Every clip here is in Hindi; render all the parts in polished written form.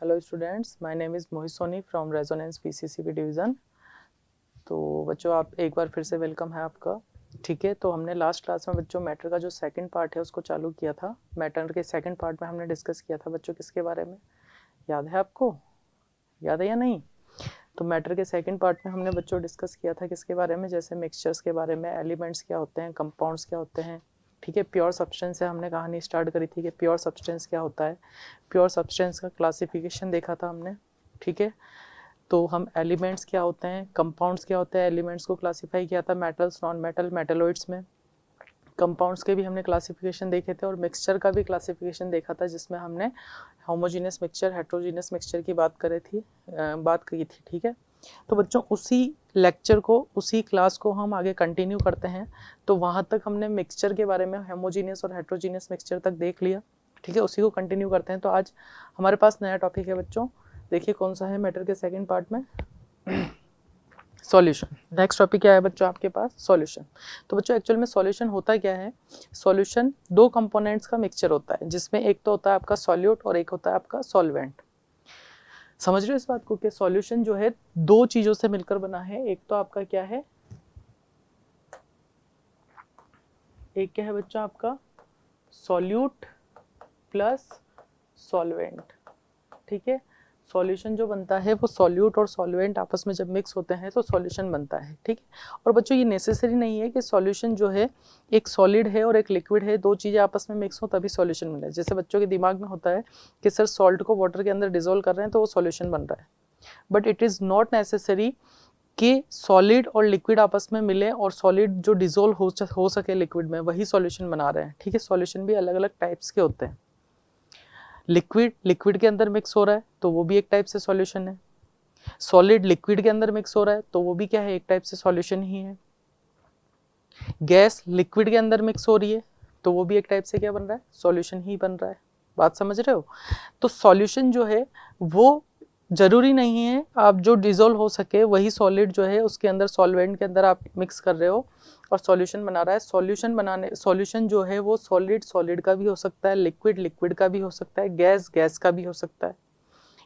Hello students, my name is Mohit Soni from Resonance PCCB division. तो बच्चों, आप एक बार फिर से वेलकम है आपका। ठीक है, तो हमने लास्ट क्लास में बच्चों मैटर का जो सेकंड पार्ट है उसको चालू किया था। मैटर के सेकंड पार्ट में हमने डिस्कस किया था बच्चों किसके बारे में, याद है आपको? याद है या नहीं? तो मैटर के सेकंड पार्ट में हमने बच्चों डिस्कस किया था किसके बारे में, जैसे मिक्सचर्स के बारे में, एलिमेंट्स क्या होते हैं, कंपाउंड्स क्या होते हैं। ठीक है, प्योर सब्सटेंस से हमने कहानी स्टार्ट करी थी कि प्योर सब्सटेंस क्या होता है। प्योर सब्सटेंस का क्लासिफिकेशन देखा था हमने। ठीक है, तो हम एलिमेंट्स क्या होते हैं, कंपाउंड्स क्या होते हैं, एलिमेंट्स को क्लासिफाई किया था मेटल्स, नॉन मेटल, मेटलॉइड्स में। कंपाउंड्स के भी हमने क्लासिफिकेशन देखे थे और मिक्सचर का भी क्लासिफिकेशन देखा था, जिसमें हमने होमोजीनियस मिक्सचर, हेट्रोजीनियस मिक्सचर की बात की थी। ठीक है, तो बच्चों उसी लेक्चर को, उसी क्लास को हम आगे कंटिन्यू करते हैं। तो वहाँ तक हमने मिक्सचर के बारे में, होमोजीनियस और हेट्रोजीनियस मिक्सचर तक देख लिया। ठीक है, उसी को कंटिन्यू करते हैं। तो आज हमारे पास नया टॉपिक है बच्चों, देखिए कौन सा है मैटर के सेकंड पार्ट में, सॉल्यूशन। नेक्स्ट टॉपिक क्या है बच्चों आपके पास, सॉल्यूशन। तो बच्चों एक्चुअल में सॉल्यूशन होता क्या है? सॉल्यूशन दो कंपोनेंट्स का मिक्सचर होता है, जिसमें एक तो होता है आपका सॉल्यूट और एक होता है आपका सॉल्वेंट। समझ रहे हो इस बात को कि सॉल्यूशन जो है दो चीजों से मिलकर बना है। एक तो आपका क्या है, एक क्या है बच्चों आपका सॉल्यूट प्लस सॉल्वेंट। ठीक है, सॉल्यूशन जो बनता है वो सॉल्यूट और सॉल्वेंट आपस में जब मिक्स होते हैं तो सॉल्यूशन बनता है। ठीक है, और बच्चों ये नेसेसरी नहीं है कि सॉल्यूशन जो है एक सॉलिड है और एक लिक्विड है, दो चीज़ें आपस में मिक्स हो तभी सॉल्यूशन मिले। जैसे बच्चों के दिमाग में होता है कि सर सॉल्ट को वाटर के अंदर डिजोल्व कर रहे हैं तो वो सॉल्यूशन बन रहा है, but it is not necessary कि सॉलिड और लिक्विड आपस में मिले और सॉलिड जो डिजोल्व हो सके लिक्विड में वही सॉल्यूशन बना रहे हैं। ठीक है, सॉल्यूशन भी अलग अलग टाइप्स के होते हैं। लिक्विड के अंदर मिक्स हो रहा है तो वो भी एक टाइप से सॉल्यूशन है। सॉलिड लिक्विड के अंदर मिक्स हो रहा है तो वो भी क्या है, एक टाइप से सॉल्यूशन ही है। गैस लिक्विड के अंदर मिक्स हो रही है तो वो भी एक टाइप से क्या बन रहा है, सॉल्यूशन ही बन रहा है। बात समझ रहे हो? तो सॉल्यूशन जो है वो जरूरी नहीं है आप जो डिजोल्व हो सके वही सॉलिड जो है उसके अंदर, सॉल्वेंट के अंदर आप मिक्स कर रहे हो और सॉल्यूशन बना रहा है। सॉल्यूशन जो है वो सॉलिड का भी हो सकता है, लिक्विड का भी हो सकता है, गैस का भी हो सकता है,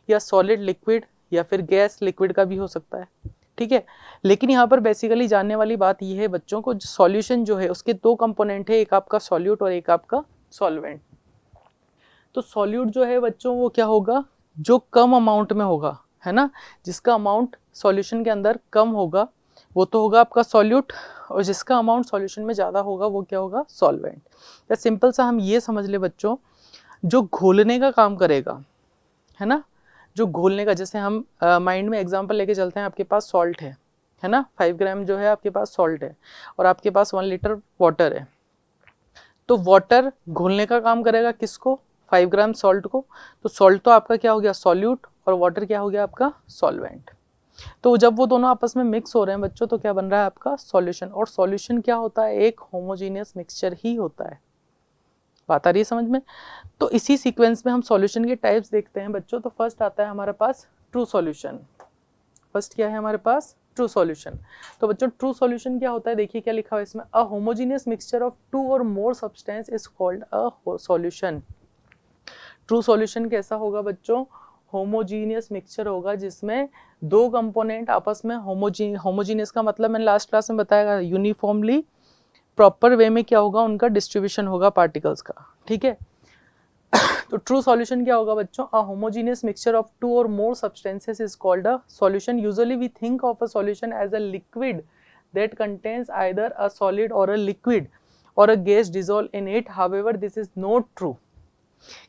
या सॉलिड लिक्विड या फिर गैस लिक्विड का भी हो सकता है। ठीक है, लेकिन यहाँ पर बेसिकली जानने वाली बात यह है बच्चों को, सॉल्यूशन जो है उसके दो कंपोनेंट है, एक आपका सॉल्यूट और एक आपका सॉल्वेंट। तो सॉल्यूट जो है बच्चों वो क्या होगा, जो कम अमाउंट में होगा, है ना, जिसका अमाउंट सॉल्यूशन के अंदर कम होगा वो तो होगा आपका सॉल्यूट, और जिसका अमाउंट सॉल्यूशन में ज़्यादा होगा वो क्या होगा, सॉल्वेंट। या सिंपल सा हम ये समझ ले बच्चों, जो घोलने का काम करेगा, है ना, जो घोलने का, जैसे हम माइंड में एग्जांपल लेके चलते हैं, आपके पास सॉल्ट है ना, 5 ग्राम जो है आपके पास सॉल्ट है और आपके पास 1 लीटर वाटर है। तो वाटर घोलने का काम करेगा किसको, 5 ग्राम सॉल्ट को। तो सॉल्ट तो आपका क्या हो गया, सॉल्यूट, और वाटर क्या हो गया आपका, सॉल्वेंट। तो जब वो दोनों आपस में मिक्स हो रहे हैं बच्चों तो क्या बन रहा है आपका सॉल्यूशन। और सॉल्यूशन क्या होता है, एक होमोजीनियस मिक्सचर ही होता है। बात आ रही है समझ में? तो इसी सीक्वेंस में हम सॉल्यूशन के टाइप्स देखते हैं बच्चों। तो फर्स्ट आता है हमारे पास ट्रू सॉल्यूशन। फर्स्ट क्या है हमारे पास, ट्रू सॉल्यूशन। तो बच्चों ट्रू सॉल्यूशन क्या होता है, देखिए क्या लिखा हुआ है इसमें, a homogeneous mixture of two or more substance is called a solution. True solution कैसा होगा बच्चों, होमोजीनियस मिक्सचर होगा जिसमें दो कंपोनेंट आपस में होमोजीनियस का मतलब मैंने लास्ट क्लास में बताया, यूनिफॉर्मली प्रॉपर वे में क्या होगा, उनका डिस्ट्रीब्यूशन होगा पार्टिकल्स का। ठीक है, तो ट्रू सॉल्यूशन क्या होगा बच्चों, a homogeneous mixture of two or more substances is called a solution. Usually we think of a solution as a liquid that contains either a solid or a liquid or a gas dissolved in it. However, this is not true.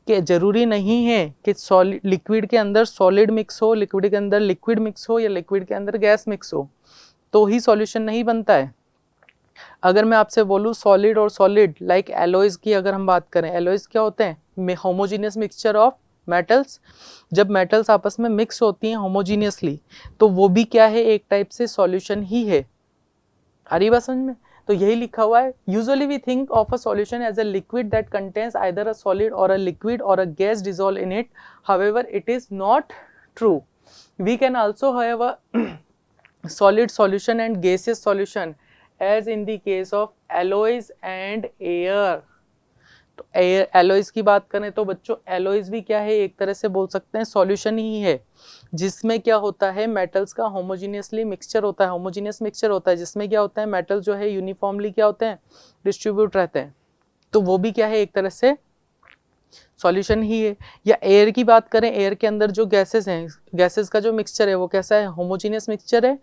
कि जरूरी नहीं है कि सॉलिड लिक्विड के अंदर सॉलिड मिक्स हो, लिक्विड के अंदर लिक्विड मिक्स हो, या लिक्विड के अंदर गैस मिक्स हो तो ही सॉल्यूशन नहीं बनता है। अगर मैं आपसे बोलूँ सॉलिड और सॉलिड, लाइक एलॉयज की अगर हम बात करें, एलॉयज क्या होते हैं, होमोजीनियस मिक्सचर ऑफ मेटल्स। जब मेटल्स आपस में मिक्स होती हैं होमोजीनियसली तो वो भी क्या है, एक टाइप से सॉल्यूशन ही है। आ रही बात समझ में? तो यही लिखा हुआ है, usually we think of a solution as a liquid that contains either a solid or a liquid or a gas dissolve in it. However it is not true. We can also have a solid solution and gaseous solution as in the case of alloys and air. तो एलॉयज की बात करें तो बच्चों एलॉयज भी क्या है, एक तरह से बोल सकते हैं सॉल्यूशन ही है, जिसमें क्या होता है मेटल्स का होमोजीनियसली मिक्सचर होता है, होमोजीनियस मिक्सचर होता है, जिसमें क्या होता है मेटल जो है यूनिफॉर्मली क्या होते हैं, डिस्ट्रीब्यूट रहते हैं। तो वो भी क्या है, एक तरह से सॉल्यूशन ही है। या एयर की बात करें, एयर के अंदर जो गैसेस हैं, गैसेस का जो मिक्सचर है वो कैसा है, होमोजीनियस मिक्सचर है।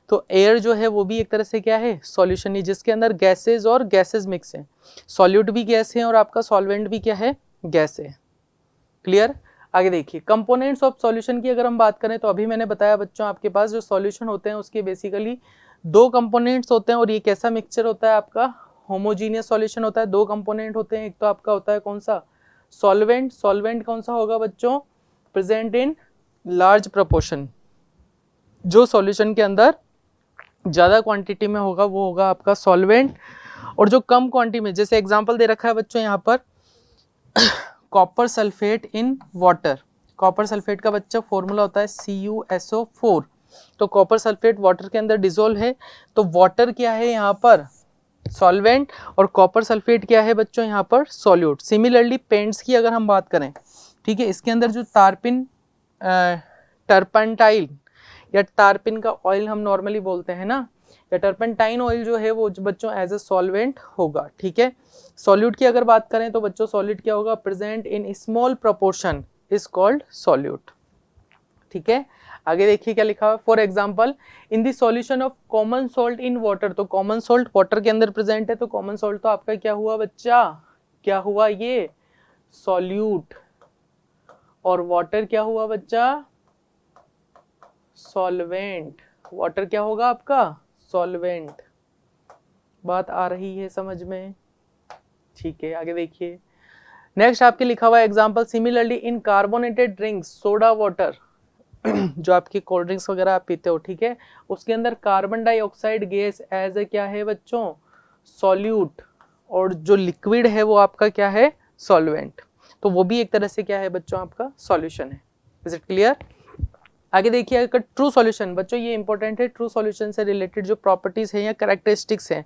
तो एयर जो है वो भी एक तरह से क्या है, सॉल्यूशन ही, जिसके अंदर गैसेस और गैसेस मिक्स हैं। सॉल्यूट भी गैस है और आपका सॉल्वेंट भी क्या है, गैस है। क्लियर। आगे देखिए कंपोनेंट्स ऑफ सॉल्यूशन की अगर हम बात करें तो अभी मैंने बताया बच्चों आपके पास जो सॉल्यूशन होते हैं उसके बेसिकली दो कंपोनेंट्स होते हैं। और ये कैसा मिक्सचर होता है आपका, होमोजीनियस सॉल्यूशन होता है। दो कंपोनेंट होते हैं, एक तो आपका होता है कौन सा, सॉल्वेंट। सॉल्वेंट कौन सा होगा बच्चों, प्रेजेंट इन लार्ज प्रोपोर्शन, जो सॉल्यूशन के अंदर ज्यादा क्वांटिटी में होगा वो होगा आपका सॉल्वेंट। और जो कम क्वांटिटी में, जैसे एग्जांपल दे रखा है बच्चों यहाँ पर copper sulphate in water. Copper sulphate का बच्चा फॉर्मूला होता है CuSO4। तो कॉपर सल्फेट वाटर के अंदर डिसोल्व है, तो वाटर क्या है यहाँ पर, सॉल्वेंट, और कॉपर सल्फेट क्या है बच्चों यहाँ पर, सॉल्यूट। सिमिलरली पेंट्स की अगर हम बात करें, ठीक है, इसके अंदर जो टर्पंटाइल या टारपिन का ऑयल हम नॉर्मली बोलते हैं ना, या टर्पेंटाइन ऑयल जो है वो बच्चों एज ए सॉल्वेंट होगा। ठीक है। सॉल्यूट की अगर बात करें तो बच्चों सॉल्यूट क्या होगा, present in small proportion is called solute. ठीक है। आगे देखिए क्या लिखा है, for example in the solution of common salt in water. तो कॉमन सॉल्ट वाटर के अंदर प्रेजेंट है, तो कॉमन सॉल्ट तो आपका क्या हुआ बच्चा, क्या हुआ ये, सॉल्यूट। और वाटर क्या हुआ बच्चा, सॉल्वेंट। वाटर क्या होगा आपका, सॉल्वेंट। बात आ रही है समझ में। ठीक है। आगे देखिए नेक्स्ट आपके लिखा हुआ example, similarly in carbonated drinks soda water जो आपकी कोल्ड ड्रिंक्स वगैरह आप पीते हो, ठीक है, उसके अंदर carbon dioxide gas as a क्या है बच्चों, सॉल्यूट। और जो लिक्विड है वो आपका क्या है, सॉल्वेंट। तो वो भी एक तरह से क्या है बच्चों, आपका सॉल्यूशन है। Is it clear. आगे देखिए अगर ट्रू सॉल्यूशन, बच्चों ये इंपॉर्टेंट है, ट्रू सॉल्यूशन से रिलेटेड जो प्रॉपर्टीज हैं या कैरेक्टरिस्टिक्स हैं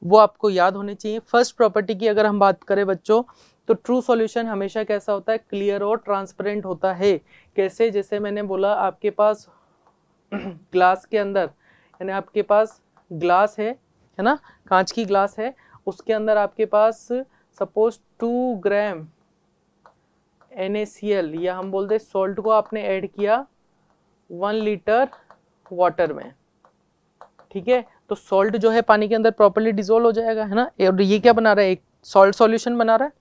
वो आपको याद होने चाहिए। फर्स्ट प्रॉपर्टी की अगर हम बात करें बच्चों, तो ट्रू सॉल्यूशन हमेशा कैसा होता है, क्लियर और ट्रांसपेरेंट होता है। कैसे, जैसे मैंने बोला आपके पास ग्लास के अंदर, यानी आपके पास ग्लास है ना, कांच की ग्लास है, उसके अंदर आपके पास सपोज 2 ग्राम NaCl या हम बोलते हैं सॉल्ट को आपने ऐड किया 1 लीटर वाटर में। ठीक है। तो सॉल्ट जो है पानी के अंदर प्रॉपर्ली डिसॉल्व हो जाएगा, है ना। और ये क्या बना रहा है, एक सॉल्ट सॉल्यूशन बना रहा है।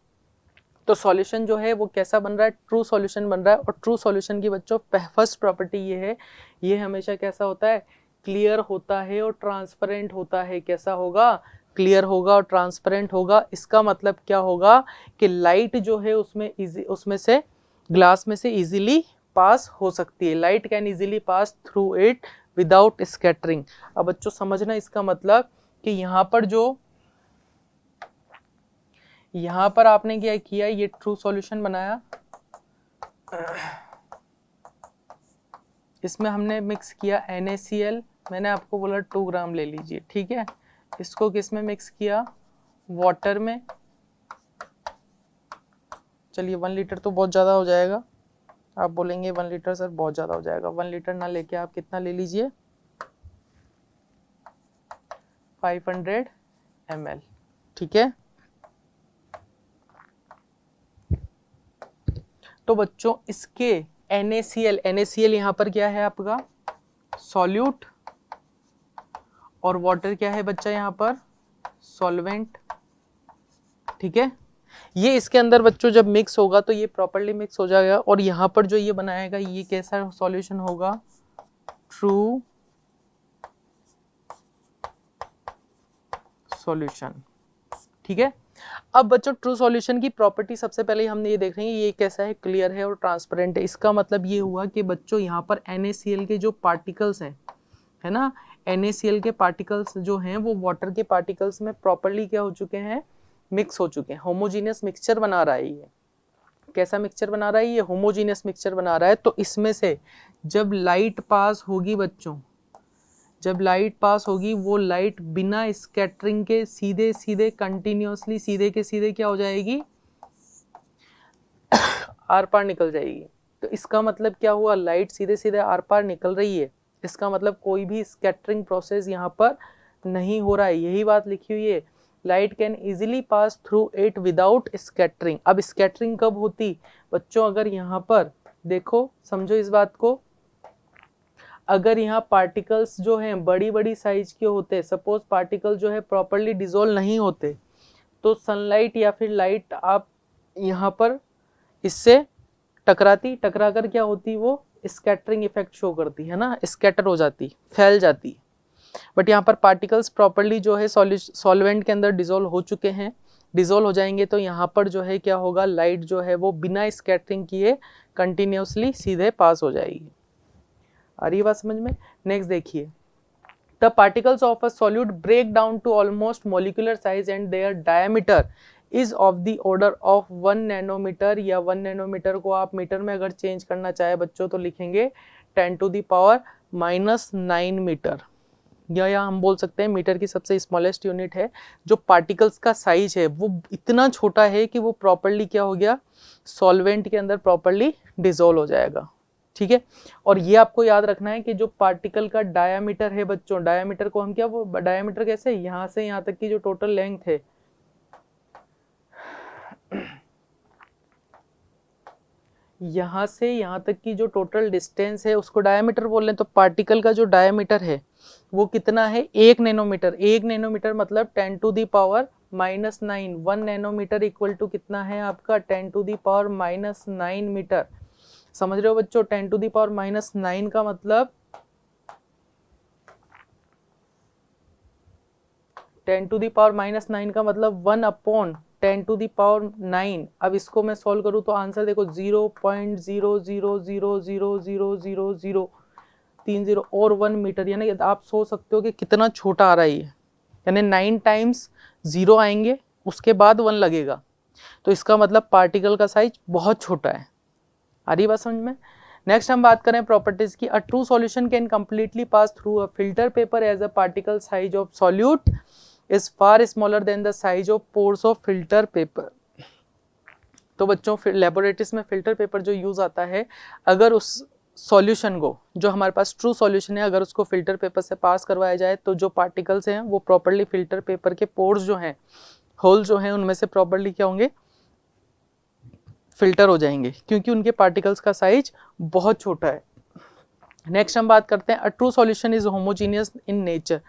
तो सॉल्यूशन जो है वो कैसा बन रहा है, ट्रू सॉल्यूशन बन रहा है। और ट्रू सॉल्यूशन की बच्चों फर्स्ट प्रॉपर्टी ये है, ये हमेशा कैसा होता है, क्लियर होता है और ट्रांसपेरेंट होता है। कैसा होगा, क्लियर होगा और ट्रांसपेरेंट होगा। इसका मतलब क्या होगा कि लाइट जो है उसमें से ग्लास में से इजीली पास हो सकती है। Light can easily pass through it without scattering. अब बच्चों समझना इसका मतलब कि यहाँ पर आपने क्या किया, ये ट्रू सॉल्यूशन बनाया, इसमें हमने मिक्स किया NaCl, मैंने आपको बोला 2 ग्राम ले लीजिए। ठीक है। इसको किस में मिक्स किया, वाटर में। चलिए 1 लीटर तो बहुत ज़्यादा हो जाएगा, आप बोलेंगे 1 लीटर सर बहुत ज़्यादा हो जाएगा। 1 लीटर ना लेके आप कितना ले लीजिए, 500 ml। ठीक है। तो बच्चों इसके NaCl यहाँ पर क्या है आपका, सॉल्यूट, और वाटर क्या है बच्चा यहाँ पर, सॉल्वेंट। ठीक है। ये इसके अंदर बच्चों जब मिक्स होगा तो ये प्रॉपर्ली मिक्स हो जाएगा। और यहाँ पर जो ये बनाएगा ये कैसा सॉल्यूशन होगा, ट्रू सॉल्यूशन। ठीक है। अब बच्चों ट्रू सॉल्यूशन की प्रॉपर्टी सबसे पहले हमने ये देख रहे हैं, ये कैसा है, क्लियर है और ट्रांसपेरेंट है। इसका मतलब ये हुआ कि बच्चों यहाँ पर NaCl के जो पार्टिकल्स हैं, है ना, NaCl के पार्टिकल्स जो हैं वो वाटर के पार्टिकल्स में प्रॉपर्ली क्या हो चुके हैं, मिक्स हो चुके हैं। होमोजीनियस मिक्सचर बना रहा है ये। कैसा मिक्सचर बना रहा है ये, होमोजीनियस मिक्सचर बना रहा है। तो इसमें से जब लाइट पास होगी बच्चों, जब लाइट पास होगी वो लाइट बिना स्कैटरिंग के सीधे सीधे कंटिन्यूअसली सीधे के सीधे क्या हो जाएगी, आर पार निकल जाएगी। तो इसका मतलब क्या हुआ, लाइट सीधे सीधे आर पार निकल रही है, इसका मतलब कोई भी स्कैटरिंग प्रोसेस यहाँ पर नहीं हो रहा है, यही बात लिखी हुई है। Light can easily pass through it without scattering. अब स्कैटरिंग कब होती बच्चों, अगर यहाँ पर देखो, समझो इस बात को, अगर यहाँ पार्टिकल्स जो हैं बड़ी बड़ी साइज के होते, सपोज पार्टिकल जो है प्रॉपरली डिसॉल्व नहीं होते, तो सनलाइट या फिर लाइट आप यहाँ पर इससे टकरा कर क्या होती, वो स्कैटरिंग इफेक्ट शो करती है ना, स्कैटर हो जाती, फैल जाती। बट यहाँ पर पार्टिकल्स प्रॉपरली जो है सॉल्वेंट के अंदर डिसॉल्व हो चुके हैं, डिसॉल्व हो जाएंगे तो यहाँ पर जो है क्या होगा, लाइट जो है वो बिना स्कैटरिंग किए कंटिन्यूसली सीधे पास हो जाएगी। आ रही बात समझ में। नेक्स्ट देखिए, the particles of a solute break down to almost molecular size and their diameter is of the order of 1 nanometre, या 1 नैनोमीटर को आप मीटर में अगर चेंज करना चाहे बच्चों तो लिखेंगे 10⁻⁹ मीटर, या हम बोल सकते हैं मीटर की सबसे स्मॉलेस्ट यूनिट है। जो पार्टिकल्स का साइज है वो इतना छोटा है कि वो प्रॉपरली क्या हो गया, सॉल्वेंट के अंदर प्रॉपरली डिसॉल्व हो जाएगा, ठीक है। और ये आपको याद रखना है कि जो पार्टिकल का डायामीटर है बच्चों, डायामीटर को हम क्या, वो डायामीटर कैसे, यहाँ से यहाँ तक की जो टोटल लेंथ है, यहाँ से यहाँ तक की जो टोटल डिस्टेंस है उसको डायमीटर बोल रहे हैं। तो पार्टिकल का जो डायमीटर है वो कितना है, 1 नैनोमीटर। 1 नैनोमीटर मतलब 10⁻⁹ 1 नैनोमीटर इक्वल टू कितना है आपका, 10⁻⁹ मीटर। समझ रहे हो बच्चों, 10⁻⁹ का मतलब 10⁻⁹ का मतलब 1/10⁹ अब इसको मैं सॉल्व करूँ तो आंसर देखो 0.00000030 और 1 मीटर, यानी आप सोच सकते हो कि कितना छोटा आ रहा है ये, यानी 9 टाइम्स 0 आएंगे उसके बाद 1 लगेगा। तो इसका मतलब पार्टिकल का साइज बहुत छोटा है। आ रही बात समझ में। नेक्स्ट हम बात करें प्रॉपर्टीज की। A true solution can completely pass through a filter paper as a particle size of solute is far smaller than the size of pores of filter paper। तो बच्चों लेबोरेटरीज में फिल्टर पेपर जो यूज आता है, अगर उस सॉल्यूशन को, जो हमारे पास ट्रू सॉल्यूशन है, अगर उसको फिल्टर पेपर से पास करवाया जाए तो जो पार्टिकल्स हैं वो प्रॉपर्ली फिल्टर पेपर के पोर्स जो हैं, होल जो हैं, उनमें से प्रॉपर्ली क्या होंगे, फिल्टर हो जाएंगे, क्योंकि उनके पार्टिकल्स का साइज बहुत छोटा है। नेक्स्ट हम बात करते हैं, अ true solution is homogeneous in nature.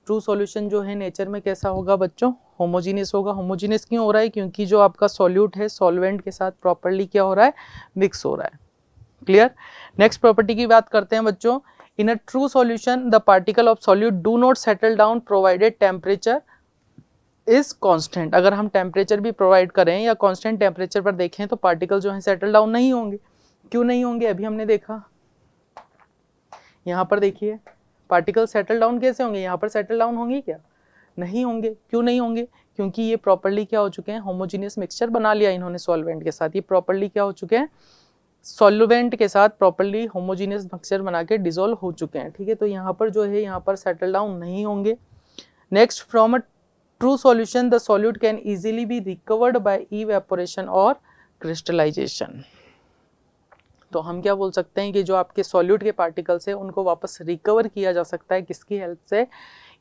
True solution जो है नेचर में कैसा होगा बच्चों, होमोजीनियस होगा। होमोजीनियस क्यों हो रहा है, क्योंकि जो आपका सॉल्यूट है सॉल्वेंट के साथ प्रॉपर्ली क्या हो रहा है, मिक्स हो रहा है। क्लियर। नेक्स्ट प्रॉपर्टी की बात करते हैं बच्चों, in a true solution the particle of solute do not settle down provided temperature is constant. अगर हम टेम्परेचर भी प्रोवाइड करें या कांस्टेंट टेम्परेचर पर देखें तो पार्टिकल जो है सेटल डाउन नहीं होंगे। क्यों नहीं होंगे, अभी हमने देखा, यहाँ पर देखिए पार्टिकल सेटल डाउन कैसे होंगे, यहाँ पर सेटल डाउन होंगे क्या, नहीं होंगे। क्यों नहीं होंगे, क्योंकि ये प्रॉपर्ली क्या हो चुके हैं, होमोजीनियस मिक्सचर बना लिया इन्होंने सॉल्वेंट के साथ। ये प्रॉपर्ली क्या हो चुके हैं, सॉल्वेंट के साथ प्रॉपर्ली होमोजीनियस मिक्सचर बना के डिसॉल्व हो चुके हैं, ठीक है। तो यहाँ पर जो है, यहाँ पर सेटल डाउन नहीं होंगे। Next, from a true solution the solute can easily be recovered by evaporation or crystallisation. तो हम क्या बोल सकते हैं कि जो आपके सॉल्यूट के पार्टिकल्स है उनको वापस रिकवर किया जा सकता है, किसकी हेल्प से,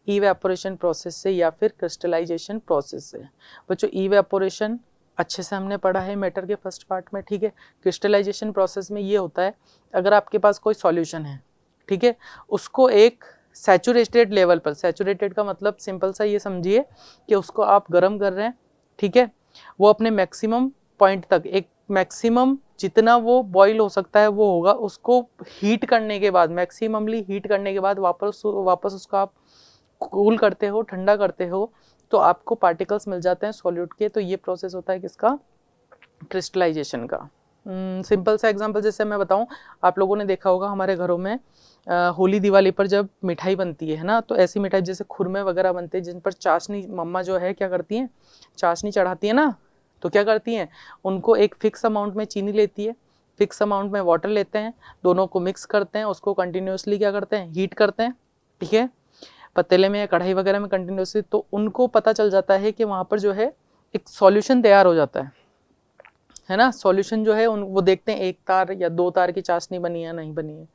इवेपोरेशन प्रोसेस से या फिर क्रिस्टलाइजेशन प्रोसेस से। बच्चों इवेपोरेशन अच्छे से हमने पढ़ा है मैटर के फर्स्ट पार्ट में, ठीक है। क्रिस्टलाइजेशन प्रोसेस में ये होता है, अगर आपके पास कोई सॉल्यूशन है, ठीक है, उसको एक सैचुरेटेड लेवल पर, सैचुरेटेड का मतलब सिंपल सा ये समझिए कि उसको आप गर्म कर रहे हैं, ठीक है, वो अपने मैक्सिमम पॉइंट तक, एक मैक्सिमम जितना वो बॉईल हो सकता है वो होगा, उसको हीट करने के बाद, मैक्सिममली हीट करने के बाद वापस उसको आप कूल करते हो, ठंडा करते हो, तो आपको पार्टिकल्स मिल जाते हैं सॉल्यूट के। तो ये प्रोसेस होता है किसका, क्रिस्टलाइजेशन का। सिंपल सा एग्जांपल जैसे मैं बताऊं, आप लोगों ने देखा होगा हमारे घरों में होली दिवाली पर जब मिठाई बनती है ना, तो ऐसी मिठाई जैसे खुरमे वगैरह बनते हैं जिन पर चाशनी, मम्मा जो है क्या करती हैं, चाशनी चढ़ाती है ना, तो क्या करती हैं, उनको एक फिक्स अमाउंट में चीनी लेती है, फिक्स अमाउंट में वाटर लेते हैं, दोनों को मिक्स करते हैं, उसको कंटिन्यूसली क्या करते हैं, हीट करते हैं, ठीक है, पतीले में या कढ़ाई वगैरह में कंटिन्यूसली। तो उनको पता चल जाता है कि वहाँ पर जो है एक सॉल्यूशन तैयार हो जाता है। है ना। सॉल्यूशन जो है वो देखते हैं एक तार या दो तार की चाशनी बनी है नहीं बनी है,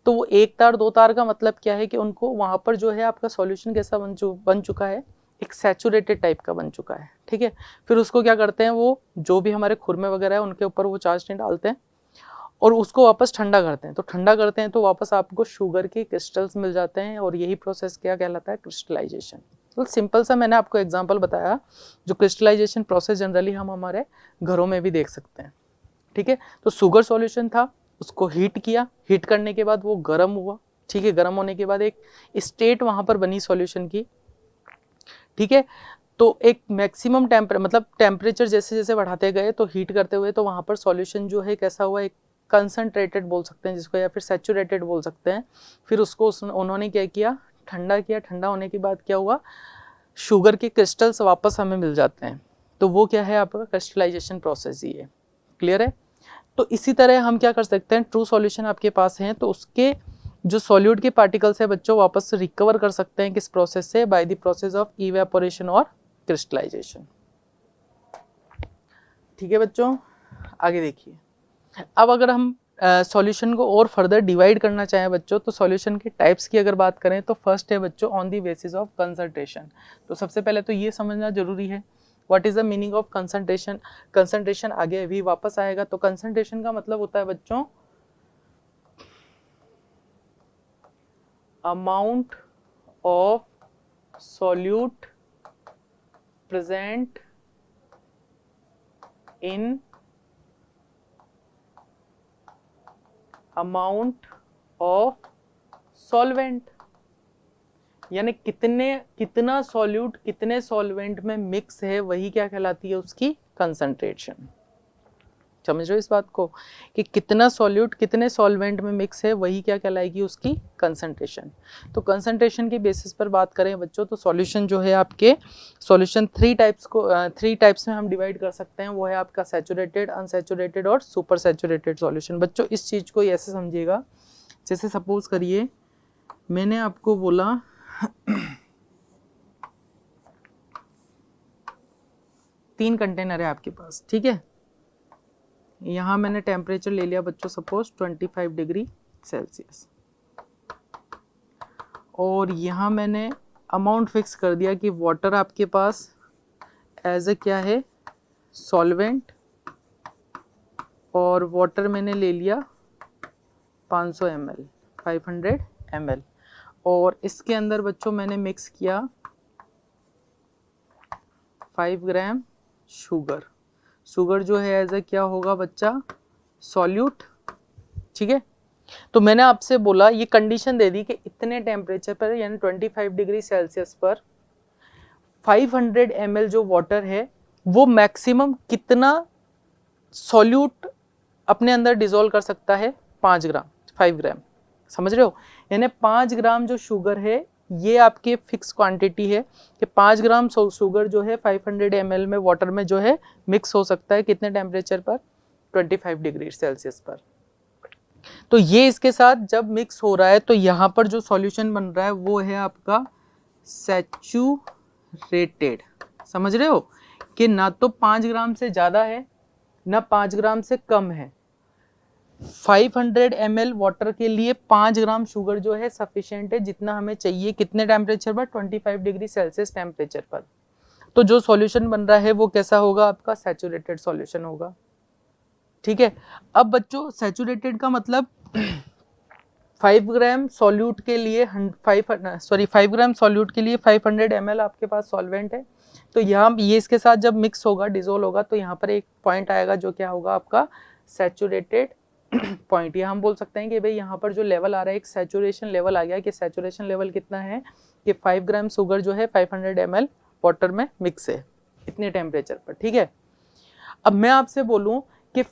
तो वो एक तार दो तार का मतलब क्या है कि उनको वहां पर जो है आपका सॉल्यूशन कैसा बन चुका है, एक सैचुरेटेड टाइप का बन चुका है, ठीक है। फिर उसको क्या करते हैं, वो जो भी हमारे खुरमे वगैरह है उनके ऊपर वो चाशनी डालते हैं और उसको वापस ठंडा करते हैं। तो ठंडा करते हैं तो वापस आपको शुगर के क्रिस्टल्स मिल जाते हैं और यही प्रोसेस क्या कहलाता है, क्रिस्टलाइजेशन। तो सिंपल सा मैंने आपको एग्जांपल बताया, जो क्रिस्टलाइजेशन प्रोसेस जनरली हम हमारे घरों में भी देख सकते हैं, ठीक है। तो शुगर सॉल्यूशन था, उसको हीट किया, हीट करने के बाद वो गर्म हुआ, ठीक है। गर्म होने के बाद एक स्टेट वहां पर बनी सॉल्यूशन की, ठीक है। तो एक मैक्सिमम मतलब टेम्परेचर जैसे जैसे बढ़ाते गए तो हीट करते हुए, तो वहां पर सॉल्यूशन जो है कैसा हुआ, एक कंसंट्रेटेड बोल सकते हैं जिसको, या फिर सैचुरेटेड बोल सकते हैं। फिर उसको उन्होंने क्या किया, ठंडा किया। ठंडा होने के बाद क्या हुआ, शुगर के क्रिस्टल्स वापस हमें मिल जाते हैं। तो वो क्या है, आपका क्रिस्टलाइजेशन प्रोसेस ही है। क्लियर है। तो इसी तरह हम क्या कर सकते हैं, ट्रू सॉल्यूशन आपके पास है तो उसके जो सॉल्यूट के पार्टिकल्स है बच्चों वापस रिकवर कर सकते हैं किस प्रोसेस से, bye the process of evaporation or crystallisation. ठीक है बच्चों, आगे देखिए। अब अगर हम सॉल्यूशन को और फर्दर डिवाइड करना चाहें बच्चों, तो सॉल्यूशन के टाइप्स की अगर बात करें तो फर्स्ट है बच्चों on the basis of concentration. तो सबसे पहले तो ये समझना जरूरी है what is the meaning of concentration. Concentration आगे अभी वापस आएगा। तो कंसंट्रेशन का मतलब होता है बच्चों amount of solute present in amount of solvent, यानी कितना सॉल्यूट कितने सॉल्वेंट में मिक्स है, वही क्या कहलाती है, उसकी कंसंट्रेशन। समझ रहे हो इस बात को, कि कितना सॉल्यूट कितने सॉल्वेंट में मिक्स है, वही क्या कहलाएगी, उसकी कंसंट्रेशन। तो कंसंट्रेशन के बेसिस पर बात करें बच्चों, तो सॉल्यूशन जो है आपके सॉल्यूशन थ्री टाइप्स में हम डिवाइड कर सकते हैं। वो है आपका सैचुरेटेड, अनसैचुरेटेड और सुपर सैचुरेटेड सॉल्यूशन। बच्चों इस चीज को ऐसे समझिएगा, जैसे सपोज करिए मैंने आपको बोला 3 कंटेनर है आपके पास, ठीक है। यहाँ मैंने टेम्परेचर ले लिया बच्चों सपोज 25 डिग्री सेल्सियस, और यहाँ मैंने अमाउंट फिक्स कर दिया कि वाटर आपके पास एज ए क्या है, सॉल्वेंट, और वाटर मैंने ले लिया 500 ml 500 ml, और इसके अंदर बच्चों मैंने मिक्स किया 5 ग्राम शुगर। शुगर जो है एज ए क्या होगा बच्चा, सॉल्यूट, ठीक है। तो मैंने आपसे बोला, ये कंडीशन दे दी कि इतने टेम्परेचर पर यानी 25 डिग्री सेल्सियस पर 500 ml जो वाटर है वो मैक्सिमम कितना सॉल्यूट अपने अंदर डिसॉल्व कर सकता है, 5 ग्राम 5 ग्राम। समझ रहे हो, यानी 5 ग्राम जो शुगर है ये आपके फिक्स क्वांटिटी है कि 5 ग्राम शुगर जो है 500 ml में वाटर में जो है मिक्स हो सकता है कितने टेम्परेचर पर, 25 डिग्री सेल्सियस पर। तो ये इसके साथ जब मिक्स हो रहा है तो यहाँ पर जो सॉल्यूशन बन रहा है वो है आपका सैचुरेटेड। समझ रहे हो कि ना तो 5 ग्राम से ज़्यादा है ना 5 ग्राम से कम है। 500 ml वाटर के लिए 5 ग्राम शुगर जो है सफिशिएंट है, जितना हमें चाहिए कितने टेम्परेचर पर, 25 डिग्री सेल्सियस टेम्परेचर पर। तो जो सॉल्यूशन बन रहा है वो कैसा होगा, आपका सैचुरेटेड सॉल्यूशन होगा, ठीक है। अब बच्चों सैचुरेटेड का मतलब 5 ग्राम सॉल्यूट के लिए 5 ग्राम सॉल्यूट के लिए 500 ml आपके पास सॉल्वेंट है। तो यहाँ ये इसके साथ जब मिक्स होगा, डिसोल्व होगा, तो यहाँ पर एक पॉइंट आएगा जो क्या होगा आपका सैचुरेटेड पॉइंट। ये हम बोल सकते हैं कि भाई यहाँ पर जो लेवल आ रहा है एक सैचुरेशन लेवल आ गया, कि सैचुरेशन लेवल कितना है कि 5 ग्राम शुगर जो है 500 ml वाटर में मिक्स है इतने टेम्परेचर पर, ठीक है। अब मैं आपसे बोलूं कि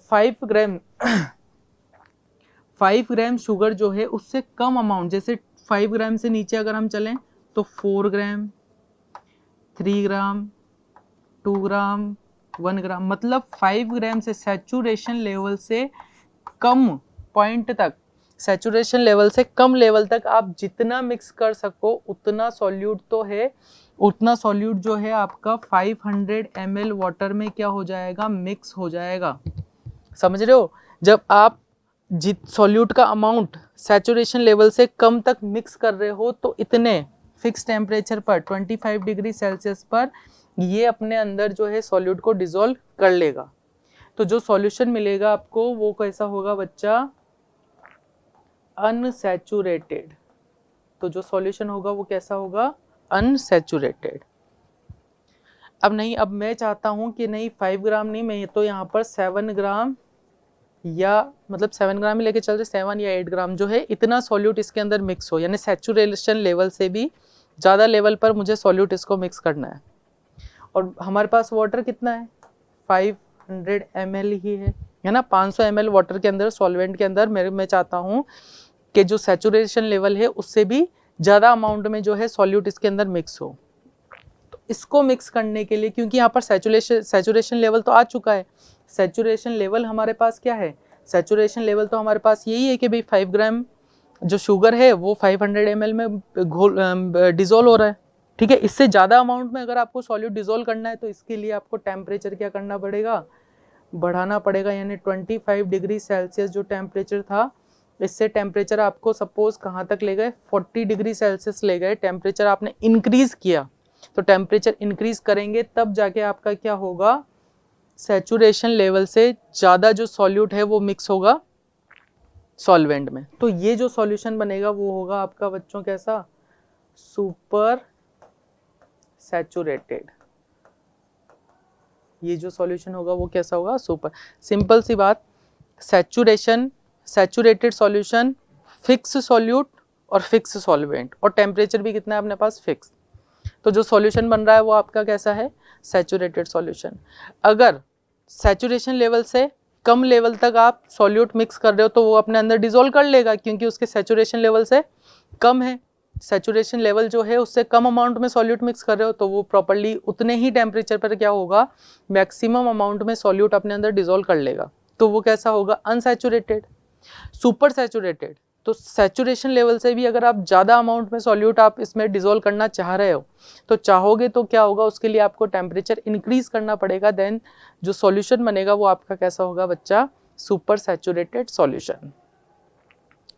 5 ग्राम शुगर जो है उससे कम अमाउंट, जैसे 5 ग्राम से नीचे अगर हम चलें तो 4 ग्राम 3 ग्राम 2 ग्राम 1 ग्राम, मतलब 5 ग्राम से सैचुरेशन लेवल से कम पॉइंट तक, सैचुरेशन लेवल से कम लेवल तक आप जितना मिक्स कर सको उतना सॉल्यूट तो है, उतना सॉल्यूट जो है आपका 500 ml वाटर में क्या हो जाएगा, मिक्स हो जाएगा। समझ रहे हो, जब आप सॉल्यूट का अमाउंट सैचुरेशन लेवल से कम तक मिक्स कर रहे हो तो इतने फिक्स टेम्परेचर पर 25 डिग्री सेल्सियस पर ये अपने अंदर जो है सॉल्यूट को डिसॉल्व कर लेगा। तो जो सॉल्यूशन मिलेगा आपको वो कैसा होगा बच्चा, अनसैचुरेटेड। तो जो सॉल्यूशन होगा वो कैसा होगा, अनसैचुरेटेड। अब नहीं, अब मैं चाहता हूं कि नहीं 5 ग्राम नहीं, मैं तो यहाँ पर 7 ग्राम या मतलब 7 ग्राम ही लेके चल रहे, 7 या 8 ग्राम जो है इतना सॉल्यूट इसके अंदर मिक्स हो, यानी सैचुरेशन लेवल से भी ज़्यादा लेवल पर मुझे सॉल्यूट इसको मिक्स करना है। और हमारे पास वाटर कितना है, 500 ml ही है ना। 500 ml वाटर के अंदर, सॉल्वेंट के अंदर मैं चाहता हूँ कि जो सैचुरेशन लेवल है उससे भी ज़्यादा अमाउंट में जो है सॉल्यूट इसके अंदर मिक्स हो। तो इसको मिक्स करने के लिए, क्योंकि यहाँ पर सैचुरेशन लेवल तो आ चुका है, सैचुरेशन लेवल हमारे पास क्या है, सैचुरेशन लेवल तो हमारे पास यही है कि भाई 5 ग्राम जो शुगर है वो 500 ml में डिजोल्व हो रहा है, ठीक है। इससे ज़्यादा अमाउंट में अगर आपको सॉल्यूट डिजोल्व करना है तो इसके लिए आपको टेम्परेचर क्या करना पड़ेगा, बढ़ाना पड़ेगा। यानी 25 डिग्री सेल्सियस जो टेम्परेचर था, इससे टेम्परेचर आपको सपोज कहाँ तक ले गए, 40 डिग्री सेल्सियस ले गए, टेम्परेचर आपने इंक्रीज किया। तो टेम्परेचर इंक्रीज करेंगे तब जाके आपका क्या होगा, सैचुरेशन लेवल से ज़्यादा जो सॉल्यूट है वो मिक्स होगा सॉल्वेंट में। तो ये जो सॉल्यूशन बनेगा वो होगा आपका बच्चों कैसा, सुपर सैचुरेटेड। ये जो सॉल्यूशन होगा वो कैसा होगा, सुपर। सिंपल सी बात, सैचुरेटेड सॉल्यूशन, फिक्स सॉल्यूट और फिक्स सॉल्वेंट, और टेम्परेचर भी कितना है अपने पास, फिक्स। तो जो सॉल्यूशन बन रहा है वो आपका कैसा है, सैचुरेटेड सॉल्यूशन। अगर सैचुरेशन लेवल से कम लेवल तक आप सॉल्यूट मिक्स कर रहे हो तो वो अपने अंदर डिसॉल्व कर लेगा, क्योंकि उसके सैचुरेशन लेवल से कम है। सैचुरेशन लेवल जो है उससे कम अमाउंट में सॉल्यूट मिक्स कर रहे हो तो वो प्रॉपर्ली उतने ही टेम्परेचर पर क्या होगा, मैक्सिमम अमाउंट में सॉल्यूट अपने अंदर डिसॉल्व कर लेगा। तो वो कैसा होगा, अनसैचुरेटेड। सुपर सैचुरेटेड, तो सैचुरेशन लेवल से भी अगर आप ज़्यादा अमाउंट में सॉल्यूट आप इसमें डिसॉल्व करना चाह रहे हो तो चाहोगे तो क्या होगा, उसके लिए आपको टेम्परेचर इंक्रीज करना पड़ेगा, देन जो सॉल्यूशन बनेगा वो आपका कैसा होगा बच्चा, super saturated solution.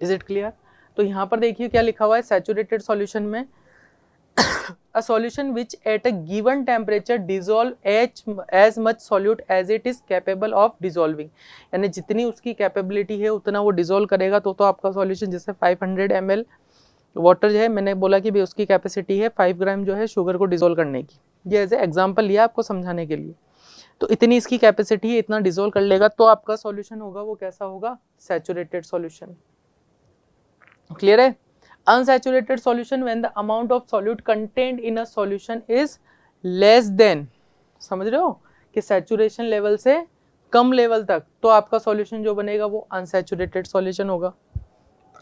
Is it clear. तो यहाँ पर देखिए क्या लिखा हुआ है सैचुरेटेड सॉल्यूशन में, a solution which at a given temperature dissolve as much solute as it is capable of dissolving, यानी जितनी उसकी कैपेबिलिटी है उतना वो डिसॉल्व करेगा। तो आपका सॉल्यूशन जैसे 500 ml वाटर जो है, मैंने बोला कि भाई उसकी कैपेसिटी है 5 ग्राम जो है शुगर को डिसॉल्व करने की, ये एज ए एग्जाम्पल लिया आपको समझाने के लिए। तो इतनी इसकी कैपेसिटी है, इतना डिसॉल्व कर लेगा, तो आपका सॉल्यूशन होगा वो कैसा होगा, सैचुरेटेड सॉल्यूशन। क्लियर है। Unsaturated solution when the amount of solute contained in a solution is less than, समझ रहे हो कि सैचुरेशन लेवल से कम लेवल तक, तो आपका सॉल्यूशन जो बनेगा वो अनसैचुरेटेड सॉल्यूशन होगा।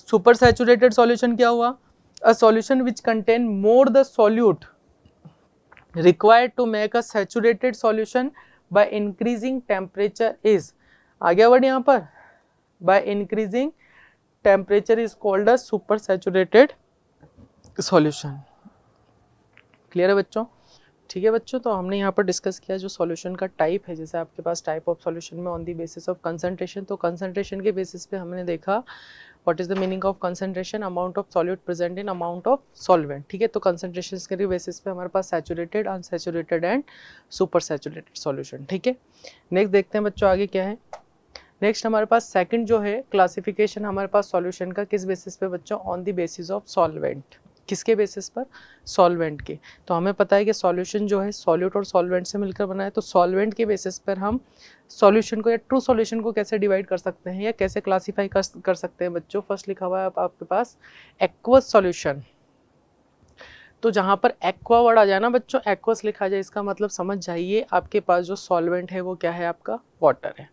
सुपर सैचुरेटेड सॉल्यूशन क्या हुआ, a solution which contain more the solute required to make a saturated solution by increasing temperature is, आ गया वर्ड यहाँ पर, by increasing temperature is called a super saturated solution. Clear है बच्चों, ठीक है बच्चों। तो हमने यहाँ पर डिस्कस किया जो सॉल्यूशन का टाइप है, जैसे आपके पास टाइप ऑफ सॉल्यूशन में on the basis of concentration, तो कंसंट्रेशन के बेसिस पे हमने देखा what is the meaning of concentration, amount of solute present in amount of solvent, ठीक है। तो कंसंट्रेशन के बेसिस पे हमारे पास saturated, unsaturated and super saturated solution, ठीक है। नेक्स्ट देखते हैं बच्चों आगे क्या है। नेक्स्ट हमारे पास सेकंड जो है क्लासिफिकेशन हमारे पास सॉल्यूशन का, किस बेसिस पे बच्चों, on the basis of solvent. किसके बेसिस पर, सॉल्वेंट के। तो हमें पता है कि सॉल्यूशन जो है सॉल्यूट और सॉल्वेंट से मिलकर बना है, तो सॉल्वेंट के बेसिस पर हम सॉल्यूशन को या ट्रू सॉल्यूशन को कैसे डिवाइड कर सकते हैं या कैसे क्लासीफाई कर सकते हैं बच्चों। फर्स्ट लिखा हुआ है आपके पास एक्वस सॉल्यूशन। तो जहाँ पर एक्वा वर्ड आ जाए ना बच्चों, एक्वस लिखा जाए, इसका मतलब समझ जाइए आपके पास जो सॉल्वेंट है वो क्या है, आपका वाटर है।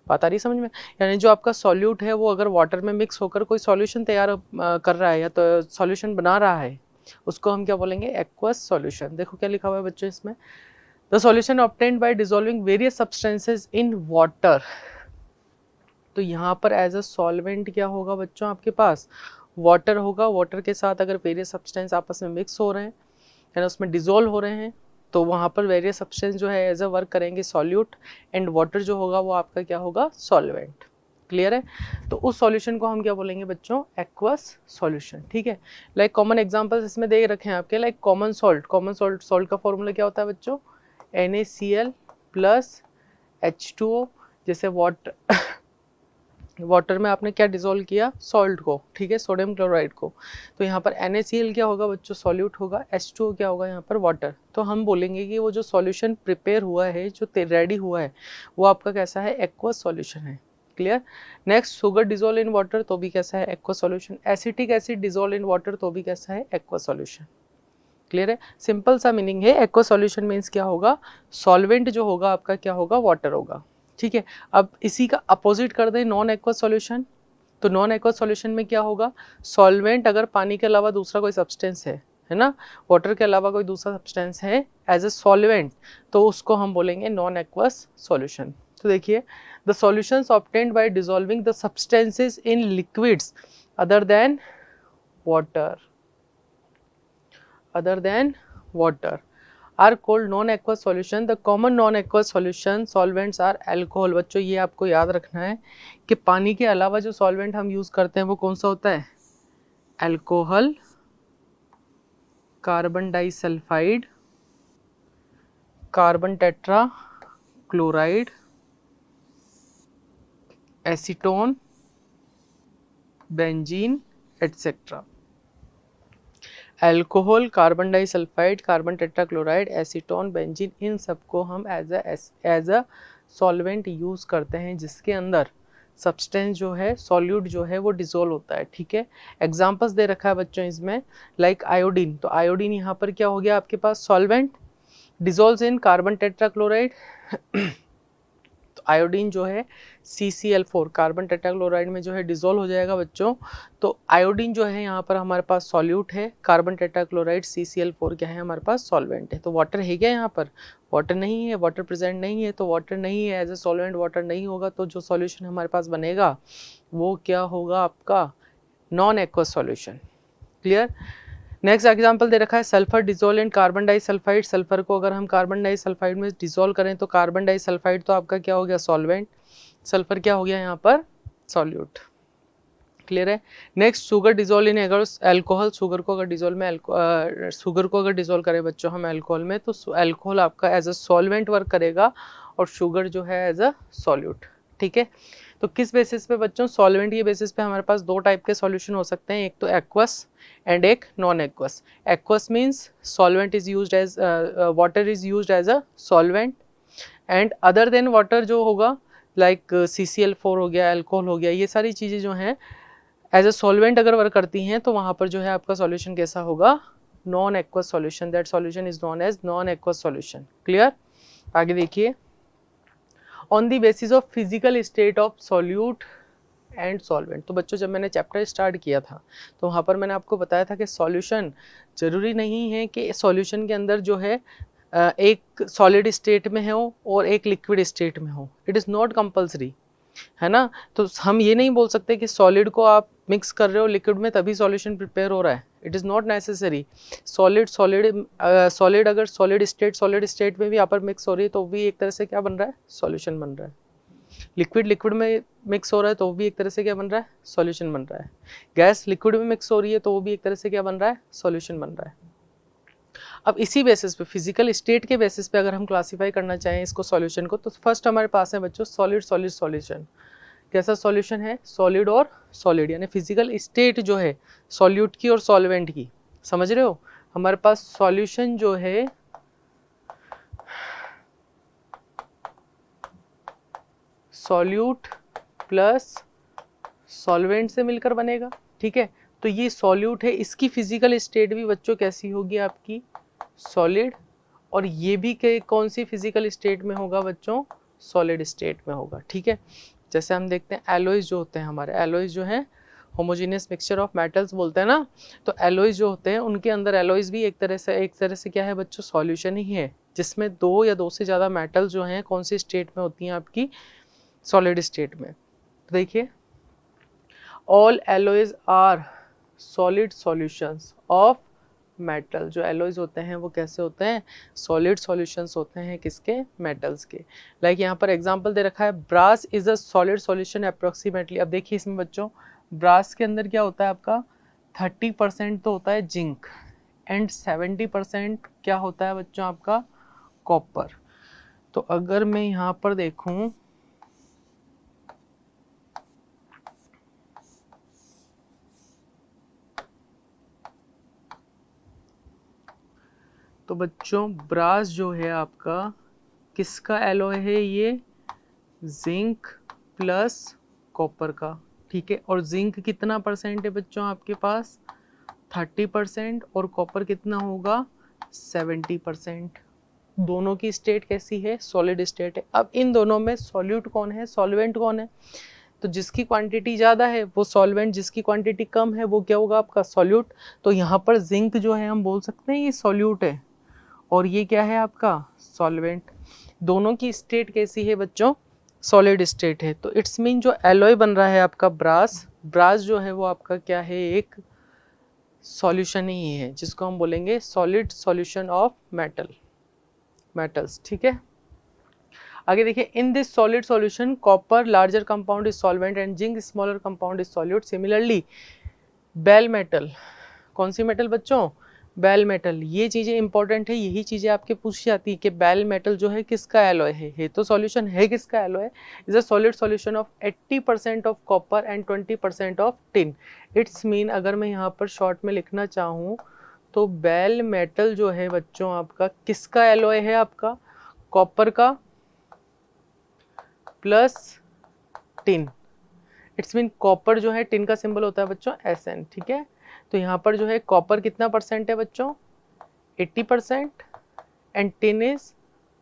बात आ रही समझ में, यानी जो आपका सॉल्यूट है वो अगर वाटर में मिक्स होकर कोई सॉल्यूशन तैयार कर रहा है या तो सॉल्यूशन बना रहा है, उसको हम क्या बोलेंगे, एक्वस सॉल्यूशन। देखो क्या लिखा हुआ है बच्चों इसमें, the solution obtained by dissolving various substances in water. तो यहाँ पर एज अ सॉल्वेंट क्या होगा बच्चों, आपके पास वाटर होगा। वाटर के साथ अगर वेरियस सब्सटेंस आपस में मिक्स हो रहे हैं यानी उसमें डिसॉल्व हो रहे हैं, तो वहाँ पर वेरियस सब्सटेंस जो है एज अ वर्क करेंगे सॉल्यूट, एंड वाटर जो होगा वो आपका क्या होगा, सॉल्वेंट। क्लियर है? तो उस सॉल्यूशन को हम क्या बोलेंगे बच्चों, एक्वस सॉल्यूशन। ठीक है, लाइक कॉमन एग्जांपल्स इसमें दे रखे हैं आपके, लाइक कॉमन सॉल्ट सॉल्ट का फॉर्मूला क्या होता है बच्चों, NaCl प्लस H2O। जैसे वाटर में आपने क्या डिसॉल्व किया, सॉल्ट को, ठीक है, सोडियम क्लोराइड को, तो यहाँ पर NaCl क्या होगा बच्चों, सॉल्यूट होगा, H2O क्या होगा यहाँ पर, वाटर। तो हम बोलेंगे कि वो जो सॉल्यूशन प्रिपेयर हुआ है, जो रेडी हुआ है, वो आपका कैसा है, एक्वस सॉल्यूशन है। Clear? Next, sugar dissolve in water तो भी कैसा है, aqueous solution. Acetic acid dissolve in water तो भी कैसा है, एक्वस सॉल्यूशन। क्लियर है? सिंपल सा मीनिंग है, एक्वस सॉल्यूशन मीन्स क्या होगा, सॉल्वेंट जो होगा आपका क्या होगा, वाटर होगा। ठीक है, अब इसी का अपोजिट कर दें, नॉन एक्वस सॉल्यूशन। तो नॉन एक्वस सॉल्यूशन में क्या होगा, सॉल्वेंट अगर पानी के अलावा दूसरा कोई सब्सटेंस है ना, वाटर के अलावा कोई दूसरा सब्सटेंस है एज ए सॉल्वेंट, तो उसको हम बोलेंगे नॉन एक्वस सॉल्यूशन। तो देखिए, the solutions obtained by dissolving the substances in liquids other than water are called non-aqueous solution. The common non-aqueous solution solvents are alcohol। बच्चों ये आपको याद रखना है कि पानी के अलावा जो सॉल्वेंट हम यूज करते हैं वो कौन सा होता है, alcohol, carbon disulphide, carbon tetra chloride, acetone, benzene etcetera. Alcohol, carbon disulphide, carbon tetrachloride, acetone, benzene, इन सबको हम एज अ सॉल्वेंट यूज़ करते हैं जिसके अंदर सब्सटेंस जो है, सॉल्यूट जो है वो डिसॉल्व होता है। ठीक है, एग्जांपल्स दे रखा है बच्चों इसमें, लाइक आयोडीन। तो आयोडीन यहाँ पर क्या हो गया आपके पास, सॉल्वेंट, डिसॉल्व्स इन कार्बन टेट्राक्लोराइड। तो आयोडीन जो है CCl4 कार्बन टेट्राक्लोराइड में जो है डिसॉल्व हो जाएगा बच्चों। तो आयोडीन जो है यहाँ पर हमारे पास सॉल्यूट है, कार्बन टेट्राक्लोराइड CCl4 क्या है हमारे पास, सॉल्वेंट है। तो वाटर है क्या यहाँ पर, वाटर नहीं है, वाटर प्रेजेंट नहीं है, तो वाटर नहीं है एज ए सॉल्वेंट, वाटर नहीं होगा, तो जो सॉल्यूशन हमारे पास बनेगा वो क्या होगा आपका, non aqueous solution. Clear? Next example दे रखा है, sulphur dissolve in carbon disulphide. Sulphur को अगर हम कार्बन डाइसल्फाइड में डिसॉल्व करें तो कार्बन डाइसल्फाइड तो आपका क्या हो गया, सॉल्वेंट, सल्फर क्या हो गया यहाँ पर, सॉल्यूट। क्लियर है? Next, sugar dissolve in alcohol. Sugar को अगर डिसॉल्व करें बच्चों हम अल्कोहल में, तो अल्कोहल आपका एज अ सॉल्वेंट वर्क करेगा और शुगर जो है एज अ सॉल्यूट। ठीक है, तो किस बेसिस पे बच्चों, सॉल्वेंट के बेसिस पे हमारे पास दो टाइप के सॉल्यूशन हो सकते हैं, एक तो एक्वस एंड एक non aqueous. Aqueous means solvent is used as water is used as a solvent, and other than water जो होगा लाइक CCl4 हो गया, अल्कोहल हो गया, ये सारी चीज़ें जो हैं एज अ सॉल्वेंट अगर वर्क करती हैं तो वहाँ पर जो है आपका सॉल्यूशन कैसा होगा, non aqueous solution. That solution is known as non aqueous solution. Clear? आगे देखिए, on the basis of physical state of solute and solvent. तो बच्चों जब मैंने चैप्टर स्टार्ट किया था तो वहाँ पर मैंने आपको बताया था कि सॉल्यूशन जरूरी नहीं है कि सॉल्यूशन के अंदर जो है एक सॉलिड स्टेट में हो और एक लिक्विड स्टेट में हो, इट इज़ नॉट कंपल्सरी, है ना। तो हम ये नहीं बोल सकते कि सॉलिड को आप मिक्स कर रहे हो लिक्विड में तभी सॉल्यूशन प्रिपेयर हो रहा है, it is not necessary. Solid अगर सॉलिड स्टेट में भी यहाँ पर मिक्स हो रही है तो भी एक तरह से क्या बन रहा है, सॉल्यूशन बन रहा है। लिक्विड में मिक्स हो रहा है तो वो भी एक तरह से क्या बन रहा है, सॉल्यूशन बन रहा है। गैस लिक्विड में मिक्स हो रही है तो वो भी एक तरह से क्या बन रहा है, सॉल्यूशन बन रहा है। अब इसी बेसिस पे, फिजिकल स्टेट के बेसिस पे अगर हम क्लासिफाई करना चाहें इसको सॉल्यूशन को, तो फर्स्ट हमारे पास है बच्चों सॉलिड सॉलिड सॉल्यूशन। कैसा सॉल्यूशन है, सॉलिड और सॉलिड, यानी फिजिकल स्टेट जो है सॉल्यूट की और सॉल्वेंट की, समझ रहे हो। हमारे पास सॉल्यूशन जो है सॉल्यूट प्लस सॉल्वेंट से मिलकर बनेगा। ठीक है, तो ये सॉल्यूट है, इसकी फिजिकल स्टेट भी बच्चों कैसी होगी आपकी, सॉलिड, और ये भी कौन सी फिजिकल स्टेट में होगा बच्चों, सॉलिड स्टेट में होगा। ठीक है, जैसे हम देखते हैं एलॉयज जो होते हैं हमारे, एलॉयज जो है होमोजेनियस मिक्सचर ऑफ मेटल्स बोलते हैं ना, तो एलॉयज जो होते हैं उनके अंदर एलॉयज भी एक तरह से क्या है बच्चों, सॉल्यूशन ही है, जिसमें दो या दो से ज़्यादा मेटल्स जो हैं कौन सी स्टेट में होती हैं आपकी, सॉलिड स्टेट में। तो देखिए, all alloys are solid solutions of metal. जो एलॉयज होते हैं वो कैसे होते हैं, सॉलिड सॉल्यूशंस होते हैं, किसके, मेटल्स के। लाइक यहाँ पर एग्जांपल दे रखा है, brass is a solid solution approximately. अब देखिए इसमें बच्चों, ब्रास के अंदर क्या होता है आपका, 30% तो होता है जिंक एंड 70% क्या होता है बच्चों आपका, कॉपर। तो अगर मैं यहाँ पर देखूं तो बच्चों ब्रास जो है आपका किसका एलॉय है, ये जिंक प्लस कॉपर का, ठीक है। और जिंक कितना परसेंट है बच्चों आपके पास, 30%, और कॉपर कितना होगा, 70%। दोनों की स्टेट कैसी है, सॉलिड स्टेट है। अब इन दोनों में सॉल्यूट कौन है, सॉल्वेंट कौन है, तो जिसकी क्वांटिटी ज़्यादा है वो सॉल्वेंट, जिसकी क्वांटिटी कम है वो क्या होगा आपका, सॉल्यूट। तो यहाँ पर जिंक जो है हम बोल सकते हैं ये सॉल्यूट है, और ये क्या है आपका, सॉल्वेंट। दोनों की स्टेट कैसी है बच्चों, सॉलिड स्टेट है। तो इट्स मीन जो एलॉय बन रहा है आपका ब्रास, ब्रास जो है वो आपका क्या है, एक सॉल्यूशन ही है, जिसको हम बोलेंगे सॉलिड सॉल्यूशन ऑफ मेटल्स, ठीक है। आगे देखिए, in this solid solution copper larger compound is solvent and zinc smaller compound is solute. Similarly bell metal, कौन सी मेटल बच्चों, बेल मेटल। ये चीजें इंपॉर्टेंट है, यही चीजें आपके पूछी जाती है कि बेल मेटल जो है किसका एलॉय है तो सॉल्यूशन है किसका alloy, is a solid solution of 80% of copper and 20% of tin. It's mean अगर मैं यहाँ पर शॉर्ट में लिखना चाहूँ तो बेल मेटल जो है बच्चों आपका किसका एलॉय है, आपका कॉपर का plus tin. It's mean copper जो है, टिन का सिंबल होता है बच्चों Sn, ठीक है। तो यहाँ पर जो है कॉपर कितना परसेंट है बच्चों, 80%, एंड टिन इज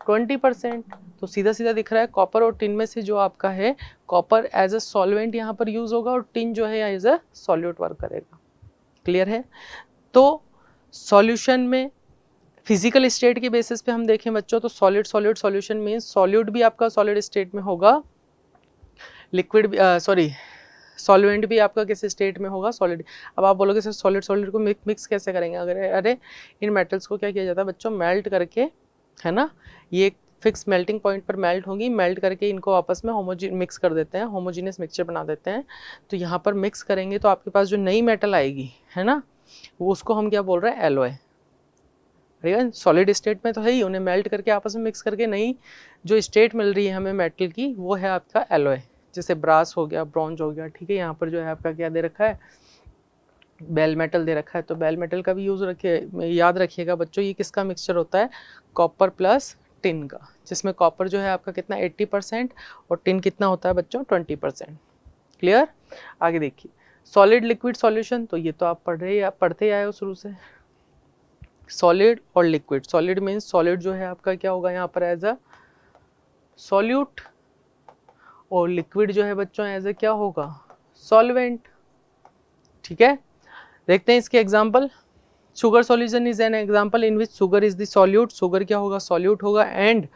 20%। तो सीधा सीधा दिख रहा है कॉपर और टिन में से जो आपका है, कॉपर एज अ सॉल्वेंट यहाँ पर यूज होगा और टिन जो है एज अ सॉल्यूट वर्क करेगा। क्लियर है। तो सॉल्यूशन में फिजिकल स्टेट के बेसिस पे हम देखें बच्चों तो सॉलिड सॉलिड सॉल्यूशन में सॉल्यूट भी आपका सॉलिड स्टेट में होगा, लिक्विड सॉरी सॉल्वेंट भी आपका किस स्टेट में होगा, सॉलिड। अब आप बोलोगे सर सॉलिड सॉलिड को मिक्स कैसे करेंगे, अगर अरे इन मेटल्स को क्या किया जाता है बच्चों, मेल्ट करके, है ना, ये एक फिक्स मेल्टिंग पॉइंट पर मेल्ट होंगी, मेल्ट करके इनको आपस में मिक्स कर देते हैं, होमोजीनियस मिक्सचर बना देते हैं। तो यहाँ पर मिक्स करेंगे तो आपके पास जो नई मेटल आएगी, है ना, वो उसको हम क्या बोल रहे हैं, एलॉय। सॉलिड स्टेट में तो है ही, उन्हें मेल्ट करके आपस में मिक्स करके नई जो स्टेट मिल रही है हमें मेटल की, वो है आपका एलॉय। जैसे ब्रास हो गया, ब्रॉन्ज हो गया, ठीक है। यहाँ पर जो है आपका क्या दे रखा है, बेल मेटल दे रखा है। तो बेल मेटल का भी यूज रखिए, याद रखिएगा बच्चों, ये किसका मिक्सचर होता है, कॉपर प्लस टिन का, जिसमें कॉपर जो है आपका कितना 80% और टिन कितना होता है बच्चों 20%। क्लियर। आगे देखिए, सॉलिड लिक्विड सॉल्यूशन, तो ये तो आप पढ़ते ही आए हो शुरू से। सॉलिड और लिक्विड, सॉलिड मीन्स सॉलिड जो है आपका क्या होगा यहाँ पर एज अ सॉल्यूट, और लिक्विड जो है बच्चों एज ए क्या होगा, सॉल्वेंट, ठीक है। देखते हैं इसके example. Sugar solution is an example in which sugar is the solute, sugar क्या होगा, सॉल्यूट होगा, and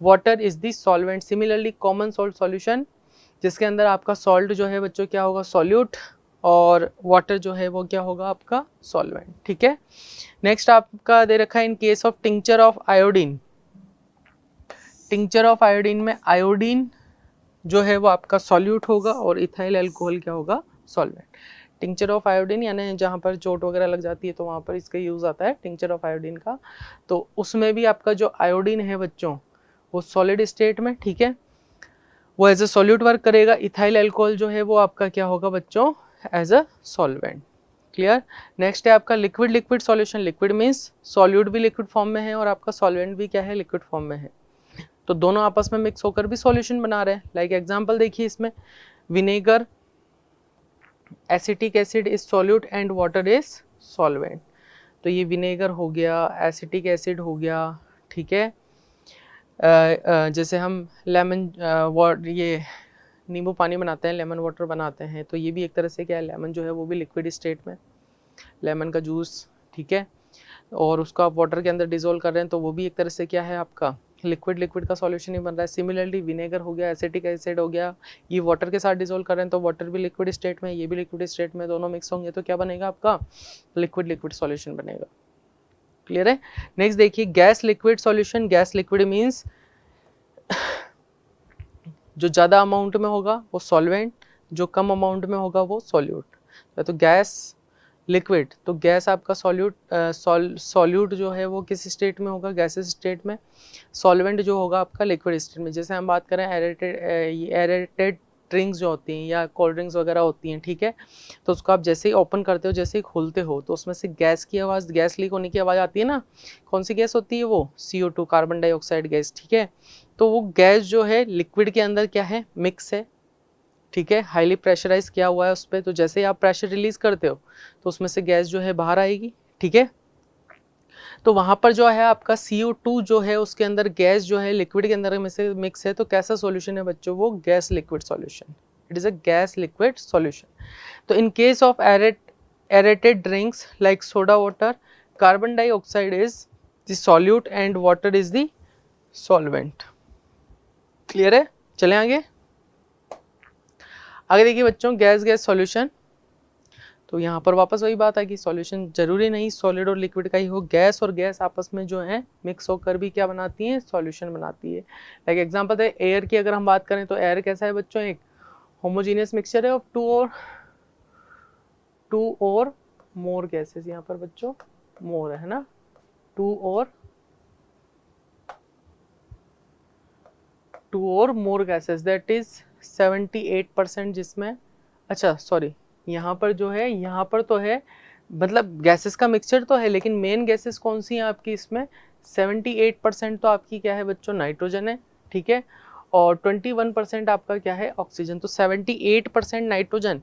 water is the solvent. Similarly common salt solution, जिसके अंदर आपका सॉल्ट जो है बच्चों क्या होगा, सॉल्यूट, और वाटर जो है वो क्या होगा आपका सॉल्वेंट, ठीक है। नेक्स्ट आपका दे रखा है, इन case of tincture of iodine, tincture of iodine में आयोडीन जो है वो आपका सॉल्यूट होगा और इथाइल अल्कोहल क्या होगा, सॉल्वेंट। टिंचर ऑफ आयोडीन यानी जहाँ पर चोट वगैरह लग जाती है तो वहाँ पर इसका यूज आता है टिंचर ऑफ आयोडीन का। तो उसमें भी आपका जो आयोडीन है बच्चों वो सॉलिड स्टेट में, ठीक है, वो एज अ सॉल्यूट वर्क करेगा। इथाइल अल्कोहल जो है वो आपका क्या होगा बच्चों, as a solvent. Clear. Next है आपका liquid liquid solution, liquid means solute भी लिक्विड फॉर्म में है और आपका सॉल्वेंट भी क्या है, लिक्विड फॉर्म में है। तो दोनों आपस में मिक्स होकर भी सॉल्यूशन बना रहे हैं। लाइक एग्जांपल देखिए इसमें, vinegar, acetic acid is solute and water is solvent. तो ये विनेगर हो गया, एसिटिक एसिड हो गया, ठीक है। जैसे हम लेमन ये नींबू पानी बनाते हैं, लेमन वाटर बनाते हैं, तो ये भी एक तरह से क्या है, लेमन जो है वो भी लिक्विड स्टेट में, लेमन का जूस, ठीक है, और उसको आप वाटर के अंदर डिजोल्व कर रहे हैं तो वो भी एक तरह से क्या है आपका लिक्विड लिक्विड का सॉल्यूशन ही बन रहा है। सिमिलरली विनेगर हो गया, एसिटिक एसिड हो गया, ये वाटर के साथ डिजोल्व कर रहे हैं तो वाटर भी लिक्विड स्टेट में, ये भी लिक्विड स्टेट में, दोनों मिक्स होंगे तो क्या बनेगा आपका लिक्विड लिक्विड सॉल्यूशन बनेगा। क्लियर है। नेक्स्ट देखिए gas liquid solution. Gas liquid means जो ज़्यादा अमाउंट में होगा वो सॉल्वेंट, जो कम अमाउंट में होगा वो सॉल्यूट। तो गैस लिक्विड, तो गैस आपका सॉल्यूट जो है वो किस स्टेट में होगा, गैसेस स्टेट में। सॉल्वेंट जो होगा आपका लिक्विड स्टेट में। जैसे हम बात करें एरेटेड ड्रिंक्स जो होती हैं या कोल्ड ड्रिंक्स वगैरह होती हैं, ठीक है, तो उसको आप जैसे ही ओपन करते हो, जैसे ही खोलते हो, तो उसमें से गैस की आवाज़, गैस लीक होने की आवाज़ आती है ना। कौन सी गैस होती है वो? CO2, कार्बन डाइऑक्साइड गैस, ठीक है। तो वो गैस जो है लिक्विड के अंदर क्या है, मिक्स है, ठीक है, हाईली प्रेशराइज किया हुआ है उस पर। तो जैसे ही आप प्रेशर रिलीज करते हो तो उसमें से गैस जो है बाहर आएगी, ठीक है। तो वहां पर जो है आपका CO2 जो है उसके अंदर गैस जो है लिक्विड के अंदर में से मिक्स है। तो कैसा सॉल्यूशन है बच्चों? वो gas liquid solution, it is a gas liquid solution. तो in case of aerated drinks like soda water, carbon dioxide is the solute and water is the solvent। Clear है? चले आगे। आगे देखिए बच्चों गैस सॉल्यूशन। तो यहाँ पर वापस वही बात है कि सॉल्यूशन जरूरी नहीं सॉलिड और लिक्विड का ही हो, गैस और गैस आपस में जो है मिक्स होकर भी क्या बनाती हैं, सॉल्यूशन बनाती है। लाइक एग्जांपल है एयर की, अगर हम बात करें तो एयर कैसा है बच्चों? एक होमोजीनियस मिक्सचर है of two or more gases. यहाँ पर बच्चों मोर है ना, to or more gases, that is 78%, जिसमें अच्छा सॉरी यहाँ पर जो है, यहाँ पर तो है मतलब गैसेस का मिक्सचर तो है, लेकिन मेन गैसेस कौन सी हैं आपकी इसमें? 78% तो आपकी क्या है बच्चों? नाइट्रोजन है, ठीक है, और 21% आपका क्या है? ऑक्सीजन। तो 78% नाइट्रोजन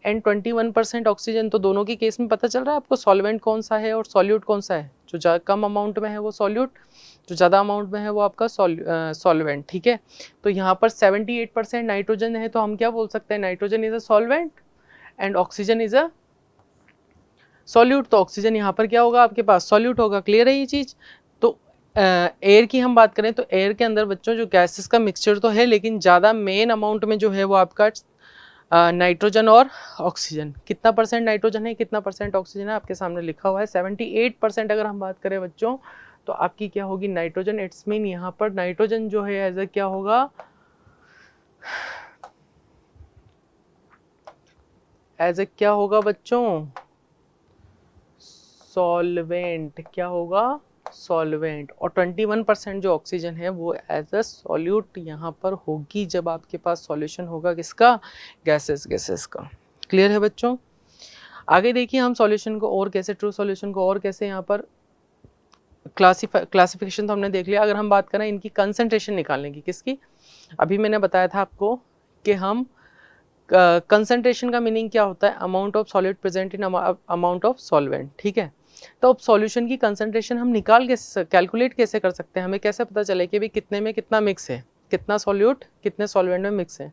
एंड 21% ऑक्सीजन। तो दोनों की केस में पता चल रहा है आपको सॉल्वेंट कौन सा है और सॉल्यूट कौन सा है। जो कम अमाउंट में है वो सॉल्यूट, जो ज़्यादा अमाउंट में है वो आपका सॉल्वेंट, ठीक है। तो यहाँ पर 78% नाइट्रोजन है, तो हम क्या बोल सकते हैं? Nitrogen is a solvent and oxygen is a solute. तो ऑक्सीजन यहाँ पर क्या होगा आपके पास? सॉल्यूट होगा। क्लियर है ये चीज? तो एयर की हम बात करें तो एयर के अंदर बच्चों जो गैसेस का मिक्सचर तो है, लेकिन ज़्यादा मेन अमाउंट में जो है वो आपका नाइट्रोजन और ऑक्सीजन। कितना परसेंट नाइट्रोजन है, कितना परसेंट ऑक्सीजन है, आपके सामने लिखा हुआ है 78%। अगर हम बात करें बच्चों तो आपकी क्या होगी? नाइट्रोजन। इट्स मीन यहाँ पर नाइट्रोजन जो है एज ए क्या होगा? एज ए क्या होगा बच्चों? सॉल्वेंट। क्या होगा? सॉल्वेंट। और 21% जो ऑक्सीजन है वो एज अ सॉल्यूट यहाँ पर होगी, जब आपके पास सॉल्यूशन होगा किसका? गैसेस का। क्लियर है बच्चों? आगे देखिए हम सॉल्यूशन को और कैसे, ट्रू सॉल्यूशन को और कैसे यहाँ पर क्लासिफिकेशन तो हमने देख लिया। अगर हम बात करें इनकी कंसंट्रेशन निकालने की, किसकी? अभी मैंने बताया था आपको कि हम कंसंट्रेशन का मीनिंग क्या होता है? Amount of solid present in amount of solvent, ठीक है। तो अब सॉल्यूशन की कंसंट्रेशन हम निकाल कैसे, कैलकुलेट कैसे कर सकते हैं? हमें कैसे पता चले कि भाई कितने में कितना मिक्स है, कितना सॉल्यूट कितने सॉल्वेंट में मिक्स है?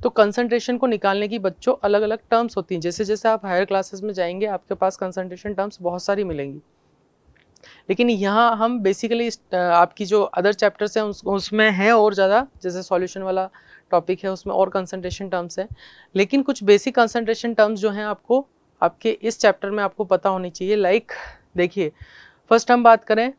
तो कंसंट्रेशन को निकालने की बच्चों अलग अलग टर्म्स होती हैं। जैसे जैसे आप हायर क्लासेस में जाएंगे आपके पास कंसंट्रेशन टर्म्स बहुत सारी मिलेंगी, लेकिन यहाँ हम बेसिकली आपकी जो अदर चैप्टर्स हैं उसमें है और ज़्यादा, जैसे सॉल्यूशन वाला टॉपिक है उसमें और कंसंट्रेशन टर्म्स है, लेकिन कुछ बेसिक कंसंट्रेशन टर्म्स जो हैं आपको आपके इस चैप्टर में आपको पता होनी चाहिए। लाइक देखिए फर्स्ट हम बात करें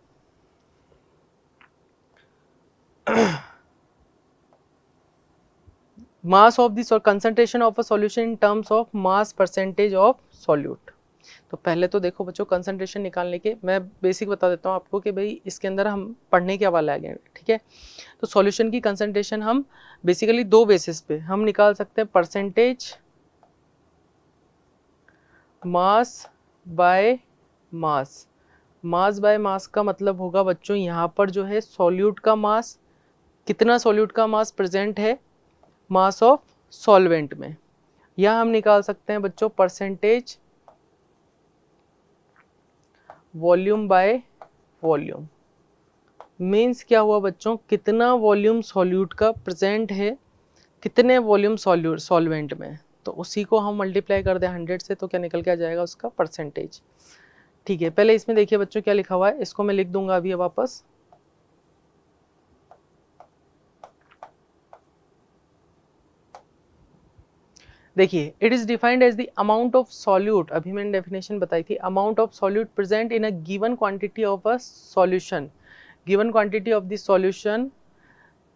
मास ऑफ दिस और concentration of a solution in terms of mass percentage of solute. तो पहले तो देखो बच्चों कंसंट्रेशन निकालने के मैं बेसिक बता देता हूँ आपको कि भाई इसके अंदर हम पढ़ने क्या वाला है, ठीक है। तो सॉल्यूशन की कंसंट्रेशन हम बेसिकली दो बेसिस पे हम निकाल सकते हैं, percentage mass by mass. Mass by mass का मतलब होगा बच्चों यहाँ पर जो है सॉल्यूट का मास, कितना सॉल्यूट का मास प्रेजेंट है मास ऑफ सॉल्वेंट में, या हम निकाल सकते हैं बच्चों percentage volume by volume. Means क्या हुआ बच्चों? कितना वॉल्यूम सॉल्यूट का प्रेजेंट है कितने वॉल्यूम सॉल्वेंट में, तो उसी को हम मल्टीप्लाई कर दें 100 से तो क्या निकल के आ जाएगा? उसका परसेंटेज, ठीक है। पहले इसमें देखिए बच्चों क्या लिखा हुआ है, इसको मैं लिख दूंगा अभी वापस। देखिए, it is defined as the amount of solute, अभी मैंने डेफिनेशन बताई थी, amount of solute present in a given quantity of a solution, given quantity of the solution.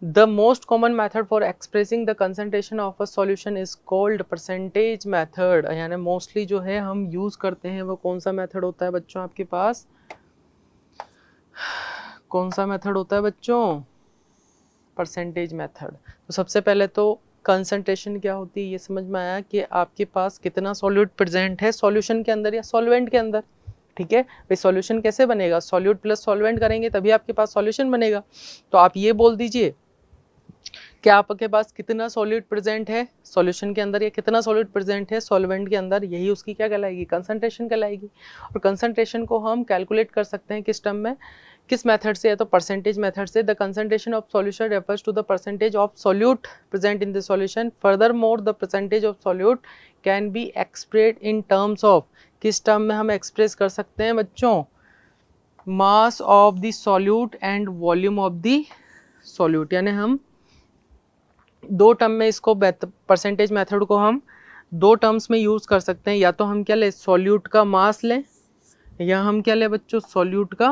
The most common method for expressing the concentration of a solution is called percentage method. यानी मोस्टली जो है हम यूज करते हैं वो कौन सा मेथड होता है बच्चों आपके पास, कौन सा मेथड होता है बच्चों, परसेंटेज मेथड. तो सबसे पहले तो कंसंट्रेशन क्या होती है ये समझ में आया कि आपके पास कितना सॉल्यूट प्रेजेंट है सॉल्यूशन के अंदर या सॉल्वेंट के अंदर. ठीक है भाई, सॉल्यूशन कैसे बनेगा, सॉल्यूट प्लस सॉल्वेंट करेंगे तभी आपके पास सॉल्यूशन बनेगा. तो आप ये बोल दीजिए कि आपके पास कितना सॉल्यूट प्रेजेंट है सॉल्यूशन के अंदर या कितना सॉल्यूट प्रेजेंट है सॉल्वेंट के अंदर, यही उसकी क्या कहलाएगी, कंसंट्रेशन कहलाएगी. और कंसंट्रेशन को हम कैलकुलेट कर सकते हैं किस टर्म में, किस मेथड से, या तो परसेंटेज मेथड से. The concentration of solution refers to the percentage of solute present in the solution. Furthermore the percentage of solute can be express in terms of, किस टर्म में हम एक्सप्रेस कर सकते हैं बच्चों, mass of the solute and volume of the solute. यानी हम दो टर्म में इसको परसेंटेज मेथड को हम दो टर्म्स में यूज कर सकते हैं. या तो हम क्या लें, सॉल्यूट का मास लें, या हम क्या लें बच्चों, सॉल्यूट का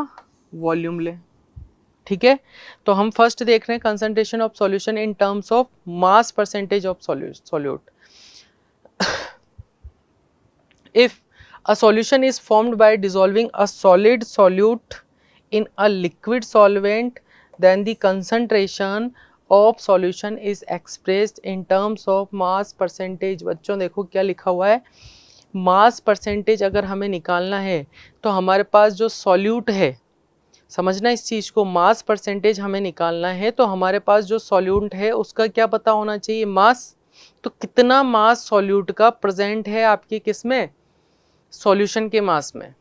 वॉल्यूम लें. ठीक है, तो हम फर्स्ट देख रहे हैं concentration of solution in terms of mass percentage of solute. If a solution is formed by dissolving a solid solute in a liquid solvent, then the concentration of solution is expressed in terms of mass percentage. बच्चों देखो क्या लिखा हुआ है, मास परसेंटेज अगर हमें निकालना है तो हमारे पास जो सॉल्यूट है, समझना इस चीज़ को, मास परसेंटेज हमें निकालना है तो हमारे पास जो सॉल्यूट है उसका क्या पता होना चाहिए, मास. तो कितना मास सॉल्यूट का प्रेजेंट है आपके किस में, सॉल्यूशन के मास में.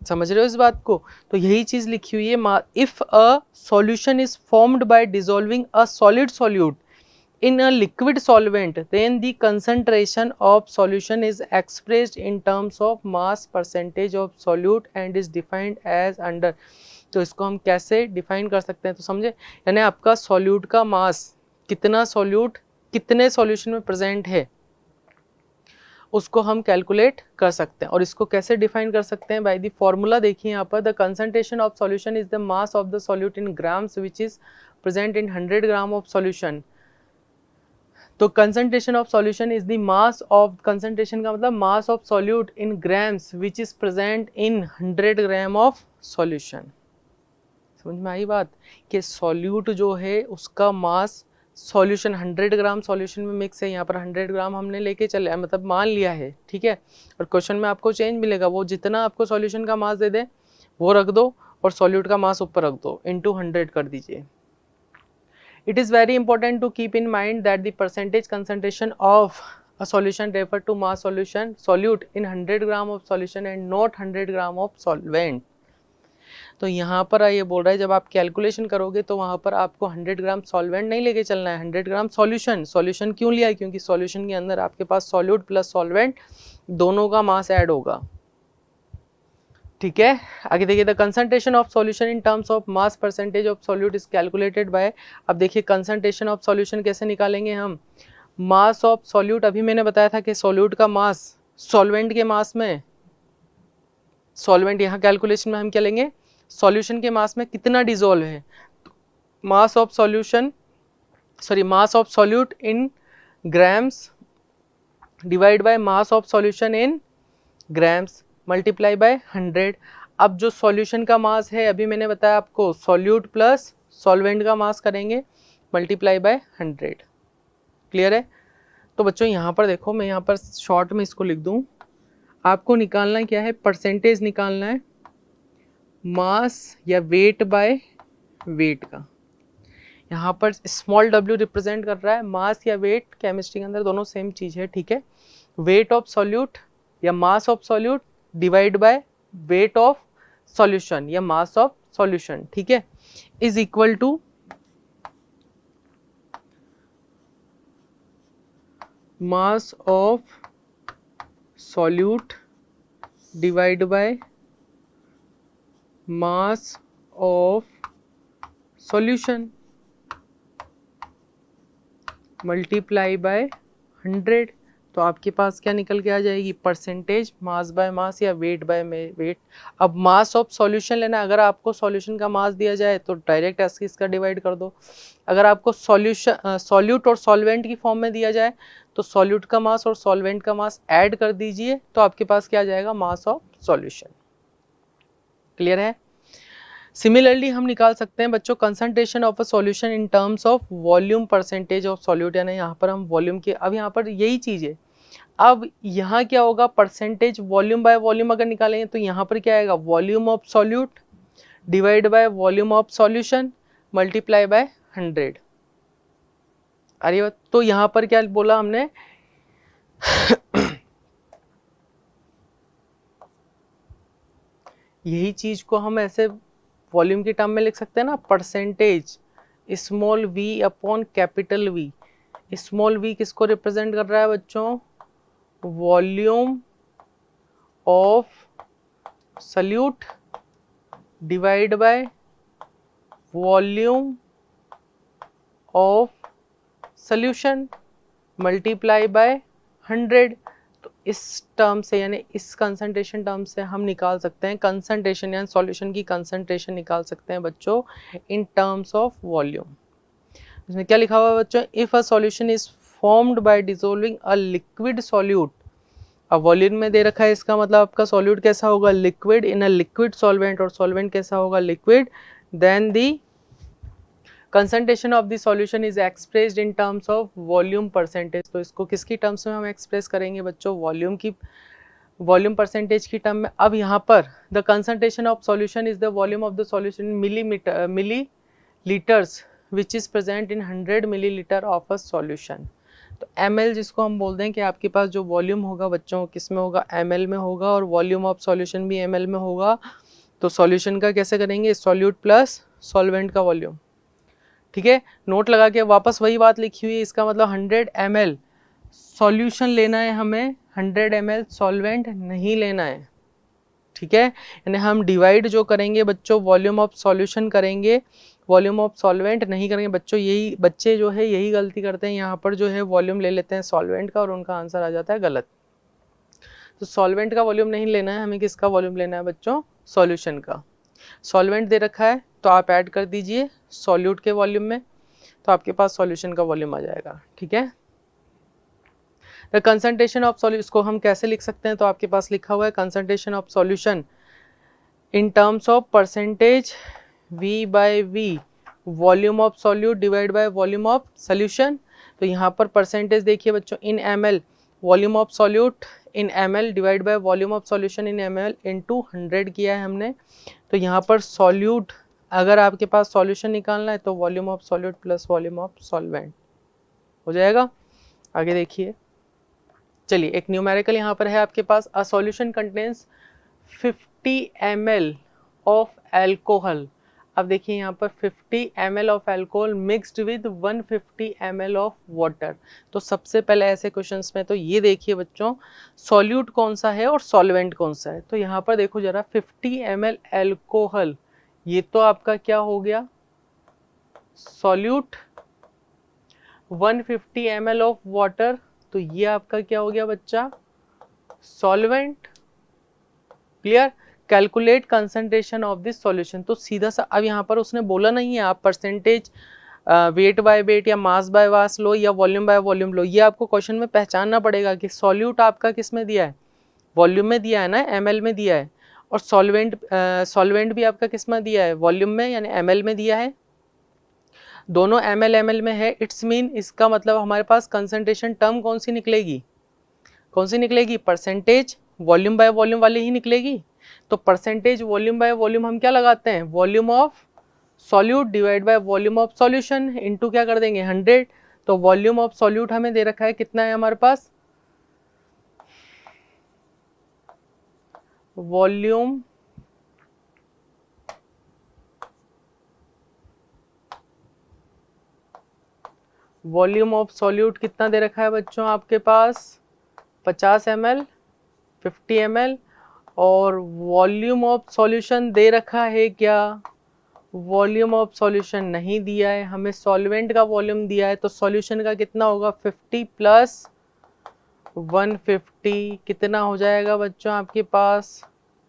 समझ रहे हो इस बात को, तो यही चीज लिखी हुई है. If a solution is formed by dissolving a solid solute in a liquid solvent, then the concentration of solution is expressed in terms of mass percentage of solute and is defined as under. तो इसको हम कैसे डिफाइन कर सकते हैं, तो समझे, यानी आपका सॉल्यूट का मास, कितना सॉल्यूट कितने सॉल्यूशन में प्रेजेंट है उसको हम कैलकुलेट कर सकते हैं. और इसको कैसे डिफाइन कर सकते हैं, बाय द फॉर्मूला देखिए यहाँ पर, the concentration of solution is the mass of the solute in grams which is present in 100 gram of solution. तो concentration of solution is the mass of, concentration का मतलब mass of solute in grams which is present in 100 gram of solution. समझ में आई बात, कि सॉल्यूट जो है उसका मास, सॉल्यूशन 100 ग्राम सॉल्यूशन में मिक्स है, यहाँ पर 100 ग्राम हमने लेके चले, मतलब मान लिया है. ठीक है, और क्वेश्चन में आपको चेंज मिलेगा, वो जितना आपको सॉल्यूशन का मास दे दे वो रख दो और सॉल्यूट का मास ऊपर रख दो, इनटू 100 कर दीजिए. It is very important to keep in mind that the percentage concentration of a solution refer to mass solution solute in 100 gram of solution and not 100 gram of solvent. तो यहाँ पर ये बोल रहा है जब आप कैलकुलेशन करोगे तो वहाँ पर आपको 100 ग्राम सॉल्वेंट नहीं लेके चलना है, 100 ग्राम सॉल्यूशन. सॉल्यूशन क्यों लिया है, क्योंकि सॉल्यूशन के अंदर आपके पास सॉल्यूट प्लस सॉल्वेंट दोनों का मास ऐड होगा. ठीक है, आगे देखिए, the concentration of solution in terms of mass percentage of solute is calculated by. अब देखिए कंसंट्रेशन ऑफ सॉल्यूशन कैसे निकालेंगे हम, मास ऑफ सॉल्यूट, अभी मैंने बताया था कि सॉल्यूट का मास सॉल्वेंट के मास में, सॉल्वेंट यहाँ कैलकुलेशन में हम क्या लेंगे, सॉल्यूशन के मास में कितना डिजोल्व है, मास of solution, sorry mass of solute in grams divide by mass of solution in grams multiply by 100. अब जो सॉल्यूशन का मास है अभी मैंने बताया आपको, सॉल्यूट प्लस सॉल्वेंट का मास करेंगे मल्टीप्लाई बाय 100. क्लियर है. तो बच्चों यहाँ पर देखो, मैं यहाँ पर शॉर्ट में इसको लिख दूँ, आपको निकालना क्या है, परसेंटेज निकालना है मास या वेट बाय वेट का. यहाँ पर स्मॉल w रिप्रेजेंट कर रहा है मास या वेट, केमिस्ट्री के अंदर दोनों सेम चीज़ है. ठीक है, वेट ऑफ सॉल्यूट या mass of solute divide by weight of solution या मास ऑफ सॉल्यूशन. ठीक है, is equal to mass of solute divide by mass of solution multiply by 100, तो आपके पास क्या निकल के आ जाएगी, परसेंटेज मास बाय मास या वेट बाय वेट। अब मास ऑफ सॉल्यूशन लेना, अगर आपको सॉल्यूशन का मास दिया जाए तो डायरेक्ट ऐसे इसका डिवाइड कर दो। अगर आपको सॉल्यूट और सॉल्वेंट की फॉर्म में दिया जाए तो सॉल्यूट का मास और सॉल्वेंट का मास ऐड कर दीजिए, तो आपके पास क्या आ जाएगा, मास ऑफ सॉल्यूशन। क्लियर है? सिमिलरली हम निकाल सकते हैं बच्चों concentration of a solution in terms of volume percentage of solute, यानी यहाँ पर हम वॉल्यूम के, अब यहाँ पर यही चीज है। अब यहाँ क्या होगा, परसेंटेज वॉल्यूम बाय वॉल्यूम अगर निकालेंगे तो यहाँ पर क्या आएगा, volume of solute divide by volume of solution multiply by 100। अरे तो यहाँ पर क्या बोला हमने यही चीज को हम ऐसे वॉल्यूम की टर्म में लिख सकते हैं ना, percentage small v upon capital V। Small v किसको रिप्रेजेंट कर रहा है बच्चों, volume of solute divide by volume of solution multiply by 100। तो इस टर्म से यानी इस कंसंट्रेशन टर्म से हम निकाल सकते हैं कंसंट्रेशन, यानी सॉल्यूशन की कंसंट्रेशन निकाल सकते हैं बच्चों इन टर्म्स ऑफ वॉल्यूम। इसमें क्या लिखा हुआ है बच्चों, if a solution is formed by dissolving a liquid solute. अब वॉल्यूम में दे रखा है, इसका मतलब आपका सॉल्यूट कैसा होगा, liquid in a liquid solvent, और सॉल्वेंट कैसा होगा, liquid, then the concentration of the solution is expressed in terms of volume percentage. तो इसको किसकी टर्म्स में हम एक्सप्रेस करेंगे बच्चों, वॉल्यूम की, वॉल्यूम परसेंटेज की टर्म में। अब यहाँ पर the concentration of solution is the volume of the solution millilitres which is present in 100 millilitre of a solution. तो ml जिसको हम बोलते हैं कि आपके पास जो वॉल्यूम होगा बच्चों किस में होगा, ml में होगा, और वॉल्यूम ऑफ सॉल्यूशन भी ml में होगा। तो सॉल्यूशन का कैसे करेंगे, सॉल्यूट प्लस सॉल्वेंट का वॉल्यूम। ठीक है, नोट लगा के वापस वही बात लिखी हुई है, इसका मतलब 100 ml सॉल्यूशन लेना है हमें, 100 ml सॉल्वेंट नहीं लेना है। ठीक है, यानी हम डिवाइड जो करेंगे बच्चों वॉल्यूम ऑफ सॉल्यूशन करेंगे, वॉल्यूम ऑफ सॉल्वेंट नहीं करेंगे। बच्चों यही बच्चे जो है यही गलती करते हैं, यहाँ पर जो है वॉल्यूम ले लेते हैं सॉल्वेंट का और उनका आंसर आ जाता है गलत। तो सॉल्वेंट का वॉल्यूम नहीं लेना है हमें, किसका वॉल्यूम लेना है बच्चों, सॉल्यूशन का। सॉल्वेंट दे रखा है तो आप ऐड कर दीजिए सॉल्यूट के वॉल्यूम में, तो आपके पास सॉल्यूशन का वॉल्यूम आ जाएगा। ठीक है, द कंसंट्रेशन ऑफ सॉल्यूशन, इसको हम कैसे लिख सकते हैं, तो आपके पास लिखा हुआ है concentration of solution in terms of percentage V by V volume of solute divide by volume of solution. तो यहाँ पर परसेंटेज देखिए बच्चों in ml, volume of solute in ml divide by volume of solution in ml into 100 किया है हमने। तो यहाँ पर सॉल्यूट, अगर आपके पास सॉल्यूशन निकालना है तो volume of solute plus volume of solvent हो जाएगा। आगे देखिए, चलिए एक न्यूमेरिकल यहाँ पर है आपके पास, a solution contains 50 ml of alcohol. अब देखिए यहाँ पर 50 ml of alcohol mixed with 150 ml of water. तो सबसे पहले ऐसे क्वेश्चंस में तो ये देखिए बच्चों सॉल्यूट कौन सा है और सॉल्वेंट कौन सा है। तो यहाँ पर देखो जरा 50 ml एल्कोहल, ये तो आपका क्या हो गया सॉल्यूट, 150 ml ऑफ वाटर, तो ये आपका क्या हो गया बच्चा solvent. Clear, calculate concentration of this solution. तो सीधा सा, अब यहाँ पर उसने बोला नहीं है आप परसेंटेज वेट बाय वेट या मास बाय मास लो या वॉल्यूम बाय वॉल्यूम लो, ये आपको क्वेश्चन में पहचानना पड़ेगा कि सॉल्यूट आपका किस में दिया है, वॉल्यूम में दिया है ना, ml में दिया है, और सॉल्वेंट भी आपका किस में दिया है, वॉल्यूम में यानी ml में दिया है। दोनों ml में है, इट्स मीन इसका मतलब हमारे पास कंसंट्रेशन टर्म कौन सी निकलेगी, कौन सी निकलेगी, परसेंटेज वॉल्यूम बाय वॉल्यूम वाली ही निकलेगी। तो परसेंटेज वॉल्यूम बाय वॉल्यूम हम क्या लगाते हैं, volume of solute divide by volume of solution into क्या कर देंगे 100। तो वॉल्यूम ऑफ सॉल्यूट हमें दे रखा है कितना है हमारे पास, वॉल्यूम वॉल्यूम ऑफ सॉल्यूट कितना दे रखा है बच्चों आपके पास 50 ml 50 ml, और वॉल्यूम ऑफ सॉल्यूशन दे रखा है क्या, वॉल्यूम ऑफ सॉल्यूशन नहीं दिया है हमें, सॉल्वेंट का वॉल्यूम दिया है। तो सॉल्यूशन का कितना होगा 50 प्लस 150 कितना हो जाएगा बच्चों आपके पास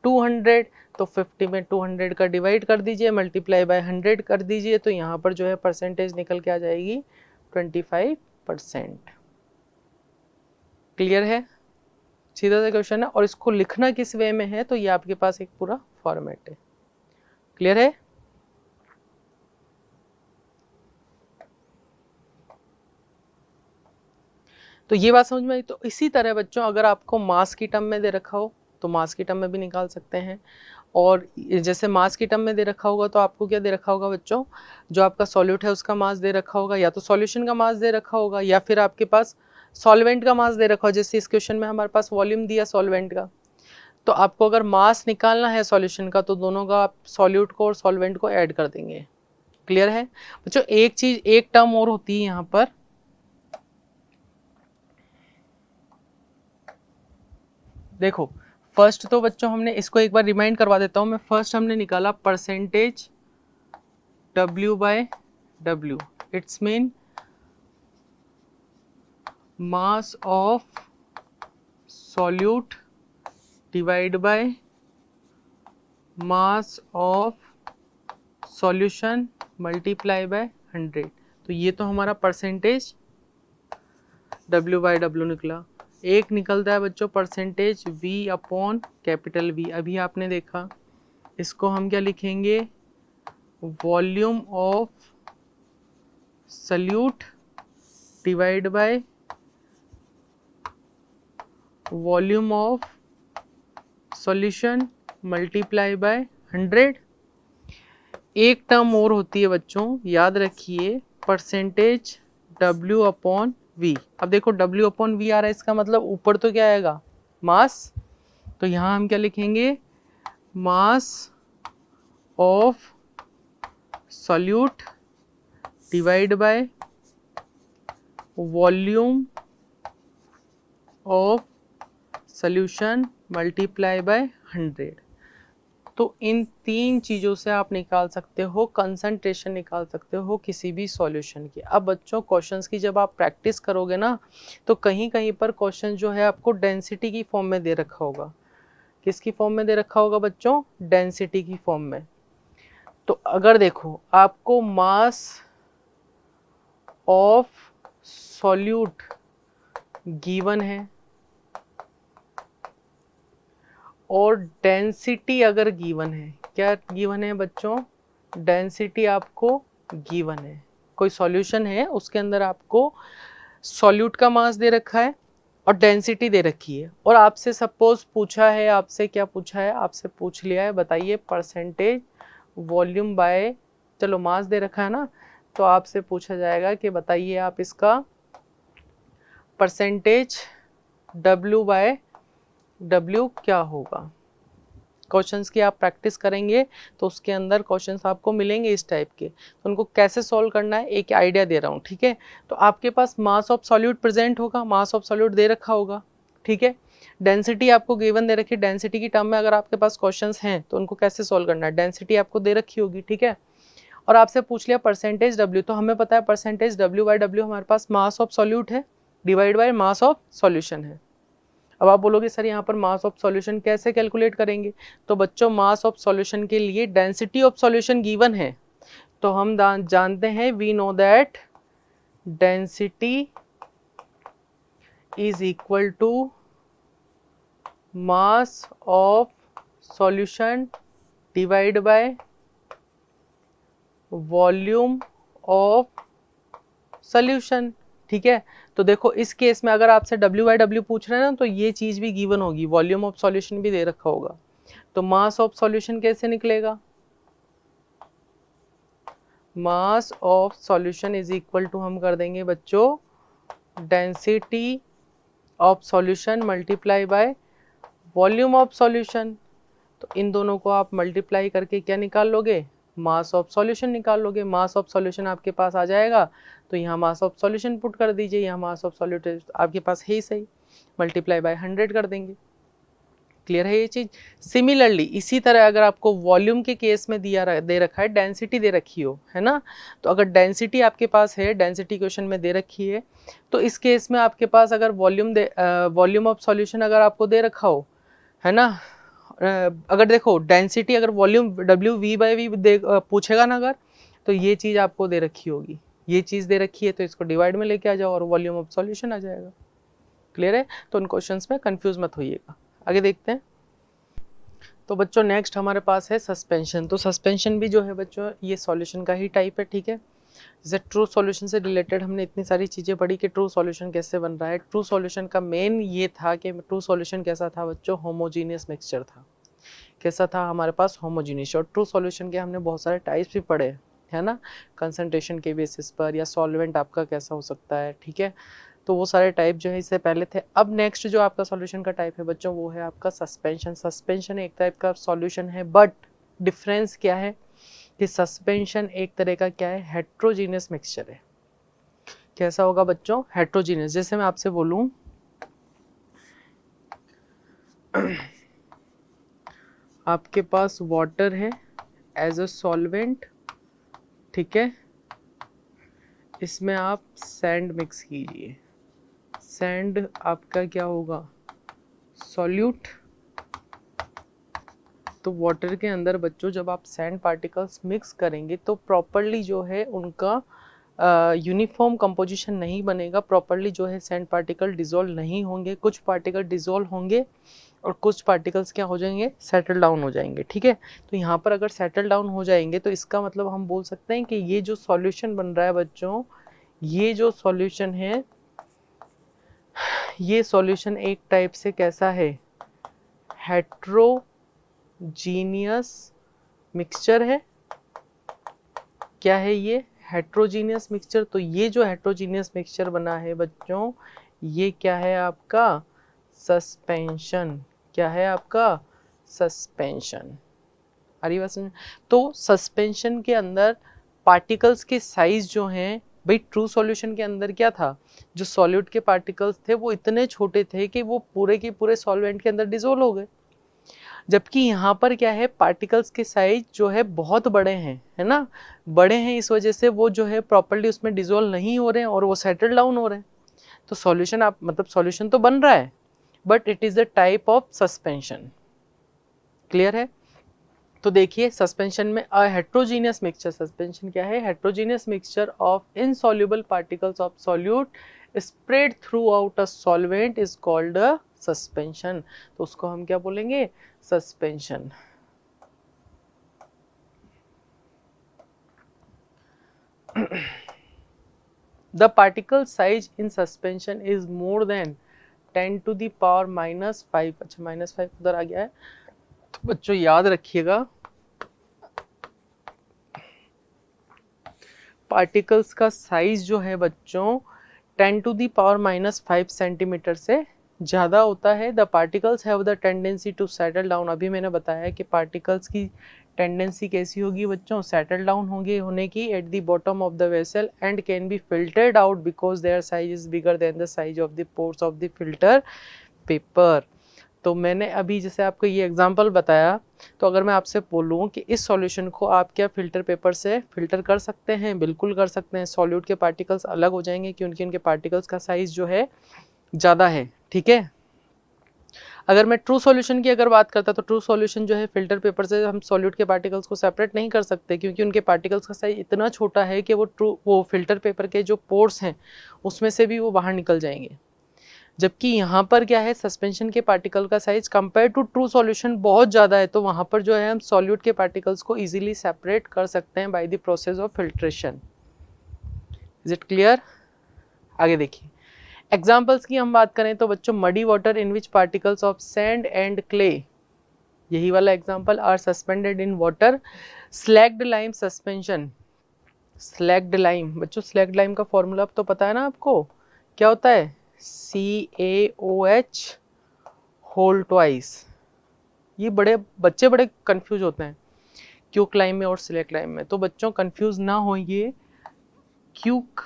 200, तो 50 में 200 का डिवाइड कर दीजिए, मल्टीप्लाई बाय 100 कर दीजिए, तो यहाँ पर जो है परसेंटेज निकल के आ जाएगी 25%। क्लियर है, सीधा सा क्वेश्चन है। और इसको लिखना किस वे में है, तो ये आपके पास एक पूरा फॉर्मेट है। क्लियर है। तो ये बात समझ में आई। तो इसी तरह बच्चों अगर आपको मास की टर्म में दे रखा हो तो मास की टर्म में भी निकाल सकते हैं। और जैसे मास की टर्म में दे रखा होगा तो आपको क्या दे रखा होगा बच्चों, जो आपका सॉल्यूट है उसका मास दे रखा होगा, या तो सॉल्यूशन का मास दे रखा होगा, या फिर आपके पास सॉल्वेंट का मास दे रखा हो। जैसे इस क्वेश्चन में हमारे पास वॉल्यूम दिया सॉल्वेंट का, तो आपको अगर मास निकालना है सॉल्यूशन का तो दोनों का आप सॉल्यूट को और सॉल्वेंट को ऐड कर देंगे। क्लियर है बच्चों। एक चीज, एक टर्म और होती है यहाँ पर, देखो फर्स्ट तो बच्चों हमने इसको एक बार रिमाइंड करवा देता हूं मैं। फर्स्ट हमने निकाला percentage W by W, it's mean mass of solute divide by mass of solution multiply by 100। तो ये तो हमारा परसेंटेज W बाय W निकला। एक निकलता है बच्चों percentage V upon capital V। अभी आपने देखा, इसको हम क्या लिखेंगे, volume of solute divide by volume of solution multiply by 100। एक टर्म और होती है बच्चों, याद रखिए, परसेंटेज W अपॉन V। अब देखो W अपॉन V आ रहा है, इसका मतलब ऊपर तो क्या आएगा, मास। तो यहाँ हम क्या लिखेंगे, मास of solute divide by volume of solution multiply by 100। तो इन तीन चीज़ों से आप निकाल सकते हो कंसंट्रेशन, निकाल सकते हो किसी भी सॉल्यूशन की। अब बच्चों क्वेश्चंस की जब आप प्रैक्टिस करोगे ना, तो कहीं कहीं पर क्वेश्चन जो है आपको डेंसिटी की फॉर्म में दे रखा होगा। किसकी फॉर्म में दे रखा होगा बच्चों, डेंसिटी की फॉर्म में। तो अगर देखो आपको मास ऑफ सॉल्यूट गिवन है और डेंसिटी अगर गिवन है, क्या गिवन है बच्चों, डेंसिटी आपको गिवन है। कोई सॉल्यूशन है उसके अंदर आपको सॉल्यूट का मास दे रखा है और डेंसिटी दे रखी है, और आपसे सपोज पूछा है, आपसे क्या पूछा है, आपसे पूछ लिया है बताइए परसेंटेज वॉल्यूम बाय, चलो मास दे रखा है ना, तो आपसे पूछा जाएगा कि बताइए आप इसका परसेंटेज W बाय W क्या होगा। क्वेश्चंस की आप प्रैक्टिस करेंगे तो उसके अंदर क्वेश्चंस आपको मिलेंगे इस टाइप के, तो उनको कैसे सॉल्व करना है एक आइडिया दे रहा हूँ, ठीक है। तो आपके पास मास ऑफ सॉल्यूट प्रेजेंट होगा, मास ऑफ सॉल्यूट दे रखा होगा, ठीक है। डेंसिटी आपको गिवन दे रखी है, डेंसिटी की टर्म में अगर आपके पास क्वेश्चंस हैं तो उनको कैसे सॉल्व करना है, डेंसिटी आपको दे रखी होगी, ठीक है। और आपसे पूछ लिया परसेंटेज W, तो हमें पता है परसेंटेज W बाय W हमारे पास मास ऑफ सॉल्यूट है divide by mass of solution है। अब आप बोलोगे सर यहाँ पर मास ऑफ सॉल्यूशन कैसे कैलकुलेट करेंगे, तो बच्चों मास ऑफ सॉल्यूशन के लिए डेंसिटी ऑफ सॉल्यूशन गिवन है, तो हम जानते हैं we know that density is equal to mass of solution divide by volume of solution, ठीक है। तो देखो इस केस में अगर आपसे W बाय W पूछ रहे हैं ना, तो ये चीज भी गिवन होगी, वॉल्यूम ऑफ सॉल्यूशन भी दे रखा होगा। तो मास ऑफ सॉल्यूशन कैसे निकलेगा, mass of solution is equal to हम कर देंगे बच्चों density of solution multiply by volume of solution. तो इन दोनों को आप मल्टीप्लाई करके क्या निकाल लोगे, मास ऑफ सॉल्यूशन निकाल लोगे। मास ऑफ सॉल्यूशन आपके पास आ जाएगा, तो यहाँ मास ऑफ सॉल्यूशन पुट कर दीजिए, यहाँ मास ऑफ सॉल्यूट आपके पास है ही सही, मल्टीप्लाई बाय 100 कर देंगे। क्लियर है ये चीज। सिमिलरली इसी तरह अगर आपको वॉल्यूम के केस में दे रखा है, डेंसिटी दे रखी हो, है ना, तो अगर डेंसिटी आपके पास है, डेंसिटी क्वेश्चन में दे रखी है, तो इस केस में आपके पास अगर वॉल्यूम ऑफ सॉल्यूशन अगर आपको दे रखा हो, है ना, अगर देखो डेंसिटी अगर वॉल्यूम W/V पूछेगा ना अगर, तो ये चीज आपको दे रखी होगी, ये चीज दे रखी है, तो इसको डिवाइड में लेके आ जाओ और वॉल्यूम ऑफ सॉल्यूशन आ जाएगा। क्लियर है, तो उन क्वेश्चंस में कंफ्यूज मत होइएगा। आगे देखते हैं। तो बच्चों नेक्स्ट हमारे पास है सस्पेंशन। तो सस्पेंशन भी जो है बच्चों ये सॉल्यूशन का ही टाइप है, ठीक है। जैसे ट्रू सॉल्यूशन से रिलेटेड हमने इतनी सारी चीजें पढ़ी कि ट्रू सॉल्यूशन कैसे बन रहा है। ट्रू सॉल्यूशन का मेन ये था कि ट्रू सॉल्यूशन कैसा था बच्चों, होमोजीनियस मिक्सचर था। कैसा था हमारे पास, होमोजीनियस। और ट्रू सॉल्यूशन के हमने बहुत सारे टाइप्स भी पढ़े, है ना, कंसंट्रेशन के बेसिस पर, या सॉल्वेंट आपका कैसा हो सकता है, ठीक है। तो वो सारे टाइप जो है इससे पहले थे। अब नेक्स्ट जो आपका सॉल्यूशन का टाइप है बच्चों वो है आपका सस्पेंशन। सस्पेंशन एक टाइप का सॉल्यूशन है, बट डिफरेंस क्या है कि सस्पेंशन एक तरह का क्या है, हेट्रोजीनियस मिक्सचर है। कैसा होगा बच्चों, हेट्रोजीनियस। जैसे मैं आपसे बोलूं आपके पास वाटर है एज अ सॉल्वेंट, ठीक है, इसमें आप सैंड मिक्स कीजिए, सैंड आपका क्या होगा, सॉल्यूट। तो वाटर के अंदर बच्चों जब आप सैंड पार्टिकल्स मिक्स करेंगे तो प्रॉपरली जो है उनका यूनिफॉर्म कंपोजिशन नहीं बनेगा, प्रॉपरली जो है सैंड पार्टिकल डिसॉल्व नहीं होंगे, कुछ पार्टिकल डिसॉल्व होंगे और कुछ पार्टिकल्स क्या हो जाएंगे, सेटल डाउन हो जाएंगे, ठीक है। तो यहाँ पर अगर सेटल डाउन हो जाएंगे तो इसका मतलब हम बोल सकते हैं कि ये जो सॉल्यूशन बन रहा है बच्चों, ये जो सॉल्यूशन है, ये सॉल्यूशन एक टाइप से कैसा है, हेट्रोजीनियस मिक्सचर है। क्या है ये, हेट्रोजीनियस मिक्सचर। तो ये जो हेट्रोजीनियस मिक्सचर बना है बच्चों, ये क्या है आपका, सस्पेंशन। क्या है आपका, सस्पेंशन। अरे बस, तो सस्पेंशन के अंदर पार्टिकल्स के साइज जो हैं भाई, ट्रू सॉल्यूशन के अंदर क्या था, जो सॉल्यूट के पार्टिकल्स थे वो इतने छोटे थे कि वो पूरे के पूरे सॉल्वेंट के अंदर डिसॉल्व हो गए। जबकि यहाँ पर क्या है, पार्टिकल्स के साइज जो है बहुत बड़े हैं, है ना, बड़े हैं, इस वजह से वो जो है प्रॉपर्ली उसमें डिसॉल्व नहीं हो रहे हैं और वो सेटल डाउन हो रहे हैं। तो सॉल्यूशन आप मतलब सॉल्यूशन तो बन रहा है, but it is a type of suspension. Clear है। तो देखिए सस्पेंशन में अ हेट्रोजीनियस मिक्सचर, सस्पेंशन क्या है, heterogeneous mixture of insoluble particles of solute spread through out a solvent is called a suspension. तो उसको हम क्या बोलेंगे, suspension. The particle size in suspension is more than 10 to the power -5। अच्छा -5 उधर आ गया है, तो बच्चों याद रखिएगा पार्टिकल्स का साइज जो है बच्चों 10 to the power -5 सेंटीमीटर से ज़्यादा होता है। The particles have the tendency to settle down. अभी मैंने बताया कि पार्टिकल्स की टेंडेंसी कैसी होगी बच्चों, सेटल डाउन होने की at the bottom of the vessel and can be filtered out because their size is bigger than the size of the pores of the filter paper. तो मैंने अभी जैसे आपको ये एग्जांपल बताया, तो अगर मैं आपसे बोलूँ कि इस सॉल्यूशन को आप क्या फिल्टर पेपर से फिल्टर कर सकते हैं, बिल्कुल कर सकते हैं। सॉल्यूट के पार्टिकल्स अलग हो जाएंगे क्योंकि उनके पार्टिकल्स का साइज जो है ज़्यादा है, ठीक है। अगर मैं ट्रू सॉल्यूशन की अगर बात करता तो ट्रू सॉल्यूशन जो है फिल्टर पेपर से हम सॉल्यूट के पार्टिकल्स को सेपरेट नहीं कर सकते क्योंकि उनके पार्टिकल्स का साइज इतना छोटा है कि वो फिल्टर पेपर के जो पोर्स हैं उसमें से भी वो बाहर निकल जाएंगे। जबकि यहाँ पर क्या है, सस्पेंशन के पार्टिकल का size compare to true solution बहुत ज़्यादा है, तो वहाँ पर जो है हम सॉल्यूट के पार्टिकल्स को इजीली सेपरेट कर सकते हैं by the process of filtration. Is it clear. आगे देखिए एग्जाम्पल्स की हम बात करें तो बच्चों muddy water in which particles of sand and clay, यही वाला example, are suspended in water. Slaked lime suspension, slaked lime बच्चों, स्लैग्ड लाइम का फॉर्मूला तो पता है ना आपको, क्या होता है, CaOH होल ट्वाइस। ये बच्चे बड़े कंफ्यूज होते हैं क्यूक लाइम में और स्लैग्ड लाइम में, तो बच्चों कंफ्यूज ना होइए। क्यूक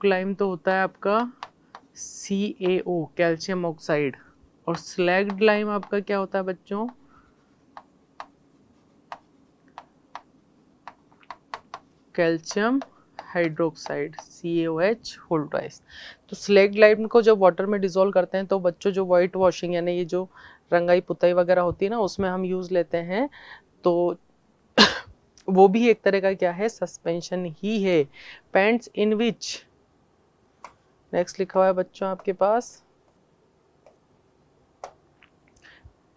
लाइम तो होता है आपका CaO कैल्शियम ऑक्साइड, और स्लैग्ड लाइम आपका क्या होता है बच्चों, calcium hydroxide CaOH whole twice. तो स्लैग्ड लाइम को जब वाटर में डिसॉल्व करते हैं तो बच्चों जो वाइट वॉशिंग यानी ये जो रंगाई पुताई वगैरह होती है ना उसमें हम यूज लेते हैं, तो वो भी एक तरह का क्या है, सस्पेंशन ही है। पेंट्स इन विच, नेक्स्ट लिखा हुआ है बच्चों आपके पास,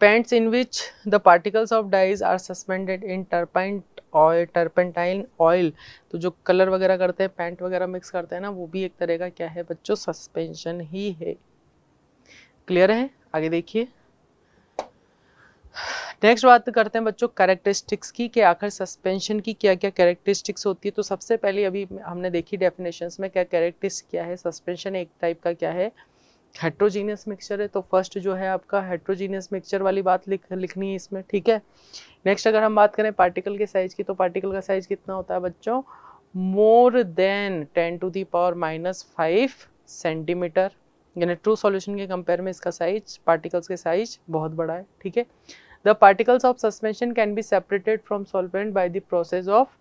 paints in which the particles of dyes are suspended in turpentine oil. तो जो कलर वगैरह करते हैं, पेंट वगैरह मिक्स करते हैं ना, वो भी एक तरह का क्या है बच्चों, सस्पेंशन ही है। क्लियर है? आगे देखिए, नेक्स्ट बात करते हैं बच्चों कैरेक्टरिस्टिक्स की, कि आखिर सस्पेंशन की क्या क्या कैरेक्टरिस्टिक्स होती है। तो सबसे पहले अभी हमने देखी डेफिनेशंस में क्या कैरेक्टरिस्टिक्स क्या है, सस्पेंशन एक टाइप का क्या है, हेट्रोजीनियस मिक्सचर है। तो फर्स्ट जो है आपका हेट्रोजीनियस मिक्सचर वाली बात लिखनी है इसमें, ठीक है। नेक्स्ट अगर हम बात करें पार्टिकल के साइज की, तो पार्टिकल का साइज कितना होता है बच्चों, मोर देन 10⁻⁻5 सेंटीमीटर, यानी ट्रू सॉल्यूशन के कंपेयर में इसका साइज, पार्टिकल्स के साइज बहुत बड़ा है, ठीक है। The particles of suspension can be separated from solvent bye the process of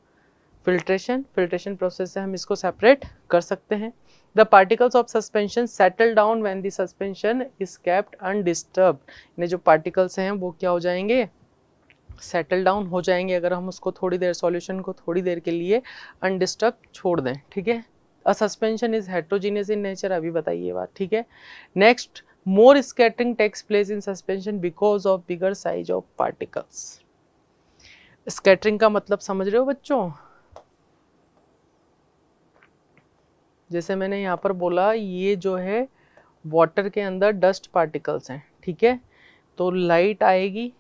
filtration, filtration process से हम इसको सेपरेट कर सकते हैं। The particles of suspension settle down when the suspension is kept undisturbed, यानी जो पार्टिकल्स हैं वो क्या हो जाएंगे, सेटल डाउन हो जाएंगे अगर हम उसको थोड़ी देर, सॉल्यूशन को थोड़ी देर के लिए अनडिस्टर्ब छोड़ दें, ठीक है। A suspension is heterogeneous in nature, अभी बताइए बात, ठीक है। Next, more scattering takes place in suspension because of bigger size of particles. Scattering का मतलब समझ रहे हो बच्चों, जैसे मैंने यहाँ पर बोला ये जो है वाटर के अंदर डस्ट पार्टिकल्स हैं, ठीक है। तो लाइट आएगी,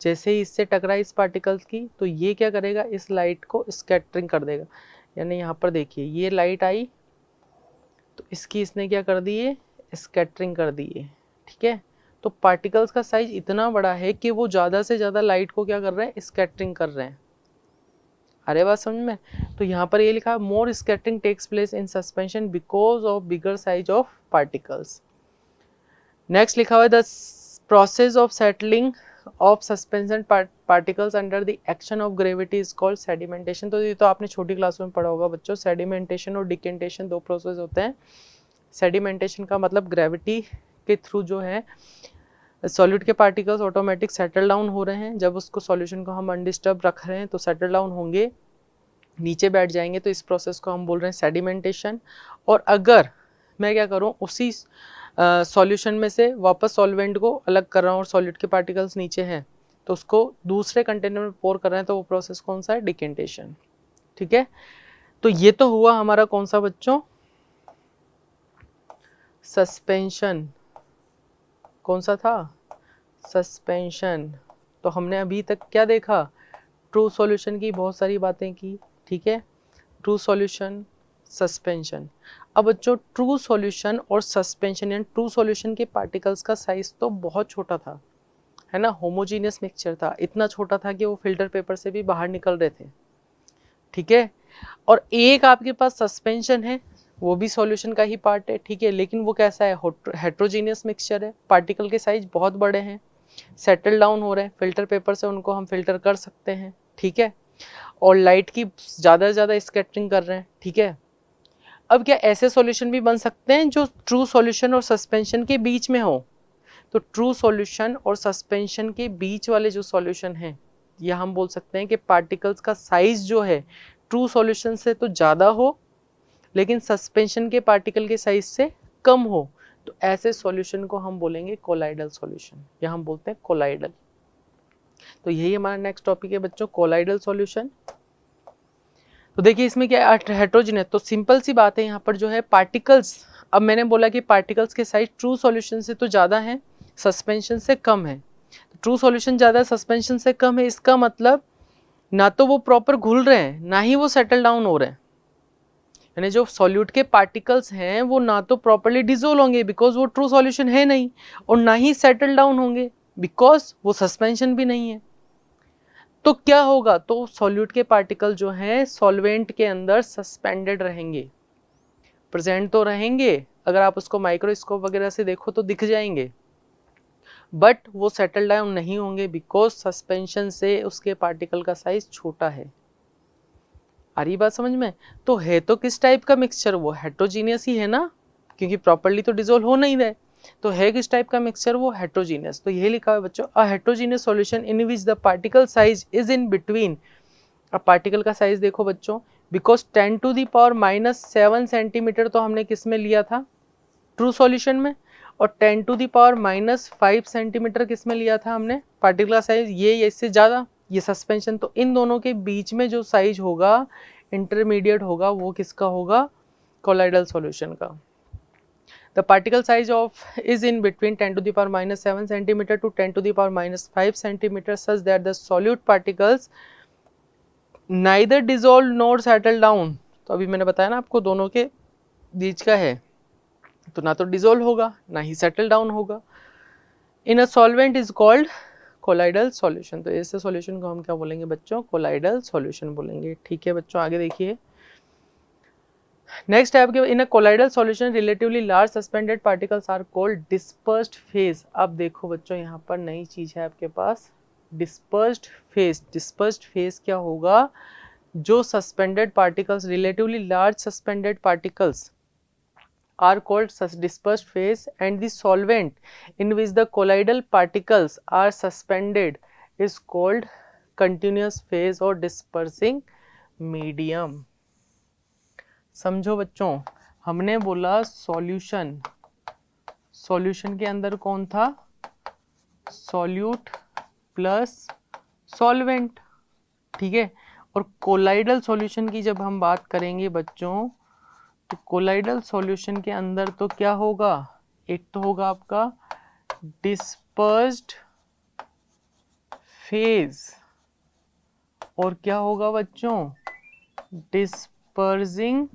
जैसे ही इससे टकराई इस पार्टिकल्स की, तो ये क्या करेगा, इस लाइट को स्कैटरिंग कर देगा। यानी यहाँ पर देखिए ये लाइट आई तो इसकी इसने क्या कर दी है, स्कैटरिंग कर दी है, ठीक है। तो पार्टिकल्स का साइज इतना बड़ा है कि वो ज़्यादा से ज़्यादा लाइट को क्या कर रहे हैं, स्कैटरिंग कर रहे हैं। अरे बात समझ में। तो यहाँ पर ये लिखा है more scattering takes place in suspension because of bigger size of particles. Next लिखा हुआ है the process of settling of suspension particles under the action of gravity is called sedimentation. तो ये तो आपने छोटी क्लास में पढ़ा होगा बच्चों, सेडिमेंटेशन और डिकेंटेशन दो प्रोसेस होते हैं। सेडिमेंटेशन का मतलब ग्रेविटी के थ्रू जो है सॉलिड के पार्टिकल्स ऑटोमेटिक सेटल डाउन हो रहे हैं, जब उसको सॉल्यूशन को हम अनडिस्टर्ब रख रहे हैं तो सेटल डाउन होंगे, नीचे बैठ जाएंगे, तो इस प्रोसेस को हम बोल रहे हैं सेडिमेंटेशन। और अगर मैं क्या करूं, उसी सॉल्यूशन में से वापस सॉल्वेंट को अलग कर रहा हूं और सॉलिड के पार्टिकल्स नीचे हैं, तो उसको दूसरे कंटेनर में पोर कर रहे हैं, तो वो प्रोसेस कौन सा है, डिकेंटेशन, ठीक है। तो ये तो हुआ हमारा कौन सा बच्चों, सस्पेंशन। कौन सा था, सस्पेंशन। तो हमने अभी तक क्या देखा, ट्रू सॉल्यूशन की बहुत सारी बातें की, ठीक है। True solution, suspension. अब बच्चों ट्रू सॉल्यूशन और सस्पेंशन, यानी ट्रू सॉल्यूशन के पार्टिकल्स का साइज तो बहुत छोटा था, है ना, होमोजीनियस मिक्सचर था, इतना छोटा था कि वो फिल्टर पेपर से भी बाहर निकल रहे थे, ठीक है। और एक आपके पास सस्पेंशन है, वो भी सॉल्यूशन का ही पार्ट है, ठीक है, लेकिन वो कैसा है, हेट्रोजीनियस मिक्सचर है, पार्टिकल के साइज बहुत बड़े हैं, सेटल डाउन हो रहे हैं, फिल्टर पेपर से उनको हम फिल्टर कर सकते हैं, ठीक है, और लाइट की ज़्यादा से ज़्यादा स्कैटरिंग कर रहे हैं, ठीक है। अब क्या ऐसे सॉल्यूशन भी बन सकते हैं जो ट्रू सॉल्यूशन और सस्पेंशन के बीच में हो। तो ट्रू सॉल्यूशन और सस्पेंशन के बीच वाले जो सॉल्यूशन हैं, या हम बोल सकते हैं कि पार्टिकल्स का साइज जो है ट्रू सॉल्यूशन से तो ज़्यादा हो लेकिन सस्पेंशन के पार्टिकल के साइज से कम हो, तो ऐसे सॉल्यूशन को हम बोलेंगे कोलाइडल सॉल्यूशन, या हम बोलते हैं कोलाइडल। तो यही हमारा नेक्स्ट टॉपिक है बच्चों, कोलाइडल सॉल्यूशन। तो देखिए इसमें क्या हेट्रोजीनियस, तो सिंपल सी बात है यहाँ पर जो है पार्टिकल्स, अब मैंने बोला कि पार्टिकल्स के साइज ट्रू सॉल्यूशन से तो ज़्यादा है, सस्पेंशन से कम है। तो ट्रू सॉल्यूशन ज़्यादा है, सस्पेंशन से कम है, इसका मतलब ना तो वो प्रॉपर घुल रहे हैं, ना ही वो सेटल डाउन हो रहे हैं। यानी जो सॉल्यूट के पार्टिकल्स हैं वो ना तो प्रॉपर्ली डिसोल्व होंगे बिकॉज वो ट्रू सॉल्यूशन है नहीं, और ना ही सेटल डाउन होंगे बिकॉज वो सस्पेंशन भी नहीं है। तो क्या होगा, तो सॉल्यूट के पार्टिकल जो हैं सॉल्वेंट के अंदर सस्पेंडेड रहेंगे, प्रेजेंट तो रहेंगे अगर आप उसको माइक्रोस्कोप वगैरह से देखो तो दिख जाएंगे, बट वो सेटल डाउन नहीं होंगे बिकॉज सस्पेंशन से उसके पार्टिकल का साइज छोटा है। आ रही बात समझ में? तो है तो किस टाइप का मिक्सचर, वो हेट्रोजीनियस ही है ना, क्योंकि प्रॉपर्ली तो डिसॉल्व हो नहीं रहे। तो है किस टाइप का मिक्सचर, वो हेट्रोजीनियस। तो यही लिखा है बच्चों, a heterogeneous solution in which the particle size is in between. अब पार्टिकल का साइज देखो बच्चों, because 10 to the power -7 centimetre तो हमने किस में लिया था, ट्रू सॉल्यूशन में, और 10 टू द पावर -5 सेंटीमीटर किस में लिया था हमने, पार्टिकल का साइज, ये इससे ज़्यादा, ये सस्पेंशन। तो इन दोनों के बीच में जो साइज होगा, इंटरमीडिएट होगा, वो किसका होगा, कोलाइडल सॉल्यूशन का। The particle size of is in between 10 to the power -7 centimetre to 10 to the power -5 centimetre such that the solute particles neither dissolve nor settle down. तो अभी मैंने बताया ना आपको, दोनों के बीच का है, तो ना तो डिसॉल्व होगा ना ही सेटल डाउन होगा। In a solvent is called colloidal solution. तो ऐसे सॉल्यूशन को हम क्या बोलेंगे बच्चों, कोलाइडल सॉल्यूशन बोलेंगे। ठीक है बच्चों, आगे देखिए नेक्स्ट है आपके, in a colloidal solution relatively large suspended particles are called dispersed phase. अब देखो बच्चों, यहाँ पर नई चीज है आपके पास, डिस्पर्स्ड फेज। डिस्पर्स्ड फेज क्या होगा, जो suspended particles, relatively large suspended particles are called dispersed phase, and the solvent in which the colloidal particles are suspended is called continuous phase or dispersing medium। समझो बच्चों, हमने बोला सॉल्यूशन, सॉल्यूशन के अंदर कौन था, सॉल्यूट प्लस सॉल्वेंट, ठीक है। और कोलाइडल सॉल्यूशन की जब हम बात करेंगे बच्चों, तो कोलाइडल सॉल्यूशन के अंदर तो क्या होगा, एक तो होगा आपका डिस्पर्स्ड फेज, और क्या होगा बच्चों, डिस्पर्सिंग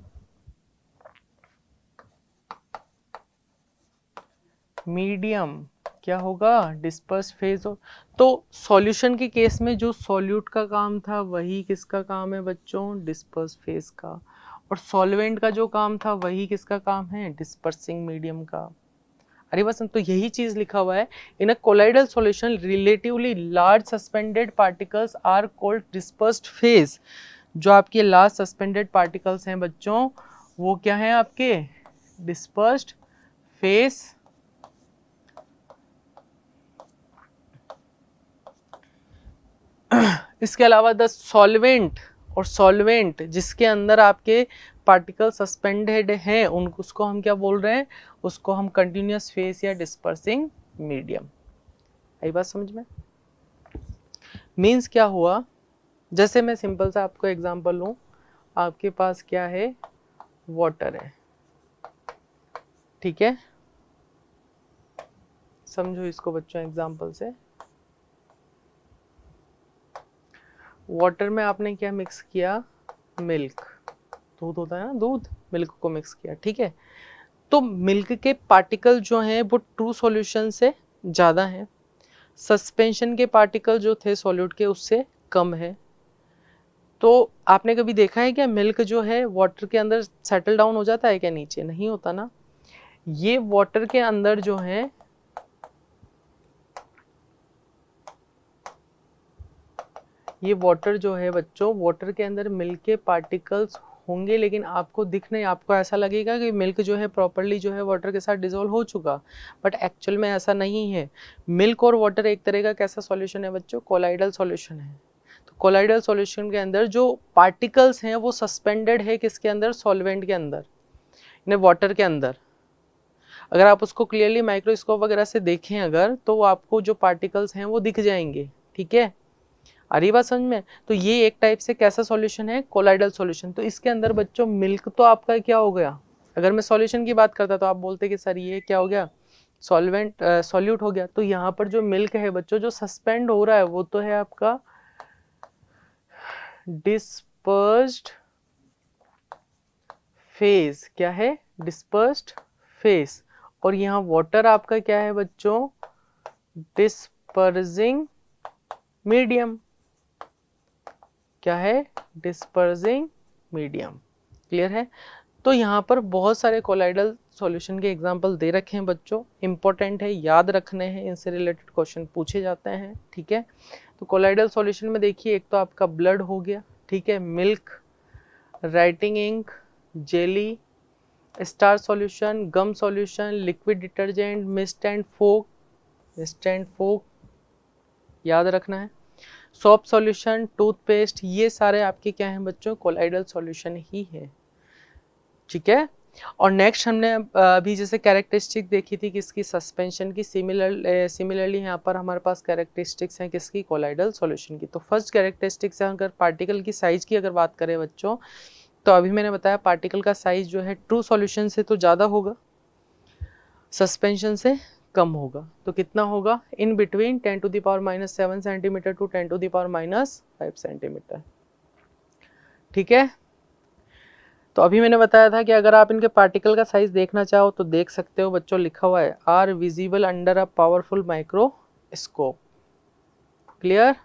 मीडियम। क्या होगा, डिस्पर्स फेज। तो सॉल्यूशन के केस में जो सॉल्यूट का काम था वही किसका काम है बच्चों, डिस्पर्स फेज का, और सॉल्वेंट का जो काम था वही किसका काम है, डिस्पर्सिंग मीडियम का। अरे बस, तो यही चीज लिखा हुआ है, in a colloidal solution relatively large suspended particles are called dispersed phase. जो आपके लार्ज सस्पेंडेड पार्टिकल्स हैं बच्चों, वो क्या है आपके, डिस्पर्स्ड फेज। इसके अलावा द सॉल्वेंट, और सॉल्वेंट जिसके अंदर आपके पार्टिकल सस्पेंडेड हैं, उनको, उसको हम क्या बोल रहे हैं, उसको हम कंटिन्यूअस फेज या डिस्पर्सिंग मीडियम। आई बात समझ में? मीन्स क्या हुआ, जैसे मैं सिंपल सा आपको एग्जांपल लूं, आपके पास क्या है, वाटर है, ठीक है। समझो इसको बच्चों एग्जांपल से, वाटर में आपने क्या मिक्स किया, मिल्क, दूध होता है ना, दूध, मिल्क को मिक्स किया, ठीक है। तो मिल्क के पार्टिकल जो हैं वो ट्रू सॉल्यूशन से ज़्यादा हैं, सस्पेंशन के पार्टिकल जो थे सॉल्यूट के उससे कम है। तो आपने कभी देखा है क्या, मिल्क जो है वाटर के अंदर सेटल डाउन हो जाता है क्या, नीचे नहीं होता ना। ये वाटर के अंदर जो है, ये वाटर जो है बच्चों, वाटर के अंदर मिल्क के पार्टिकल्स होंगे, लेकिन आपको दिख नहीं, आपको ऐसा लगेगा कि मिल्क जो है प्रॉपर्ली जो है वाटर के साथ डिसॉल्व हो चुका, बट एक्चुअल में ऐसा नहीं है। मिल्क और वाटर एक तरह का कैसा सॉल्यूशन है बच्चों, कोलाइडल सॉल्यूशन है। तो कोलाइडल सॉल्यूशन के अंदर जो पार्टिकल्स हैं वो सस्पेंडेड है किसके अंदर, सॉल्वेंट के अंदर, यानी वाटर के अंदर। अगर आप उसको क्लियरली माइक्रोस्कोप वगैरह से देखें अगर, तो आपको जो पार्टिकल्स हैं वो दिख जाएंगे, ठीक है। आ रही बात समझ में? तो ये एक टाइप से कैसा सॉल्यूशन है, कोलाइडल सॉल्यूशन। तो इसके अंदर बच्चों मिल्क तो आपका क्या हो गया, अगर मैं सॉल्यूशन की बात करता तो आप बोलते कि सर ये क्या हो गया, सॉल्वेंट, सॉल्यूट हो गया। तो यहाँ पर जो मिल्क है बच्चों, जो सस्पेंड हो रहा है वो तो है आपका डिस्पर्स्ड फेज। क्या है, डिस्पर्स्ड फेज। और यहाँ वाटर आपका क्या है बच्चों, डिस्पर्सिंग मीडियम। क्या है, डिस्पर्सिंग मीडियम। क्लियर है? तो यहाँ पर बहुत सारे कोलाइडल सॉल्यूशन के एग्जांपल दे रखे हैं बच्चों, इंपॉर्टेंट है, याद रखने हैं, इनसे रिलेटेड क्वेश्चन पूछे जाते हैं, ठीक है। तो कोलाइडल सॉल्यूशन में देखिए, एक तो आपका ब्लड हो गया, ठीक है, milk, writing ink, jelly, starch solution, gum solution, liquid detergent, mist and fog, याद रखना है, सोप सॉल्यूशन, टूथपेस्ट, ये सारे आपके क्या हैं बच्चों, कोलाइडल सॉल्यूशन ही है, ठीक है। और नेक्स्ट हमने अभी जैसे कैरेक्टरिस्टिक देखी थी किसकी, सस्पेंशन की। सिमिलरली यहाँ पर हमारे पास कैरेक्टरिस्टिक्स हैं किसकी, कोलाइडल सॉल्यूशन की। तो फर्स्ट कैरेक्टरिस्टिक्स है, अगर पार्टिकल की साइज की अगर बात करें बच्चों, तो अभी मैंने बताया पार्टिकल का साइज जो है ट्रू सॉल्यूशन से तो ज़्यादा होगा, सस्पेंशन से कम होगा। तो कितना होगा, in between 10⁻⁻7 centimetre to 10⁻⁻5 centimetre, ठीक है। तो अभी मैंने बताया था कि अगर आप इनके पार्टिकल का साइज देखना चाहो तो देख सकते हो बच्चों, लिखा हुआ है are visible under a powerful microscope, clear.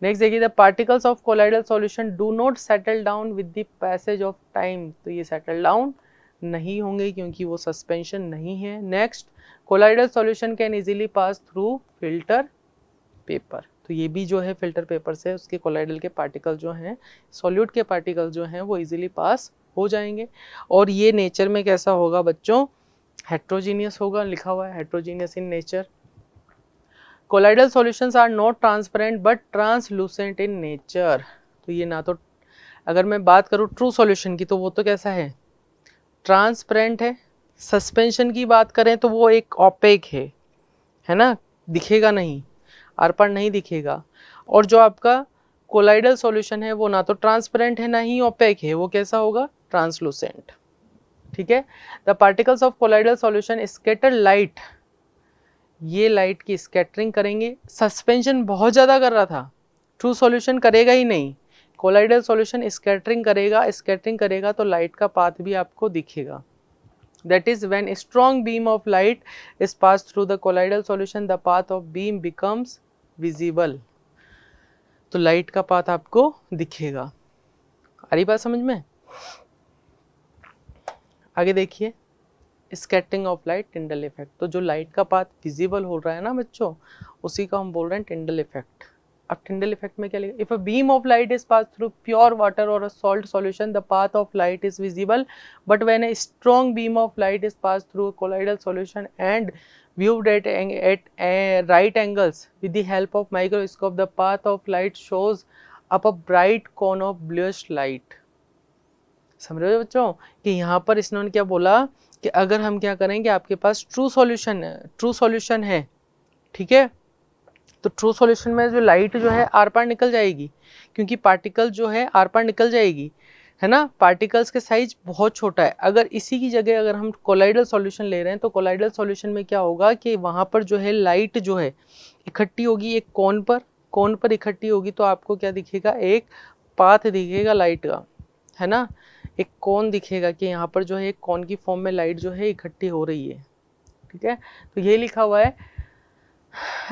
Next देखिए, the particles of colloidal solution do not settle down with the passage of time, तो ये सेटल डाउन नहीं होंगे क्योंकि वो सस्पेंशन नहीं है। Next, colloidal solution can easily pass through filter paper, तो ये भी जो है फिल्टर पेपर से उसके कोलाइडल के पार्टिकल जो हैं, सॉल्यूट के पार्टिकल जो हैं वो इजीली पास हो जाएंगे। और ये नेचर में कैसा होगा बच्चों, हेट्रोजीनियस होगा, लिखा हुआ है heterogeneous in nature. Colloidal solutions are not transparent but translucent in nature, तो ये ना तो, अगर मैं बात करूँ ट्रू सॉल्यूशन की तो वो तो कैसा है, ट्रांसपेरेंट है। सस्पेंशन की बात करें तो वो एक ओपेक है ना, दिखेगा नहीं, आर पार नहीं दिखेगा। और जो आपका कोलाइडल सॉल्यूशन है वो ना तो ट्रांसपेरेंट है ना ही ओपेक है, वो कैसा होगा, ट्रांसलूसेंट, ठीक है। The particles of colloidal solution scatter light, ये लाइट की स्कैटरिंग करेंगे। सस्पेंशन बहुत ज़्यादा कर रहा था, ट्रू सॉल्यूशन करेगा ही नहीं, कोलाइडल सॉल्यूशन स्कैटरिंग करेगा तो लाइट का पाथ भी आपको दिखेगा। That is, when a strong beam of light is passed through the colloidal solution, the path of beam becomes visible. तो लाइट का पाथ आपको दिखेगा। आ रही बात समझ में? आगे देखिए, scattering of light, Tyndall effect. तो जो लाइट का पाथ विजिबल हो रहा है ना बच्चों, उसी का हम बोल रहे हैं टिंडल इफेक्ट। अब टिंडल इफेक्ट में क्या लिखा, if a beam of light is pass through pure water or a salt solution the path of light is visible, but when a strong beam of light is pass through a colloidal solution and viewed at right angles with the help of microscope, the path of light shows up a bright cone of bluish light। समझ रहे हो बच्चों कि यहाँ पर इन्होंने क्या बोला कि अगर हम क्या करेंगे, आपके पास ट्रू सॉल्यूशन है, ठीक है, तो ट्रू सॉल्यूशन में जो लाइट जो है आर पार निकल जाएगी, क्योंकि पार्टिकल जो है आर पार निकल जाएगी, है ना। पार्टिकल्स के साइज बहुत छोटा है। अगर इसी की जगह अगर हम कोलाइडल सॉल्यूशन ले रहे हैं तो कोलाइडल सॉल्यूशन में क्या होगा कि वहाँ पर जो है लाइट जो है इकट्ठी होगी एक कोन पर इकट्ठी होगी, तो आपको क्या दिखेगा, एक पाथ दिखेगा लाइट का, है ना, एक कोन दिखेगा कि यहाँ पर जो है एक कोन की फॉर्म में लाइट जो है इकट्ठी हो रही है, ठीक है। तो ये लिखा हुआ है,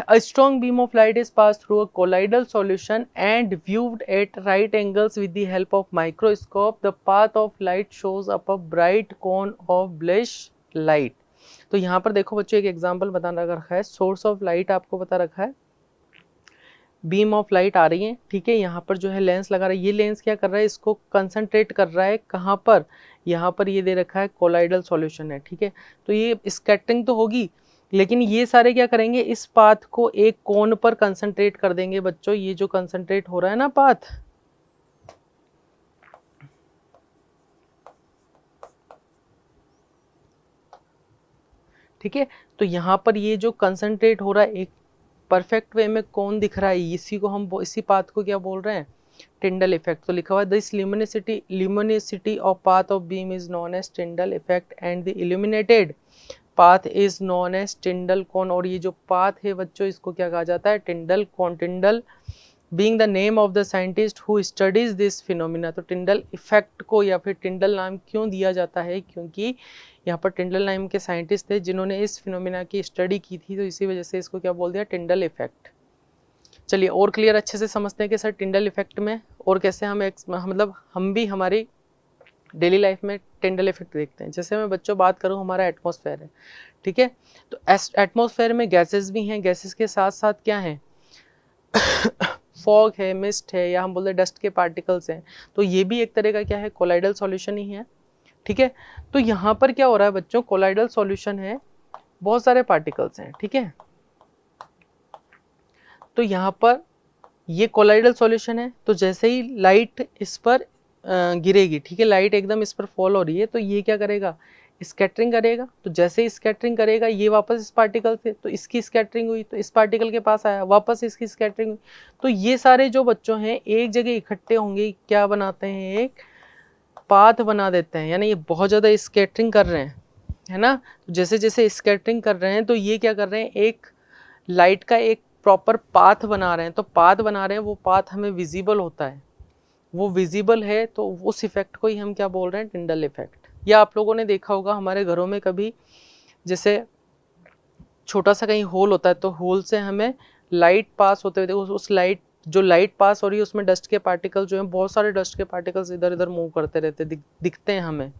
a strong beam of light is passed through a colloidal solution and viewed at right angles with the help of microscope, the path of light shows up a bright cone of bluish light। तो यहाँ पर देखो बच्चों, एक एग्जांपल बता रखा है, सोर्स ऑफ लाइट आपको बता रखा है, बीम ऑफ लाइट आ रही है, ठीक है, यहाँ पर जो है लेंस लगा रहा है, ये लेंस क्या कर रहा है, इसको कंसंट्रेट कर रहा है कहाँ पर, यहाँ पर ये दे रखा है कोलाइडल सॉल्यूशन है, ठीक है। तो ये स्कैटरिंग तो होगी, लेकिन ये सारे क्या करेंगे, इस पाथ को एक कोन पर कंसंट्रेट कर देंगे बच्चों, ये जो कंसंट्रेट हो रहा है ना पाथ, ठीक है। तो यहाँ पर ये जो कंसंट्रेट हो रहा है एक परफेक्ट वे में कौन दिख रहा है, इसी को हम इसी पाथ को क्या बोल रहे हैं, टिंडल इफेक्ट। तो लिखा हुआ है, this luminosity of path of beam is known as Tyndall effect and the illuminated path is known as Tyndall cone. और ये जो पाथ है बच्चों, इसको क्या कहा जाता है, टिंडल कोन। टिंडल being the name of the scientist who studies this phenomena. तो टिंडल इफेक्ट को या फिर टिंडल नाम क्यों दिया जाता है, क्योंकि यहाँ पर टिंडल नाम के साइंटिस्ट थे जिन्होंने इस फिनोमिना की स्टडी की थी, तो इसी वजह से इसको क्या बोल दिया, टिंडल इफेक्ट। चलिए और क्लियर अच्छे से समझते हैं कि सर टिंडल इफेक्ट में और कैसे हम मतलब हम भी हमारी डेली लाइफ में टिंडल इफेक्ट देखते हैं। जैसे मैं बच्चों बात करूं, हमारा एटमॉस्फेयर है, ठीक है, तो एटमॉस्फेयर में गैसेस भी हैं, गैसेस के साथ साथ क्या है, फॉग है, मिस्ट है, या हम बोलते हैं डस्ट के पार्टिकल्स हैं, तो ये भी एक तरह का क्या है, कोलाइडल सॉल्यूशन ही है, ठीक है। तो यहाँ पर क्या हो रहा है बच्चों, कोलाइडल सॉल्यूशन है, बहुत सारे पार्टिकल्स हैं, ठीक है, तो यहाँ पर ये कोलाइडल सॉल्यूशन है, तो जैसे ही लाइट इस पर गिरेगी, ठीक है, लाइट एकदम इस पर फॉल हो रही है, तो ये क्या करेगा, स्कैटरिंग करेगा, तो जैसे ही स्कैटरिंग करेगा ये वापस इस पार्टिकल से, तो इसकी स्कैटरिंग हुई, तो इस पार्टिकल के पास आया, वापस इसकी स्कैटरिंग हुई, तो ये सारे जो बच्चों हैं एक जगह इकट्ठे होंगे, क्या बनाते हैं, एक पाथ बना देते हैं, यानी ये बहुत ज़्यादा स्कैटरिंग कर रहे हैं, है ना। तो जैसे जैसे स्कैटरिंग कर रहे हैं, तो ये क्या कर रहे हैं, एक लाइट का एक प्रॉपर पाथ बना रहे हैं, तो पाथ बना रहे हैं, वो पाथ हमें विजिबल होता है, वो विजिबल है, तो उस इफेक्ट को ही हम क्या बोल रहे हैं, टिंडल इफेक्ट। या आप लोगों ने देखा होगा हमारे घरों में कभी, जैसे छोटा सा कहीं होल होता है, तो होल से हमें लाइट पास होते हुए, उस लाइट, जो लाइट पास हो रही है उसमें डस्ट के पार्टिकल जो हैं, बहुत सारे डस्ट के पार्टिकल्स इधर इधर मूव करते रहते दिखते हैं हमें,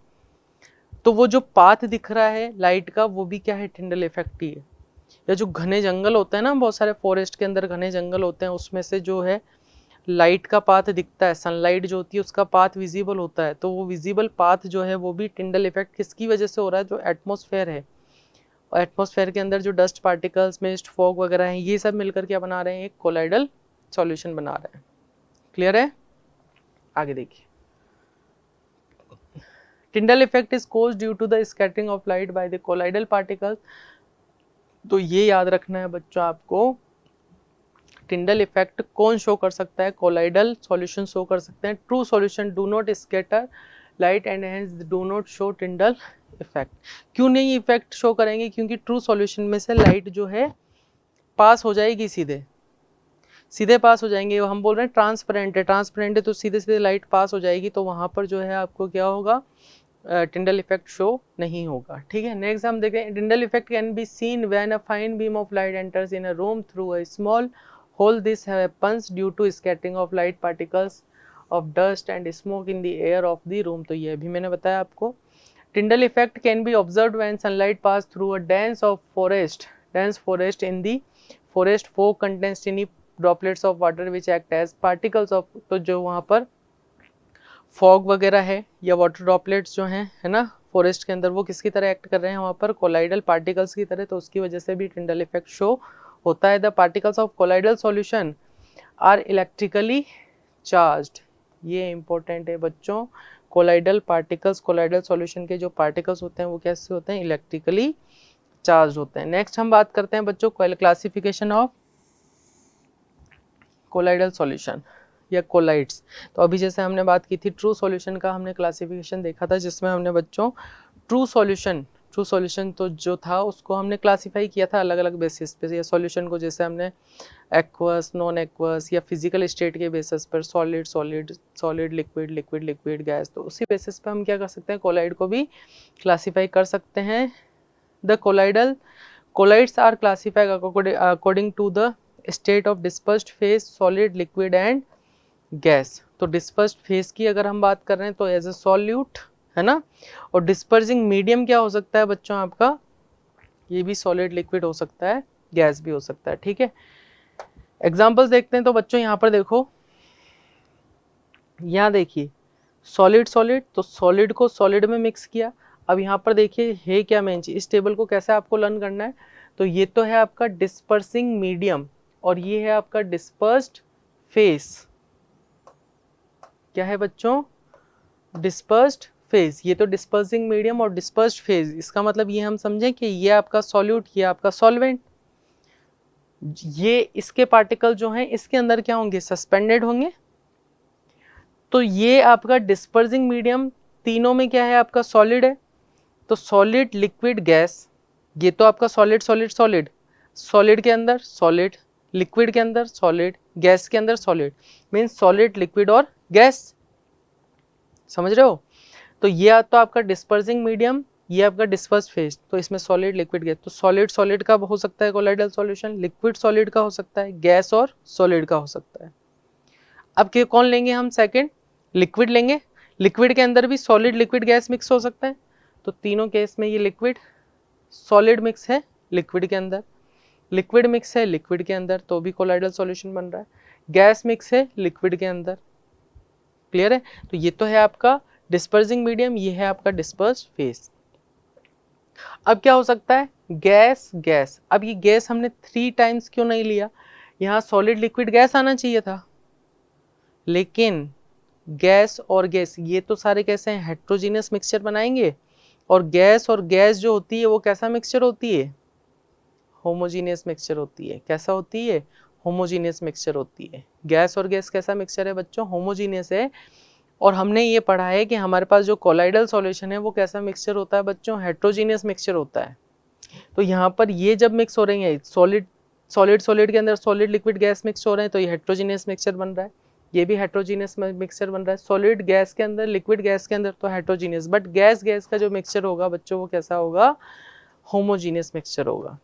तो वो जो पाथ दिख रहा है लाइट का, वो भी क्या है, टिंडल इफेक्ट ही है। या जो घने जंगल होते हैं ना, बहुत सारे फॉरेस्ट के अंदर घने जंगल होते हैं, उसमें से जो है लाइट का पाथ दिखता है, सनलाइट जो होती है उसका पाथ विजिबल होता है, तो वो विजिबल पाथ जो है वो भी टिंडल इफेक्ट किसकी वजह से हो रहा है, जो एटमॉस्फेयर है, और एटमॉस्फेयर के अंदर जो डस्ट पार्टिकल्स, मिस्ट, फॉग वगैरह हैं, ये सब मिलकर क्या बना रहे हैं, एक कोलाइडल सॉल्यूशन बना रहे हैं। क्लियर है, आगे देखिए। Tyndall effect is caused due to the scattering of light by the colloidal particles. तो ये याद रखना है बच्चों आपको, टिंडल इफेक्ट कौन शो कर सकता है, कोलाइडल सॉल्यूशन शो कर सकते हैं। True solution do not scatter light and hence do not show Tyndall effect. क्यों नहीं इफेक्ट शो करेंगे, क्योंकि ट्रू सॉल्यूशन में से लाइट जो है पास हो जाएगी, सीधे सीधे पास हो जाएंगे। हम बोल रहे हैं ट्रांसपेरेंट है, ट्रांसपेरेंट है तो सीधे सीधे लाइट पास हो जाएगी, तो वहां पर जो है आपको क्या होगा, टिंडल इफेक्ट शो नहीं होगा, ठीक है। नेक्स्ट हम देखें, Tyndall effect can be seen when a fine beam of light enters in a room through a small hole. This happens due to scattering of light particles of dust and smoke in the air of the room. तो ये अभी मैंने बताया आपको। Tyndall effect can be observed when sunlight pass through a dense forest in the forest fog contains tiny droplets of water which act as particles of, तो जो वहाँ पर फॉग वगैरह है या वाटर ड्रॉपलेट्स जो हैं, है ना, फॉरेस्ट के अंदर, वो किसकी तरह एक्ट कर रहे हैं वहाँ पर, कोलाइडल पार्टिकल्स की तरह, तो उसकी वजह से भी टिंडल इफेक्ट शो होता है। The particles of colloidal solution are electrically charged. ये इंपॉर्टेंट है बच्चों, कोलाइडल पार्टिकल्स, कोलाइडल सॉल्यूशन के जो पार्टिकल्स होते हैं वो कैसे होते हैं, इलेक्ट्रिकली चार्ज होते हैं। नेक्स्ट हम बात करते हैं बच्चों क्लासिफिकेशन ऑफ कोलाइडल सॉल्यूशन या कोलाइड्स। तो अभी जैसे हमने बात की थी ट्रू सॉल्यूशन का, हमने क्लासिफिकेशन देखा था, जिसमें हमने बच्चों ट्रू सॉल्यूशन तो जो था उसको हमने क्लासिफाई किया था अलग अलग बेसिस पे, या सॉल्यूशन को जैसे हमने एक्वस, नॉन एक्वस, या फिजिकल स्टेट के बेसिस पर, सॉलिड, लिक्विड, गैस, तो उसी बेसिस पे हम क्या कर सकते हैं, कोलाइड को भी क्लासिफाई कर सकते हैं। The colloids are classified according to the state of dispersed phase, solid, liquid and gas. तो डिस्पर्स्ड फेज की अगर हम बात कर रहे हैं तो एज ए सॉल्यूट, है ना, और डिस्पर्सिंग मीडियम क्या हो सकता है बच्चों आपका, ये भी सॉलिड, लिक्विड हो सकता है, गैस भी हो सकता है, ठीक है। एग्जांपल्स देखते हैं, तो बच्चों यहाँ पर देखो, यहाँ देखिए सॉलिड, तो सॉलिड को सॉलिड में मिक्स किया। अब यहाँ पर देखिए है क्या मेन चीज, इस टेबल को कैसे आपको लर्न करना है, तो ये तो है आपका डिस्पर्सिंग मीडियम और ये है आपका डिस्पर्स्ड फेज। क्या है बच्चों, डिस्पर्स्ड फेज। ये तो डिस्पर्सिंग मीडियम और डिस्पर्स्ड फेज, इसका मतलब ये हम समझें कि ये आपका सॉल्यूट, ये आपका सॉल्वेंट। ये इसके पार्टिकल जो हैं इसके अंदर क्या होंगे, सस्पेंडेड होंगे। तो ये आपका डिस्पर्सिंग मीडियम, तीनों में क्या है आपका सॉलिड है, तो सॉलिड, लिक्विड, गैस। ये तो आपका सॉलिड के अंदर सॉलिड, लिक्विड के अंदर सॉलिड, गैस के अंदर सॉलिड, मीन्स सॉलिड, लिक्विड और गैस। समझ रहे हो, तो ये तो आपका डिस्पर्सिंग मीडियम, ये आपका डिस्पर्स फेज, तो इसमें सॉलिड, लिक्विड, गैस। तो सॉलिड का हो सकता है कोलाइडल सॉल्यूशन, लिक्विड सॉलिड का हो सकता है, गैस और सॉलिड का हो सकता है। अब कौन लेंगे हम, सेकंड लिक्विड लेंगे। लिक्विड के अंदर भी सॉलिड लिक्विड गैस मिक्स हो सकता है, तो तीनों केस में ये लिक्विड सॉलिड मिक्स है लिक्विड के अंदर, लिक्विड मिक्स है लिक्विड के अंदर तो भी कोलाइडल सॉल्यूशन बन रहा है, गैस मिक्स है लिक्विड के अंदर। क्लियर है? तो ये तो है आपका डिस्पर्सिंग मीडियम, ये है आपका डिस्पर्स फेज। अब क्या हो सकता है? Gas gas. अब ये गैस हमने 3 टाइम्स क्यों नहीं लिया? यहाँ सॉलिड लिक्विड गैस आना चाहिए था, लेकिन गैस और गैस ये तो सारे कैसे हैं? हेट्रोजीनियस मिक्सचर बनाएंगे, और गैस जो होती है वो कैसा मिक्सचर होती है? होमोजीनियस मिक्सचर होती है। कैसा होती है? होमोजीनियस मिक्सचर होती है। गैस और गैस कैसा मिक्सचर है बच्चों? होमोजीनियस है। और हमने ये पढ़ा है कि हमारे पास जो कोलाइडल सॉल्यूशन है वो कैसा मिक्सचर होता है बच्चों? हेट्रोजीनियस मिक्सचर होता है। तो यहाँ पर ये जब मिक्स हो रही है सॉलिड सॉलिड सॉलिड के अंदर सॉलिड लिक्विड गैस मिक्स हो रहे हैं, तो ये हेट्रोजीनियस मिक्सचर बन रहा है, ये भी हेट्रोजीनियस मिक्सचर बन रहा है। सॉलिड गैस के अंदर लिक्विड गैस के अंदर तो हेट्रोजीनियस, बट गैस गैस का जो मिक्सचर होगा बच्चों वो कैसा होगा? होमोजीनियस मिक्सचर होगा।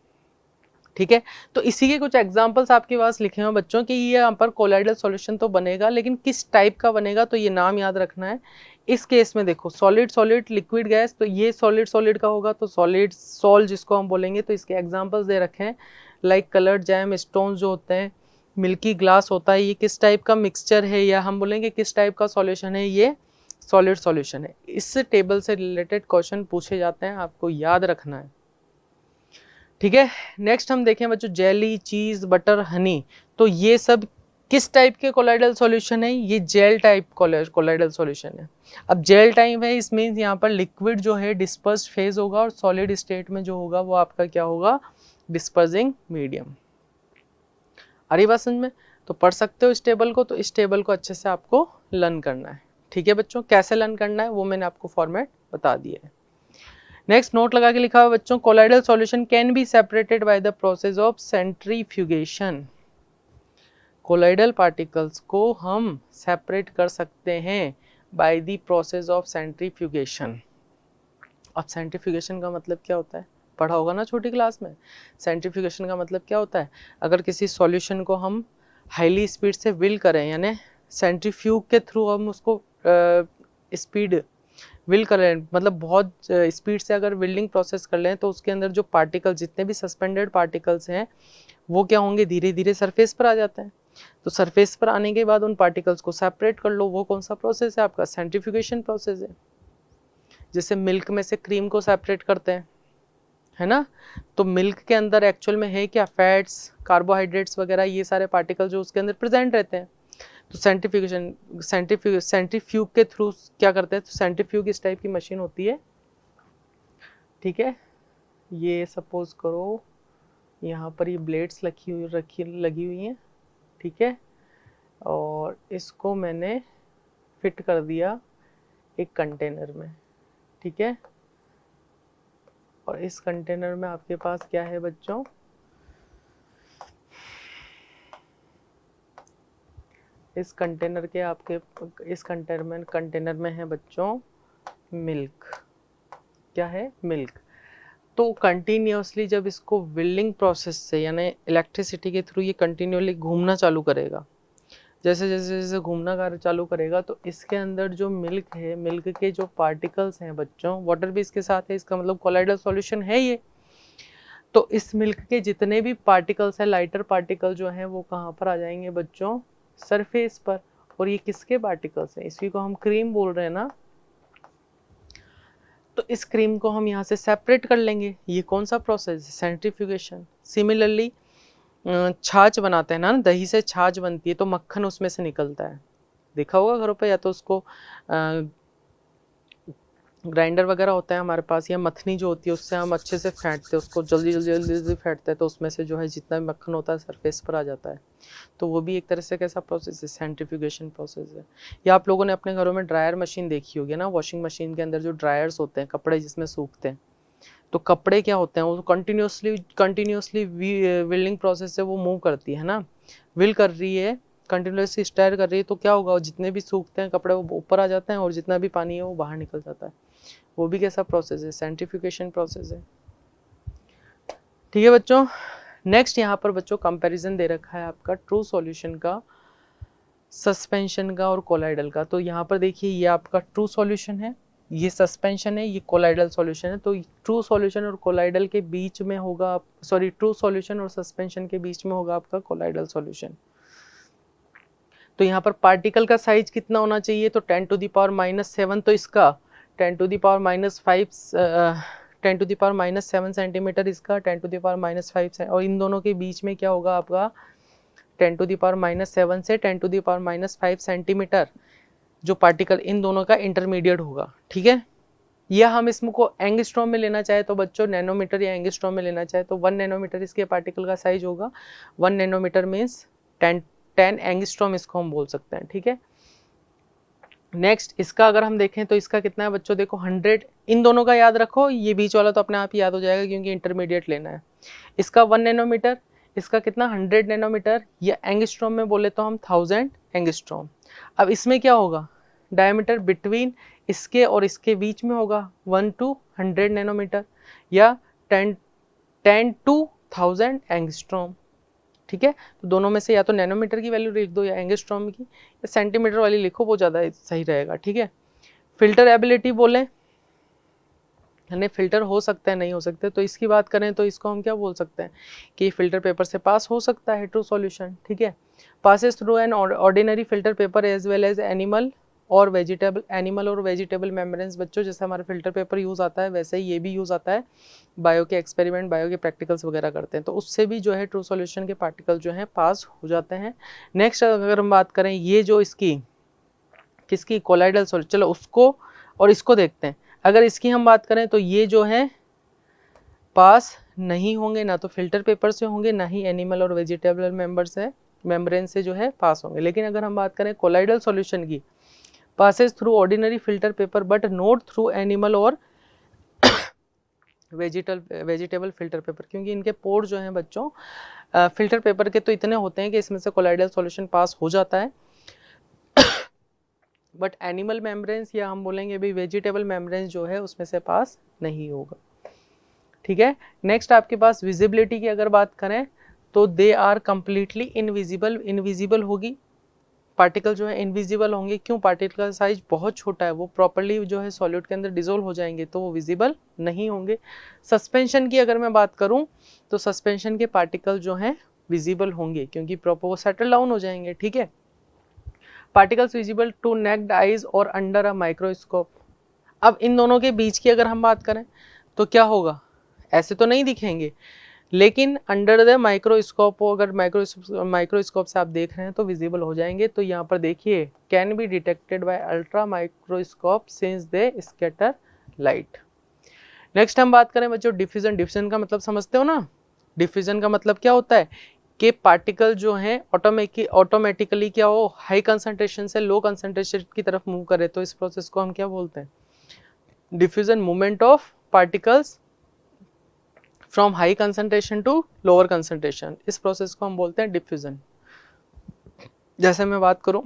ठीक है, तो इसी के कुछ एग्जांपल्स आपके पास लिखे हुए बच्चों कि ये यहाँ पर कोलाइडल सॉल्यूशन तो बनेगा, लेकिन किस टाइप का बनेगा तो ये नाम याद रखना है। इस केस में देखो सॉलिड सॉलिड लिक्विड गैस, तो ये सॉलिड सॉलिड का होगा, तो सॉलिड सॉल जिसको हम बोलेंगे, तो इसके एग्जांपल्स दे रखे हैं लाइक कलर्ड जैम स्टोन्स जो होते हैं, मिल्की ग्लास होता है। ये किस टाइप का मिक्सचर है, या हम बोलेंगे किस टाइप का सॉल्यूशन है? ये सॉलिड सॉल्यूशन है। इस टेबल से रिलेटेड क्वेश्चन पूछे जाते हैं, आपको याद रखना है। ठीक है, नेक्स्ट हम देखें बच्चों जेली, चीज, बटर, हनी। तो ये सब किस टाइप के कोलाइडल सॉल्यूशन है? ये जेल टाइप कोलाइडल सॉल्यूशन है। अब जेल टाइप है, इस मींस यहाँ पर लिक्विड जो है डिस्पर्स फेज होगा, और सॉलिड स्टेट में जो होगा वो आपका क्या होगा? Dispersing medium. आ रही बात समझ में? तो पढ़ सकते हो इस टेबल को, तो इस टेबल को अच्छे से आपको लर्न करना है। ठीक है बच्चों, कैसे लर्न करना है वो मैंने आपको फॉर्मेट बता दिया है। नेक्स्ट नोट लगा के लिखा हुआ बच्चों, colloidal solution can be separated by the process of centrifugation. Colloidal particles को हम सेपरेट कर सकते हैं by the process of centrifugation. अब सेंट्रीफ्यूगेशन का मतलब क्या होता है? पढ़ा होगा ना छोटी क्लास में। सेंट्रीफ्यूगेशन का मतलब क्या होता है? अगर किसी सॉल्यूशन को हम हाईली स्पीड से विल करें, यानी सेंट्रीफ्यूग के थ्रू हम उसको स्पीड विल कर रहे हैं, मतलब बहुत स्पीड से अगर विल्डिंग प्रोसेस कर लें, तो उसके अंदर जो पार्टिकल, जितने भी सस्पेंडेड पार्टिकल्स हैं, वो क्या होंगे? धीरे धीरे सरफेस पर आ जाते हैं। तो सरफेस पर आने के बाद उन पार्टिकल्स को सेपरेट कर लो, वो कौन सा प्रोसेस है? आपका सेंट्रीफ्यूगेशन प्रोसेस है। जैसे मिल्क में से क्रीम को सेपरेट करते हैं, है ना? तो मिल्क के अंदर एक्चुअल में है क्या? फैट्स, कार्बोहाइड्रेट्स वगैरह, ये सारे पार्टिकल जो उसके अंदर प्रेजेंट रहते हैं। तो सेंट्रीफ्यूग के थ्रू क्या करते हैं? तो सेंट्रीफ्यूग इस टाइप की मशीन होती है। ठीक है, ये सपोज करो यहाँ पर ये ब्लेड्स लगी हुई हैं। ठीक है, और इसको मैंने फिट कर दिया एक कंटेनर में। ठीक है, और इस कंटेनर में आपके पास क्या है बच्चों? इस कंटेनर के आपके इस कंटेनर में है बच्चों मिल्क। क्या है? मिल्क। तो कंटिन्यूसली जब इसको विल्डिंग प्रोसेस से, यानी इलेक्ट्रिसिटी के थ्रू ये कंटिन्यूसली घूमना चालू करेगा, जैसे जैसे जैसे घूमना चालू करेगा, तो इसके अंदर जो मिल्क है, मिल्क के जो पार्टिकल्स हैं बच्चों, वाटर भी इसके साथ है, इसका मतलब कोलाइडल सॉल्यूशन है ये। तो इस मिल्क के जितने भी पार्टिकल्स हैं, लाइटर पार्टिकल जो हैं, वो कहाँ पर आ जाएंगे बच्चों? सरफेस पर। और ये किसके पार्टिकल्स हैं? इसी को हम क्रीम बोल रहे हैं ना। तो इस क्रीम को हम यहाँ से सेपरेट कर लेंगे। ये कौन सा प्रोसेस है? सेंट्रीफ्यूगेशन। सिमिलरली छाछ बनाते हैं ना, दही से छाछ बनती है, तो मक्खन उसमें से निकलता है, देखा होगा घरों पे, या तो उसको ग्राइंडर वगैरह होता है हमारे पास, या मथनी जो होती है उससे हम अच्छे से फेंटते हैं उसको, जल्दी जल्दी जल्दी जल्दी फेंटते हैं, तो उसमें से जो है जितना भी मक्खन होता है सरफेस पर आ जाता है। तो वो भी एक तरह से कैसा प्रोसेस है? सेंट्रीफ्यूगेशन प्रोसेस है। या आप लोगों ने अपने घरों में ड्रायर मशीन देखी होगी ना, वॉशिंग मशीन के अंदर जो ड्रायर्स होते हैं, कपड़े जिसमें सूखते हैं, तो कपड़े क्या होते हैं? वो कंटिन्यूसली विल्डिंग प्रोसेस से वो मूव करती है ना, विल कर रही है, कंटिन्यूसली स्टायर कर रही है, तो क्या होगा? जितने भी सूखते हैं कपड़े वो ऊपर आ जाते हैं, और जितना भी पानी है वो बाहर निकल जाता है। वो भी कैसा प्रोसेस है? सेंट्रीफ्यूगेशन प्रोसेस है। ठीक है बच्चों, नेक्स्ट यहाँ पर बच्चों कंपैरिजन दे रखा है आपका ट्रू सॉल्यूशन का सस्पेंशन का और कोलाइडल का। तो यहाँ पर देखिए ये आपका ट्रू सॉल्यूशन है, ये सस्पेंशन है, ये कोलाइडल सॉल्यूशन है। तो ट्रू सॉल्यूशन और कोलाइडल के बीच में होगा, सॉरी ट्रू सॉल्यूशन और सस्पेंशन के बीच में होगा आपका कोलाइडल सॉल्यूशन। तो यहाँ पर पार्टिकल का साइज कितना होना चाहिए, तो 10⁻⁻7, तो इसका 10⁻⁻5 10⁻⁻7 सेंटीमीटर, इसका 10⁻⁻5 और इन दोनों के बीच में क्या होगा आपका 10⁻⁻7 से 10⁻⁻5 सेंटीमीटर जो पार्टिकल इन दोनों का इंटरमीडिएट होगा, ठीक है। या हम इसको एंगस्ट्रॉम में लेना चाहे तो बच्चों नैनोमीटर या एंगस्ट्रॉम में लेना चाहे तो 1 नैनोमीटर इसके पार्टिकल का साइज होगा। 1 नैनोमीटर मीन्स 10 एंगस्ट्रॉम इसको हम बोल सकते हैं, ठीक है। नेक्स्ट इसका अगर हम देखें तो इसका कितना है बच्चों, देखो 100, इन दोनों का याद रखो, ये बीच वाला तो अपने आप ही याद हो जाएगा क्योंकि इंटरमीडिएट लेना है। इसका 1 नैनोमीटर, इसका कितना 100 नैनोमीटर, या एंगस्ट्रॉम में बोले तो हम 1000 एंगस्ट्रॉम। अब इसमें क्या होगा, डायमीटर बिटवीन इसके और इसके बीच में होगा 1 to 100 नैनोमीटर या 10 to 1000 एंगस्ट्रॉम, ठीक है। तो दोनों में से या तो नैनोमीटर की वैल्यू लिख दो या एंगस्ट्रॉम की, या सेंटीमीटर वाली लिखो, वो ज़्यादा सही रहेगा, ठीक है। फिल्टर एबिलिटी बोले, यानी फिल्टर हो सकते हैं नहीं हो सकते, तो इसकी बात करें तो इसको हम क्या बोल सकते हैं कि फिल्टर पेपर से पास हो सकता है, ट्रू सॉल्यूशन, ठीक है। Passes through an ordinary filter paper as well as animal और वेजिटेबल मेम्ब्रेन्स। बच्चों जैसे हमारा फिल्टर पेपर यूज़ आता है वैसे ही ये भी यूज़ आता है, बायो के एक्सपेरिमेंट, बायो के प्रैक्टिकल्स वगैरह करते हैं तो उससे भी जो है ट्रू सॉल्यूशन के पार्टिकल जो हैं पास हो जाते हैं। नेक्स्ट अगर हम बात करें ये जो इसकी किसकी कोलाइडल सॉल्यूशन, चलो उसको और इसको देखते हैं। अगर इसकी हम बात करें तो ये जो है पास नहीं होंगे, ना तो फिल्टर पेपर से होंगे, ना ही एनिमल और वेजिटेबल मेम्ब्रेन से जो है पास होंगे। लेकिन अगर हम बात करें कोलाइडल सॉल्यूशन की, passes through ordinary filter paper but not through animal और वेजिटेबल फिल्टर पेपर, क्योंकि इनके पोर जो हैं बच्चों फिल्टर पेपर के तो इतने होते हैं कि इसमें से कोलाइडल सॉल्यूशन पास हो जाता है, बट एनिमल मेम्ब्रेन्स या हम बोलेंगे भी वेजिटेबल मेम्ब्रेन्स जो है उसमें से पास नहीं होगा, ठीक है। नेक्स्ट आपके पास विजिबिलिटी की अगर बात करें तो दे आर कंप्लीटली इनविजिबल होगी, पार्टिकल जो है इनविजिबल होंगे। क्यों, पार्टिकल का साइज बहुत छोटा है, वो प्रॉपर्ली जो है सॉल्यूट के अंदर डिसोल्व हो जाएंगे तो वो विजिबल नहीं होंगे। सस्पेंशन की अगर मैं बात करूं तो सस्पेंशन के पार्टिकल जो हैं विजिबल होंगे क्योंकि प्रॉपर वो सेटल डाउन हो जाएंगे, ठीक है। Particles visible to naked eyes और अंडर अ माइक्रोस्कोप। अब इन दोनों के बीच की अगर हम बात करें तो क्या होगा, ऐसे तो नहीं दिखेंगे लेकिन अंडर द माइक्रोस्कोप, अगर माइक्रोस्कोप से आप देख रहे हैं तो विजिबल हो जाएंगे। तो यहाँ पर देखिए can be detected by ultra microscope since they scatter light. Next हम बात करें बच्चों डिफ्यूजन। डिफ्यूजन का मतलब समझते हो ना, डिफ्यूजन का मतलब क्या होता है कि पार्टिकल जो हैं ऑटोमेटिकली क्या हो, हाई कंसंट्रेशन से लो कंसंट्रेशन की तरफ मूव करे, तो इस प्रोसेस को हम क्या बोलते हैं, diffusion, movement of particles from high concentration to lower concentration, इस प्रोसेस को हम बोलते हैं डिफ्यूजन। जैसे मैं बात करूं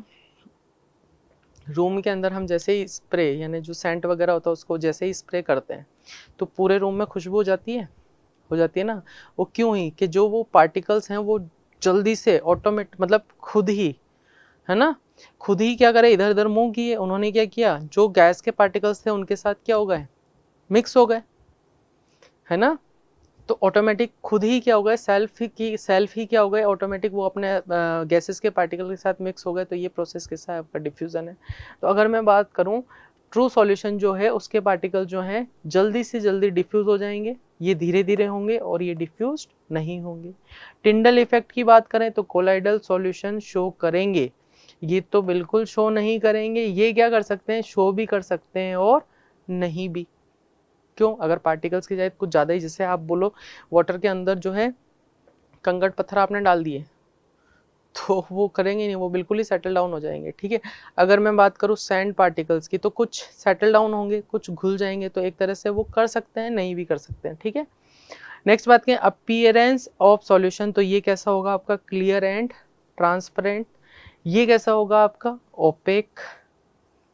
रूम के अंदर हम जैसे ही स्प्रे यानी जो सेंट वगैरह होता है उसको जैसे ही स्प्रे करते हैं तो पूरे रूम में खुशबू हो जाती है ना। वो क्यों ही कि जो वो पार्टिकल्स हैं वो जल्दी से मतलब खुद ही, है ना, खुद ही क्या करे, इधर उधर मूव किए, उन्होंने क्या किया, जो गैस के पार्टिकल्स थे उनके साथ क्या हो गए, मिक्स हो गए, है ना। तो ऑटोमेटिक खुद ही क्या हो गए, सेल्फ ही क्या हो गए, ऑटोमेटिक वो अपने गैसेस के पार्टिकल के साथ मिक्स हो गए। तो ये प्रोसेस कैसा है, आपका डिफ्यूजन है। तो अगर मैं बात करूं ट्रू सॉल्यूशन जो है उसके पार्टिकल जो हैं जल्दी से जल्दी डिफ्यूज हो जाएंगे, ये धीरे धीरे होंगे और ये डिफ्यूज नहीं होंगे। टिंडल इफेक्ट की बात करें तो कोलाइडल सॉल्यूशन शो करेंगे, ये तो बिल्कुल शो नहीं करेंगे, ये क्या कर सकते हैं, शो भी कर सकते हैं और नहीं भी। क्यों, अगर पार्टिकल्स की जाए कुछ ज़्यादा ही, जैसे आप बोलो वाटर के अंदर जो है कंकड़ पत्थर आपने डाल दिए तो वो करेंगे नहीं, वो बिल्कुल ही सेटल डाउन हो जाएंगे, ठीक है। अगर मैं बात करूँ सैंड पार्टिकल्स की तो कुछ सेटल डाउन होंगे, कुछ घुल जाएंगे, तो एक तरह से वो कर सकते हैं, नहीं भी कर सकते हैं, ठीक है। नेक्स्ट बात करें अपीयरेंस ऑफ सॉल्यूशन, तो ये कैसा होगा आपका, क्लियर एंड ट्रांसपेरेंट। ये कैसा होगा आपका, ओपेक।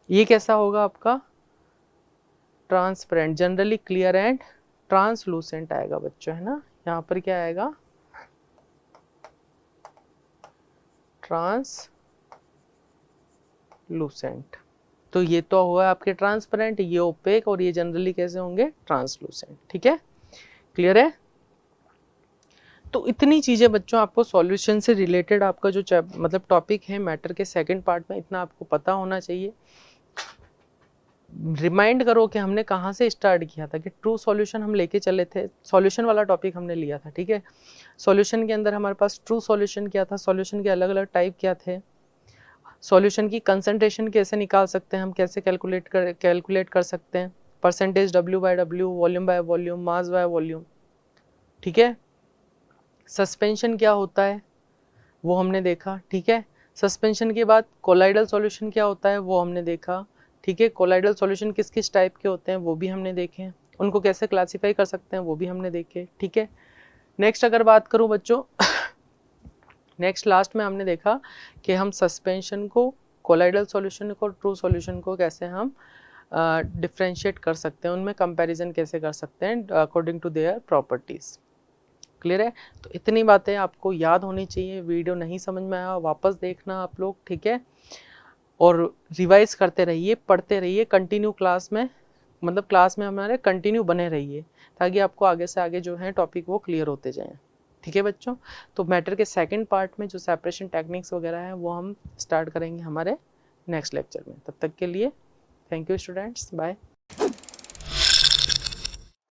ये कैसा होगा आपका, transparent. Generally clear and translucent आएगा बच्चों, है ना। यहाँ पर क्या आएगा, ट्रांसपेरेंट। ट्रांसलूसेंट। तो ये तो हुआ आपके ट्रांसपेरेंट, ये ओपेक, और ये जनरली कैसे होंगे, ट्रांसलूसेंट। ठीक है, क्लियर है। तो इतनी चीजें बच्चों आपको सॉल्यूशन से रिलेटेड आपका जो मतलब टॉपिक है मैटर के सेकंड पार्ट में, इतना आपको पता होना चाहिए। रिमाइंड करो कि हमने कहाँ से स्टार्ट किया था, कि ट्रू सॉल्यूशन हम लेके चले थे, सॉल्यूशन वाला टॉपिक हमने लिया था। ठीक है, सॉल्यूशन के अंदर हमारे पास ट्रू सॉल्यूशन क्या था, सॉल्यूशन के अलग अलग टाइप क्या थे, सॉल्यूशन की कंसंट्रेशन कैसे निकाल सकते हैं हम, कैसे कैलकुलेट कर सकते हैं, percentage W by W, volume by volume, mass by volume. ठीक है, सस्पेंशन क्या होता है वो हमने देखा। ठीक है, सस्पेंशन के बाद कोलाइडल सॉल्यूशन क्या होता है वो हमने देखा। ठीक है, कोलाइडल सॉल्यूशन किस किस टाइप के होते हैं वो भी हमने देखे, उनको कैसे क्लासीफाई कर सकते हैं वो भी हमने देखे। ठीक है, नेक्स्ट अगर बात करूं बच्चों नेक्स्ट लास्ट में हमने देखा कि हम सस्पेंशन को, कोलाइडल सॉल्यूशन को, ट्रू सॉल्यूशन को कैसे हम डिफ्रेंशिएट कर सकते हैं, उनमें कंपैरिजन कैसे कर सकते हैं according to their properties. Clear है। तो इतनी बातें आपको याद होनी चाहिए। वीडियो नहीं समझ में आया वापस देखना आप लोग। ठीक है, और रिवाइज करते रहिए, पढ़ते रहिए कंटिन्यू क्लास में, मतलब क्लास में हमारे कंटिन्यू बने रहिए, ताकि आपको आगे से आगे जो है टॉपिक वो क्लियर होते जाएं। ठीक है बच्चों, तो मैटर के सेकंड पार्ट में जो सेपरेशन टेक्निक्स वगैरह है वो हम स्टार्ट करेंगे हमारे नेक्स्ट लेक्चर में। तब तक के लिए थैंक यू स्टूडेंट्स, बाय।